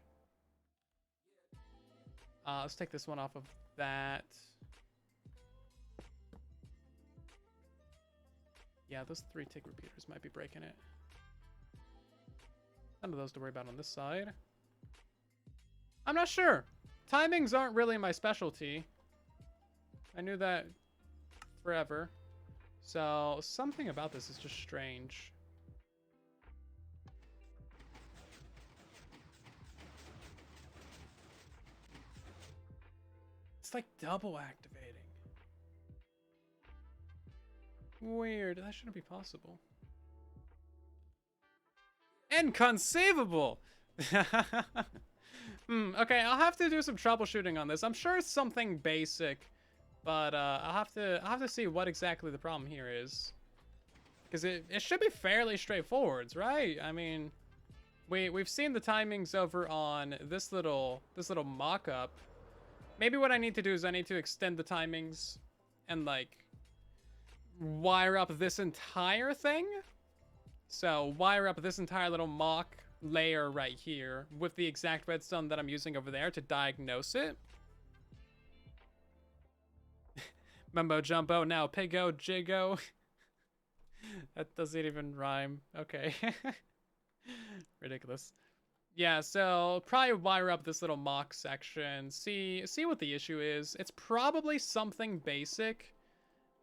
S1: Let's take this one off of that. Yeah, those 3 tick repeaters might be breaking it. None of those to worry about on this side. I'm not sure. Timings aren't really my specialty. I knew that forever. So something about this is just strange. It's like double activating. Weird. That shouldn't be possible. Inconceivable! Okay, I'll have to do some troubleshooting on this. I'm sure it's something basic, but I'll have to see what exactly the problem here is. Because it should be fairly straightforward, right? I mean, we've seen the timings over on this little mock-up. Maybe what I need to do is I need to extend the timings and like wire up this entire thing. So wire up this entire little mock layer right here with the exact redstone that I'm using over there to diagnose it. Mumbo jumbo, now pigo jigo. That doesn't even rhyme. Okay. Ridiculous. Yeah, so probably wire up this little mock section, see what the issue is. It's probably something basic,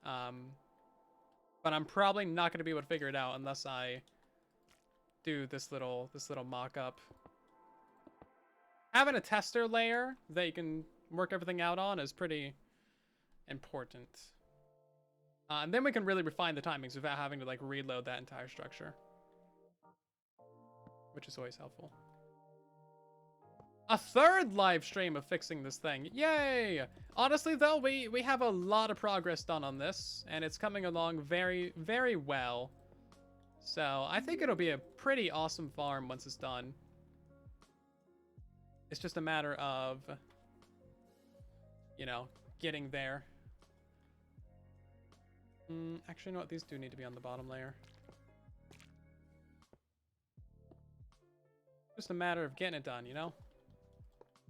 S1: but I'm probably not going to be able to figure it out unless I do this little mock-up. Having a tester layer that you can work everything out on is pretty important. And then we can really refine the timings without having to like reload that entire structure, which is always helpful. A third live stream of fixing this thing. Yay! Honestly, though, we have a lot of progress done on this, and it's coming along very, very well. So I think it'll be a pretty awesome farm once it's done. It's just a matter of, you know, getting there. Actually, you know what? These do need to be on the bottom layer. Just a matter of getting it done, you know?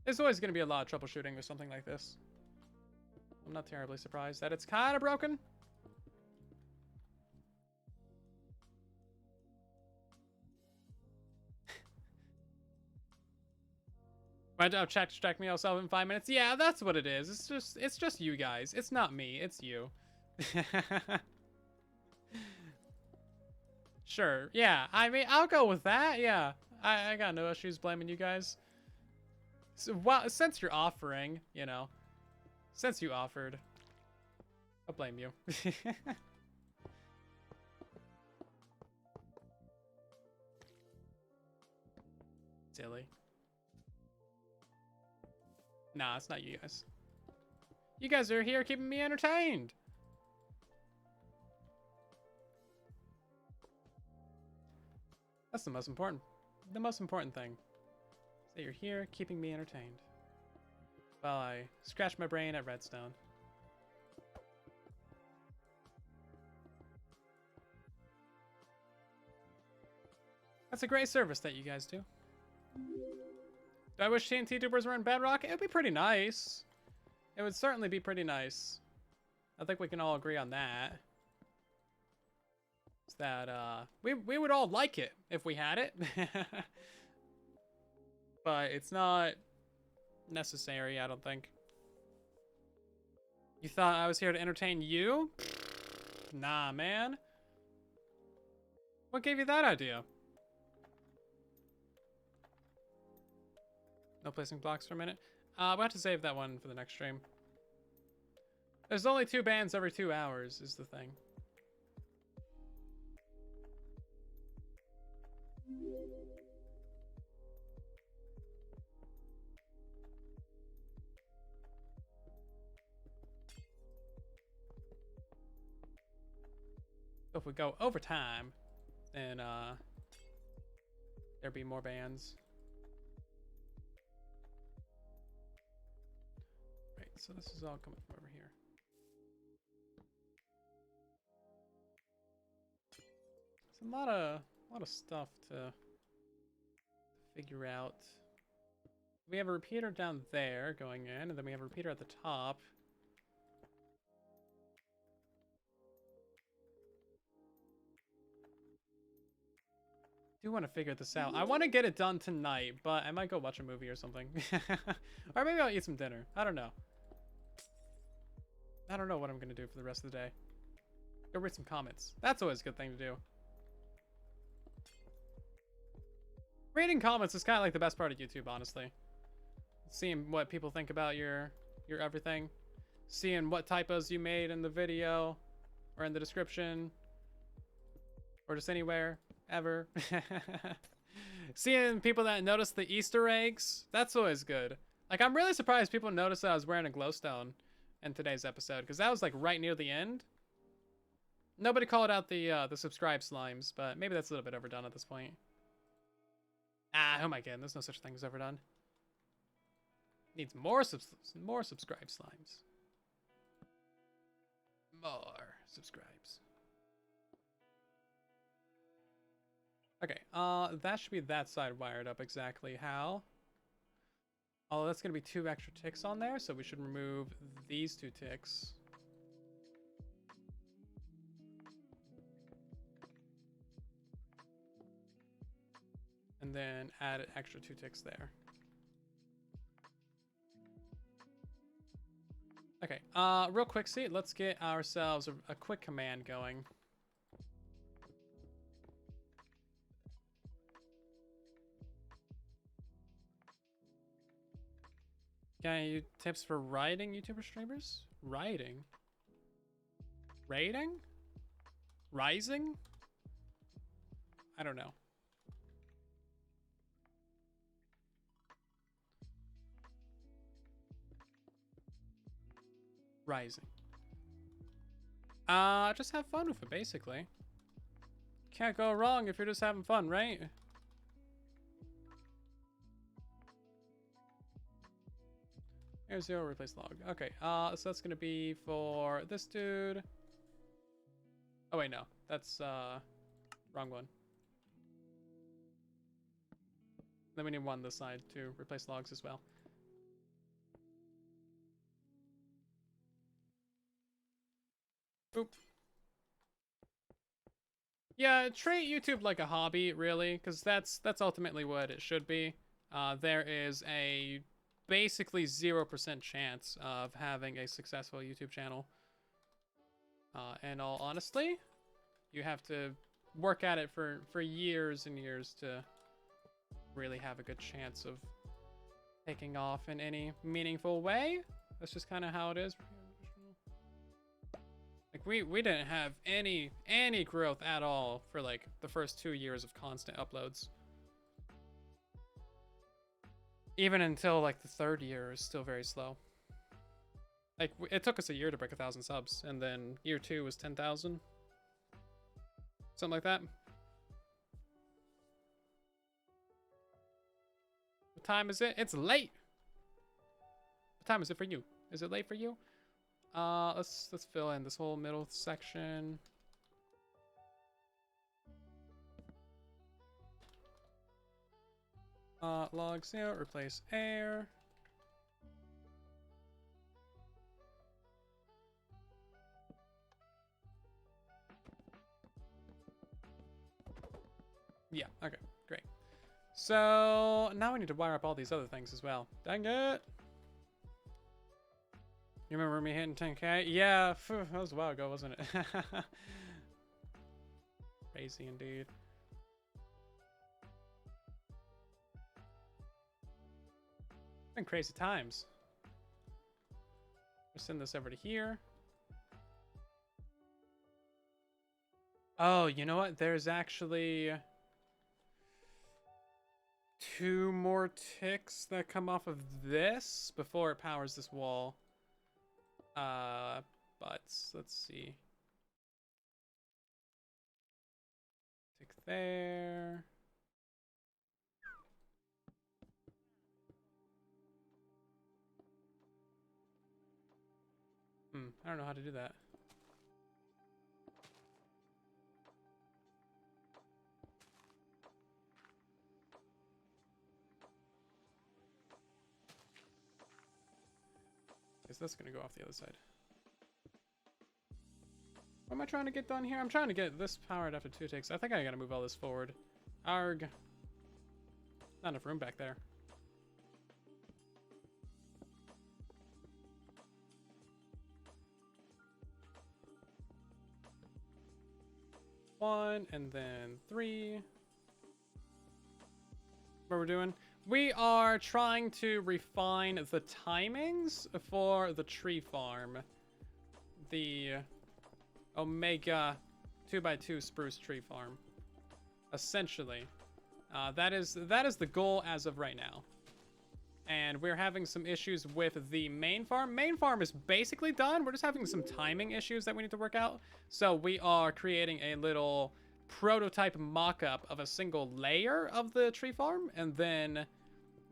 S1: There's always going to be a lot of troubleshooting with something like this. I'm not terribly surprised that it's kind of broken. My job check distract me myself in 5 minutes. Yeah, that's what it is. It's just you guys. It's not me. It's you. Sure. Yeah. I mean, I'll go with that. Yeah. I got no issues blaming you guys. So, well, since you're offering, you know, since you offered, I'll blame you. Silly. Nah, it's not you guys. You guys are here keeping me entertained. That's the most important thing. That you're here keeping me entertained while I scratch my brain at redstone. That's a great service that you guys do. Do I wish TNT tubers were in Bedrock? It would be pretty nice. It would certainly be pretty nice. I think we can all agree on that. It's that we would all like it if we had it. But it's not necessary, I don't think. You thought I was here to entertain you? Nah, man. What gave you that idea? No placing blocks for a minute. We'll have to save that one for the next stream. There's only 2 bands every 2 hours is the thing. So if we go overtime, then there'll be more bands. Right, so this is all coming from over here. a lot of stuff to figure out. We have a repeater down there going in, and then we have a repeater at the top. I do want to figure this out. I want to get it done tonight, but I might go watch a movie or something. Or maybe I'll eat some dinner. I don't know. I don't know what I'm going to do for the rest of the day. Go read some comments. That's always a good thing to do. Reading comments is kind of like the best part of YouTube, honestly. Seeing what people think about your everything. Seeing what typos you made in the video or in the description or just anywhere ever. Seeing people that notice the Easter eggs, that's always good. Like, I'm really surprised people noticed that I was wearing a glowstone in today's episode, because that was like right near the end. Nobody called out the subscribe slimes, but maybe that's a little bit overdone at this point. Ah, who am I kidding? There's no such thing as overdone. Needs more subscribe slimes. More subscribes. Okay, that should be that side wired up exactly how. Oh, that's gonna be 2 extra ticks on there, so we should remove these 2 ticks. And then add an extra 2 ticks there. Okay, real quick, let's get ourselves a quick command going. Got any tips for writing YouTuber streamers? Writing? Rating? Rising? I don't know. Rising. Just have fun with it, basically. Can't go wrong if you're just having fun, right? Here's 0, replace log. Okay, so that's gonna be for this dude. Oh wait, no, that's wrong one. Then we need one this side to replace logs as well. Oop. Yeah, treat YouTube like a hobby, really, because that's ultimately what it should be. There is a basically 0% chance of having a successful YouTube channel. In all honesty, you have to work at it for years and years to really have a good chance of taking off in any meaningful way. That's just kind of how it is. Like, we didn't have any growth at all for like the first 2 years of constant uploads. Even until like the 3rd year is still very slow. Like, it took us a year to break 1,000 subs, and then year 2 was 10,000. Something like that. What time is it? It's late. What time is it for you? Is it late for you? Let's fill in this whole middle section. Log 0, replace air. Yeah, okay, great. So now we need to wire up all these other things as well. Dang it! You remember me hitting 10K? Yeah, phew, that was a while ago, wasn't it? Crazy indeed. Been crazy times. We'll send this over to here. Oh, you know what? There's actually 2 more ticks that come off of this before it powers this wall. But let's see. Tick there. I don't know how to do that. Because that's going to go off the other side. What am I trying to get done here? I'm trying to get this powered after 2 ticks. I think I got to move all this forward. Arg. Not enough room back there. One, and then 3. What we're doing? We are trying to refine the timings for the tree farm. The Omega 2x2 Spruce tree farm. Essentially. That is the goal as of right now. And we're having some issues with the main farm. Main farm is basically done. We're just having some timing issues that we need to work out. So we are creating a little prototype mock-up of a single layer of the tree farm. And then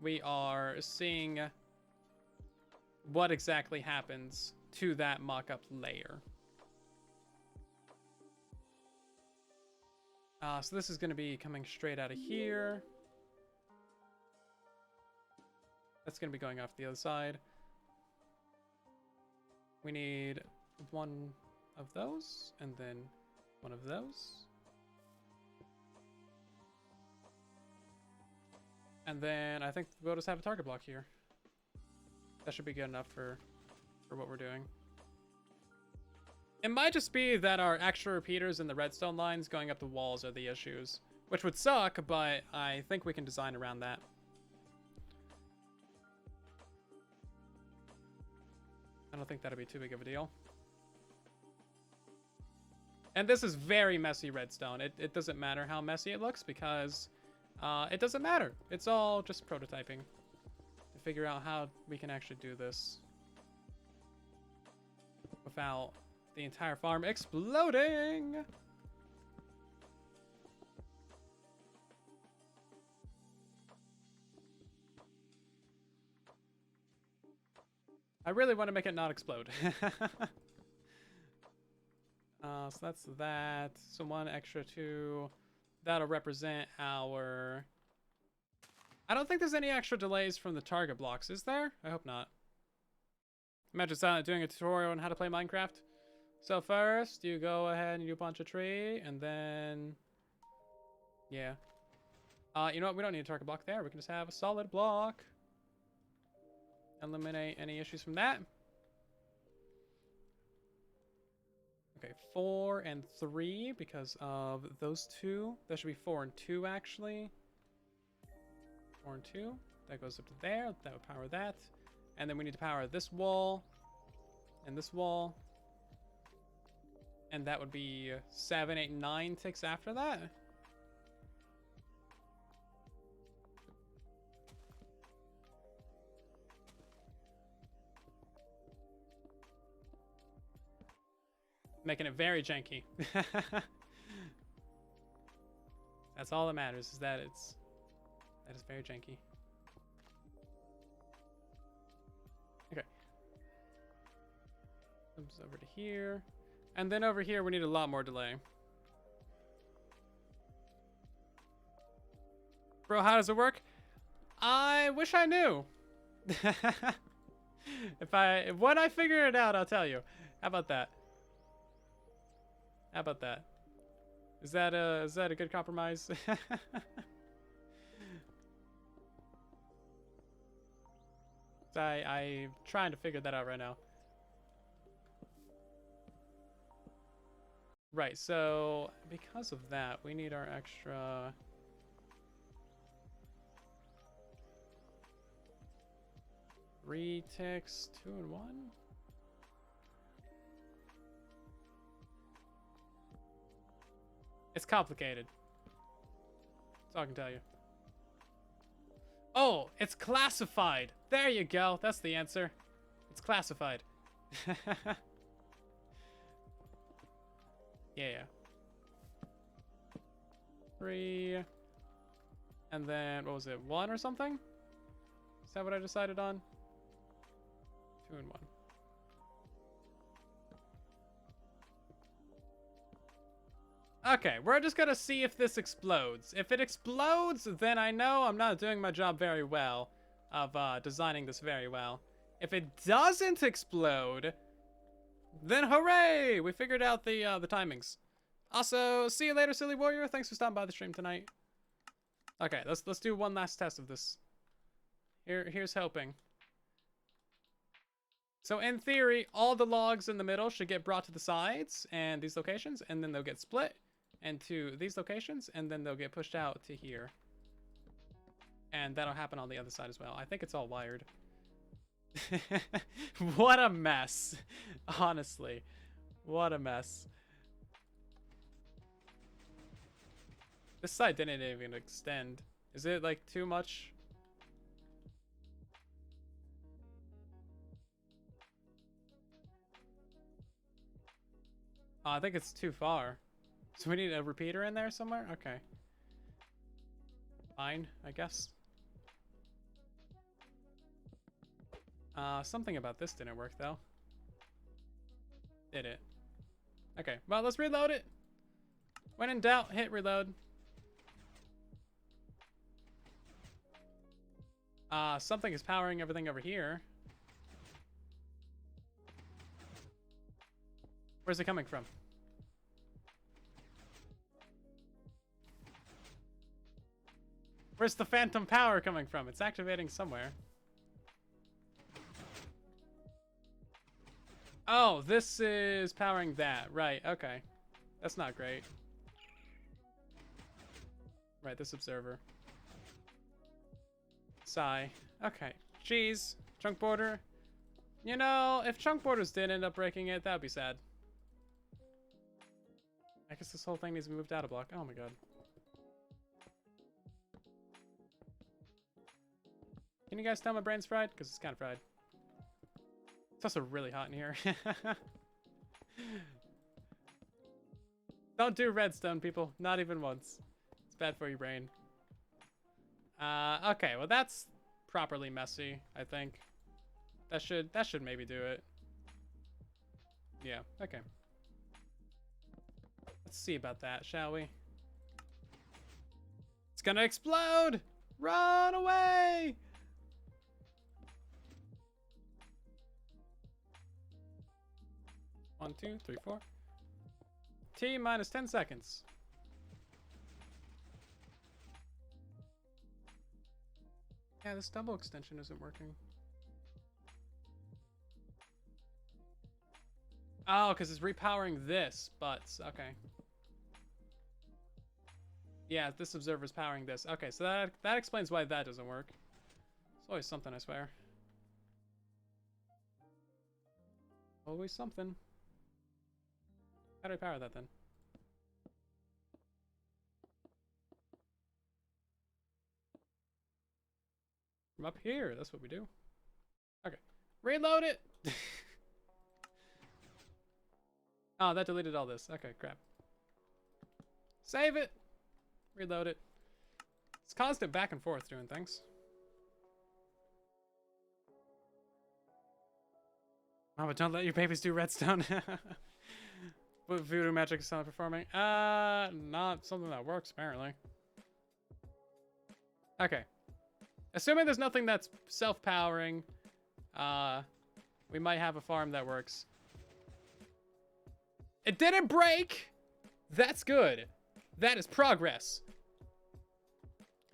S1: we are seeing what exactly happens to that mock-up layer. So this is going to be coming straight out of here. That's going to be going off the other side. We need one of those, and then one of those. And then I think we'll just have a target block here. That should be good enough for what we're doing. It might just be that our extra repeaters and the redstone lines going up the walls are the issues, which would suck, but I think we can design around that. I don't think that'll be too big of a deal. And this is very messy redstone. It doesn't matter how messy it looks because it doesn't matter. It's all just prototyping to figure out how we can actually do this without the entire farm exploding. I really want to make it not explode. So that's that. So 1 extra 2. That'll represent our... I don't think there's any extra delays from the target blocks, is there? I hope not. Imagine Silent doing a tutorial on how to play Minecraft. So first, you go ahead and you punch a tree, and then... Yeah. You know what? We don't need a target block there. We can just have a solid block. Eliminate any issues from that. Okay, 4 and 3 because of those two. That should be 4 and 2 actually. 4 and 2. That goes up to there. That would power that. And then we need to power this wall and this wall. And that would be 7, 8, 9 ticks after that. Making it very janky. That's all that matters, is that that is very janky. Okay. Comes over to here. And then over here we need a lot more delay. Bro, how does it work? I wish I knew. When I figure it out, I'll tell you. How about that? How about that? Is that a good compromise? I'm trying to figure that out right now. Right, so because of that, we need our extra... Three ticks, 2 and 1. It's complicated. That's all I can tell you. Oh, it's classified. There you go. That's the answer. It's classified. Yeah. 3. And then, what was it? 1 or something? Is that what I decided on? 2 and 1. Okay, we're just gonna see if this explodes. If it explodes, then I know I'm not doing my job very well of designing this very well. If it doesn't explode, then hooray! We figured out the timings. Also, see you later, silly warrior. Thanks for stopping by the stream tonight. Okay, let's do one last test of this. Here's hoping. So in theory, all the logs in the middle should get brought to the sides and these locations, and then they'll get split into these locations, and then they'll get pushed out to here. And that'll happen on the other side as well. I think it's all wired. What a mess. Honestly. What a mess. This side didn't even extend. Is it like too much? Oh, I think it's too far. So we need a repeater in there somewhere? Okay. Fine, I guess. Something about this didn't work though. Did it? Okay, well, let's reload it. When in doubt, hit reload. Something is powering everything over here. Where's it coming from? Where's the phantom power coming from? It's activating somewhere. Oh, this is powering that. Right, okay. That's not great. Right, this observer. Sigh. Okay. Jeez. Chunk border. You know, if chunk borders did end up breaking it, that would be sad. I guess this whole thing needs to be moved out a block. Oh my god. Can you guys tell my brain's fried? Because it's kind of fried. It's also really hot in here. Don't do redstone, people. Not even once. It's bad for your brain. Okay, well that's properly messy, I think. That should maybe do it. Yeah, okay. Let's see about that, shall we? It's gonna explode! Run away! One, two, three, four. T minus 10 seconds. Yeah, this double extension isn't working. Oh, because it's repowering this, but okay. Yeah, this observer's powering this. Okay, so that explains why that doesn't work. It's always something, I swear. Always something. How do I power that then? From up here, that's what we do. Okay. Reload it! Oh, that deleted all this. Okay, crap. Save it! Reload it. It's constant back and forth doing things. Mama, don't let your babies do redstone. What voodoo magic is not performing? Not something that works, apparently. Okay. Assuming there's nothing that's self-powering, we might have a farm that works. It didn't break! That's good. That is progress.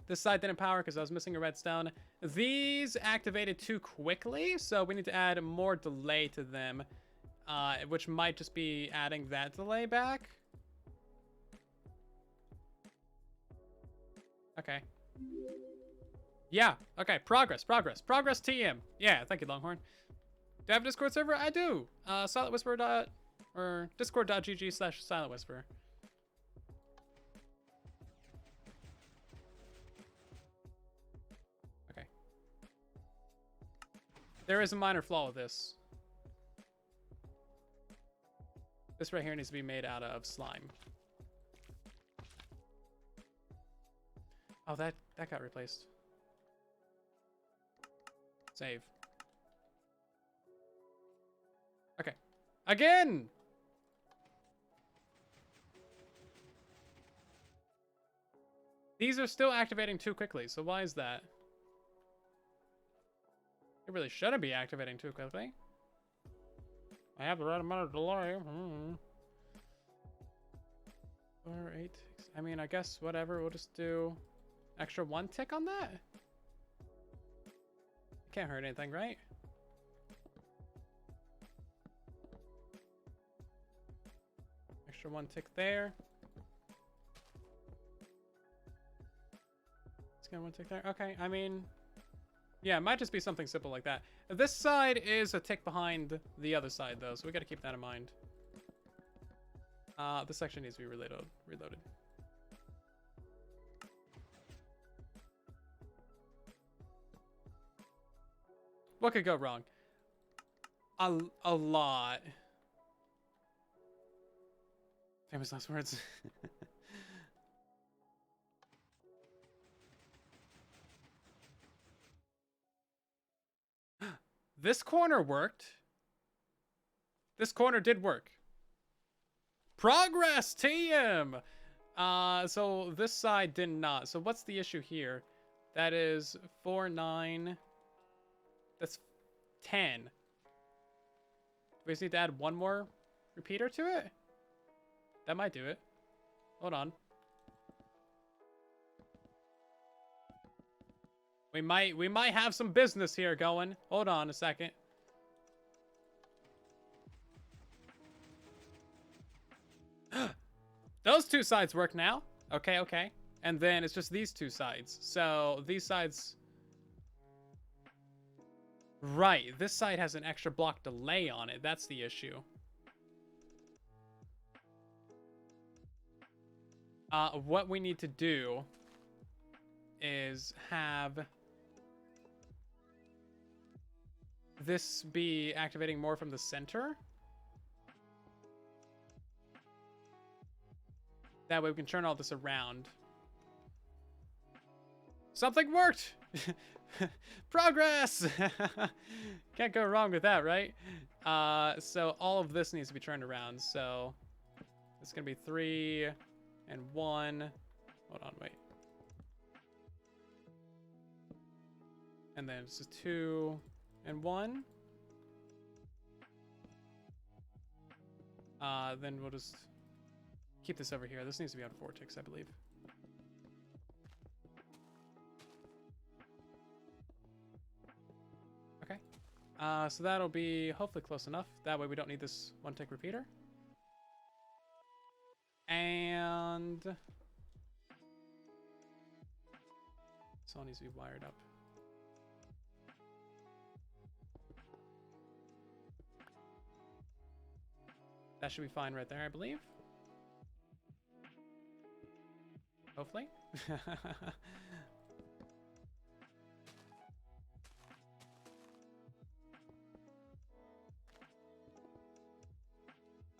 S1: This side didn't power because I was missing a redstone. These activated too quickly, so we need to add more delay to them, which might just be adding that delay back. Okay. Yeah, okay, progress TM. Yeah, thank you, Longhorn. Do I have a Discord server? I do. Silentwhisper. Or discord.gg/silentwhisper. Okay. There is a minor flaw with this. This right here needs to be made out of slime. Oh, that got replaced. Save. Okay. Again! These are still activating too quickly, so why is that? It really shouldn't be activating too quickly. I have the right amount of delay. 4, 8, 6. I mean, I guess whatever. We'll just do extra 1 tick on that. Can't hurt anything, right? Extra 1 tick there. Let's get 1 tick there. Okay, I mean, yeah, it might just be something simple like that. This side is a tick behind the other side, though, so we got to keep that in mind. This section needs to be reloaded. What could go wrong? A lot. Famous last words. This corner worked. This corner did work. Progress team! So this side did not. So what's the issue here? That is 4, 9. That's 10. We just need to add 1 more repeater to it? That might do it. Hold on. We might have some business here going. Hold on a second. Those 2 sides work now. Okay. And then it's just these 2 sides. So these sides... Right, this side has an extra block delay on it. That's the issue. What we need to do is have this be activating more from the center. That way we can turn all this around. Something worked! Progress! Can't go wrong with that, right? So all of this needs to be turned around. So it's gonna be 3 and 1. Hold on, wait. And then it's just 2 and 1. Then we'll just keep this over here. This needs to be on 4 ticks, I believe. Okay. So that'll be hopefully close enough. That way we don't need this 1 tick repeater. And this all needs to be wired up. That should be fine right there, I believe. Hopefully.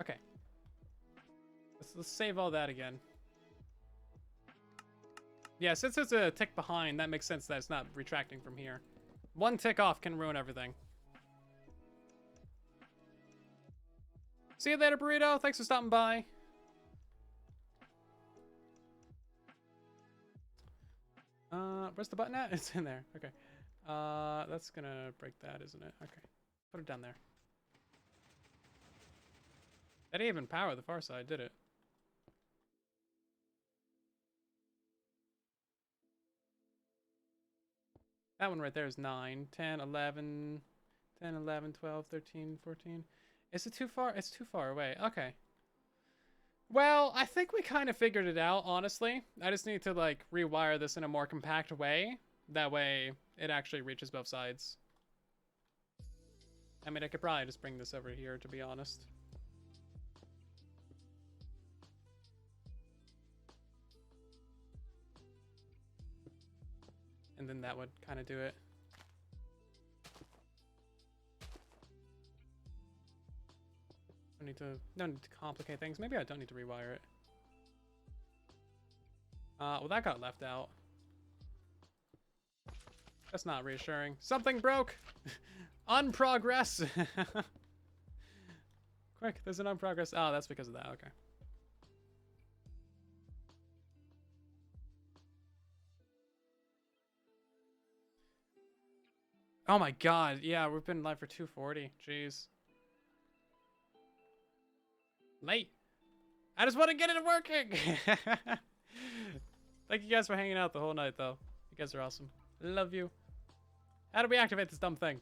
S1: Okay. Let's save all that again. Yeah, since it's a tick behind, that makes sense that it's not retracting from here. 1 tick off can ruin everything. See you later, Burrito. Thanks for stopping by. Where's the button at? It's in there. Okay. That's gonna break that, isn't it? Okay. Put it down there. That didn't even power the far side, did it? That one right there is 9, 10, 11, 10, 11, 12, 13, 14. Is it too far? It's too far away. Okay. Well, I think we kind of figured it out, honestly. I just need to, like, rewire this in a more compact way. That way, it actually reaches both sides. I mean, I could probably just bring this over here, to be honest. And then that would kind of do it. No need to complicate things. Maybe I don't need to rewire it. Well, that got left out. That's not reassuring. Something broke! Unprogress! Quick, there's an unprogress. Oh, that's because of that. Okay. Oh my god, yeah, we've been live for 2:40. Jeez. Late. I just want to get it working. Thank you guys for hanging out the whole night, though. You guys are awesome. Love you. How do we activate this dumb thing?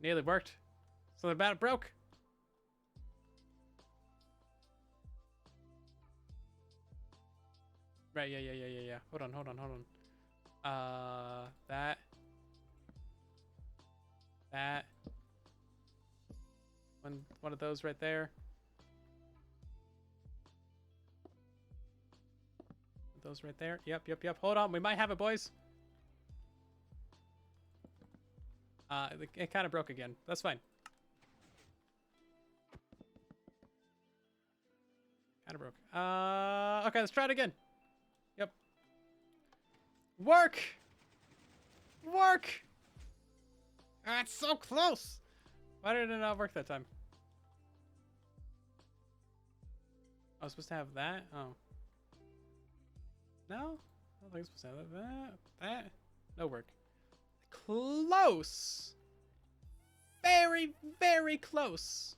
S1: Nearly worked. Something about it broke. Right, yeah. Hold on. That. One of those right there. Those right there. Yep. Hold on, we might have it, boys. It kind of broke again. That's fine. Kind of broke. Okay, let's try it again. Yep. Work! Ah, it's so close! Why did it not work that time? I was supposed to have that? Oh. No? I don't think I'm supposed to have that. No work. Close! Very, very close.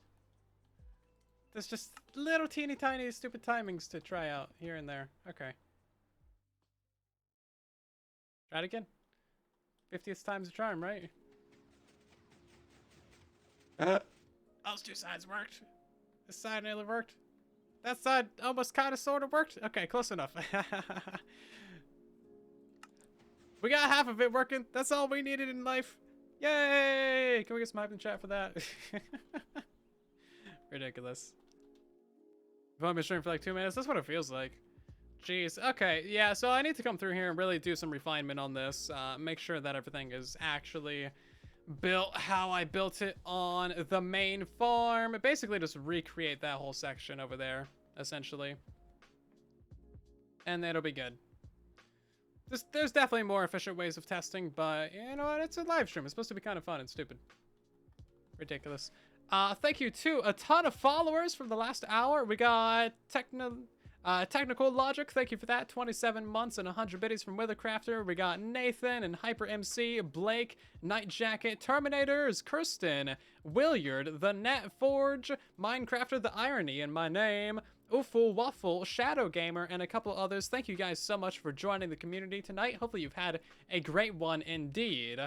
S1: There's just little teeny tiny stupid timings to try out here and there. Okay. Try it again. 50th time's a charm, right? Those two sides worked. This side nearly worked. That side almost kind of sort of worked. Okay, close enough. We got half of it working. That's all we needed in life. Yay! Can we get some hype in the chat for that? Ridiculous. I've only been streaming for like 2 minutes. That's what it feels like. Jeez. Okay, yeah, so I need to come through here and really do some refinement on this. Make sure that everything is actually built how I built it on the main farm. Basically just recreate that whole section over there, essentially. And it'll be good. There's definitely more efficient ways of testing, but you know what? It's a live stream. It's supposed to be kind of fun and stupid. Ridiculous. Thank you to a ton of followers from the last hour. We got Technical Logic, thank you for that. 27 months and 100 biddies from Withercrafter. We got Nathan and Hyper MC, Blake, Night Jacket, Terminators, Kirsten, Williard, The Net Forge, Minecrafter, The Irony in My Name, Ooful Waffle, Shadow Gamer, and a couple others. Thank you guys so much for joining the community tonight. Hopefully you've had a great one indeed.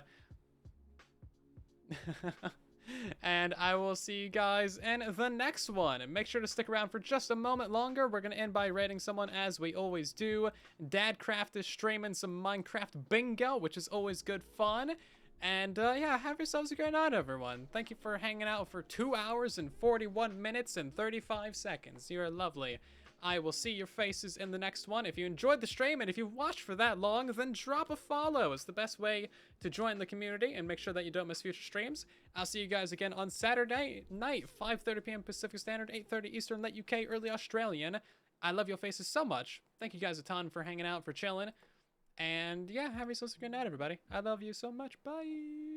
S1: And I will see you guys in the next one. And make sure to stick around for just a moment longer. We're going to end by rating someone as we always do. Dadcraft is streaming some Minecraft bingo, which is always good fun. And yeah, have yourselves a great night, everyone. Thank you for hanging out for 2 hours and 41 minutes and 35 seconds. You're lovely. I will see your faces in the next one. If you enjoyed the stream and if you watched for that long, then drop a follow. It's the best way to join the community and make sure that you don't miss future streams. I'll see you guys again on Saturday night, 5:30 p.m. Pacific Standard, 8:30 Eastern, late UK, early Australian. I love your faces so much. Thank you guys a ton for hanging out, for chilling. And yeah, have yourselves a good night, everybody. I love you so much. Bye.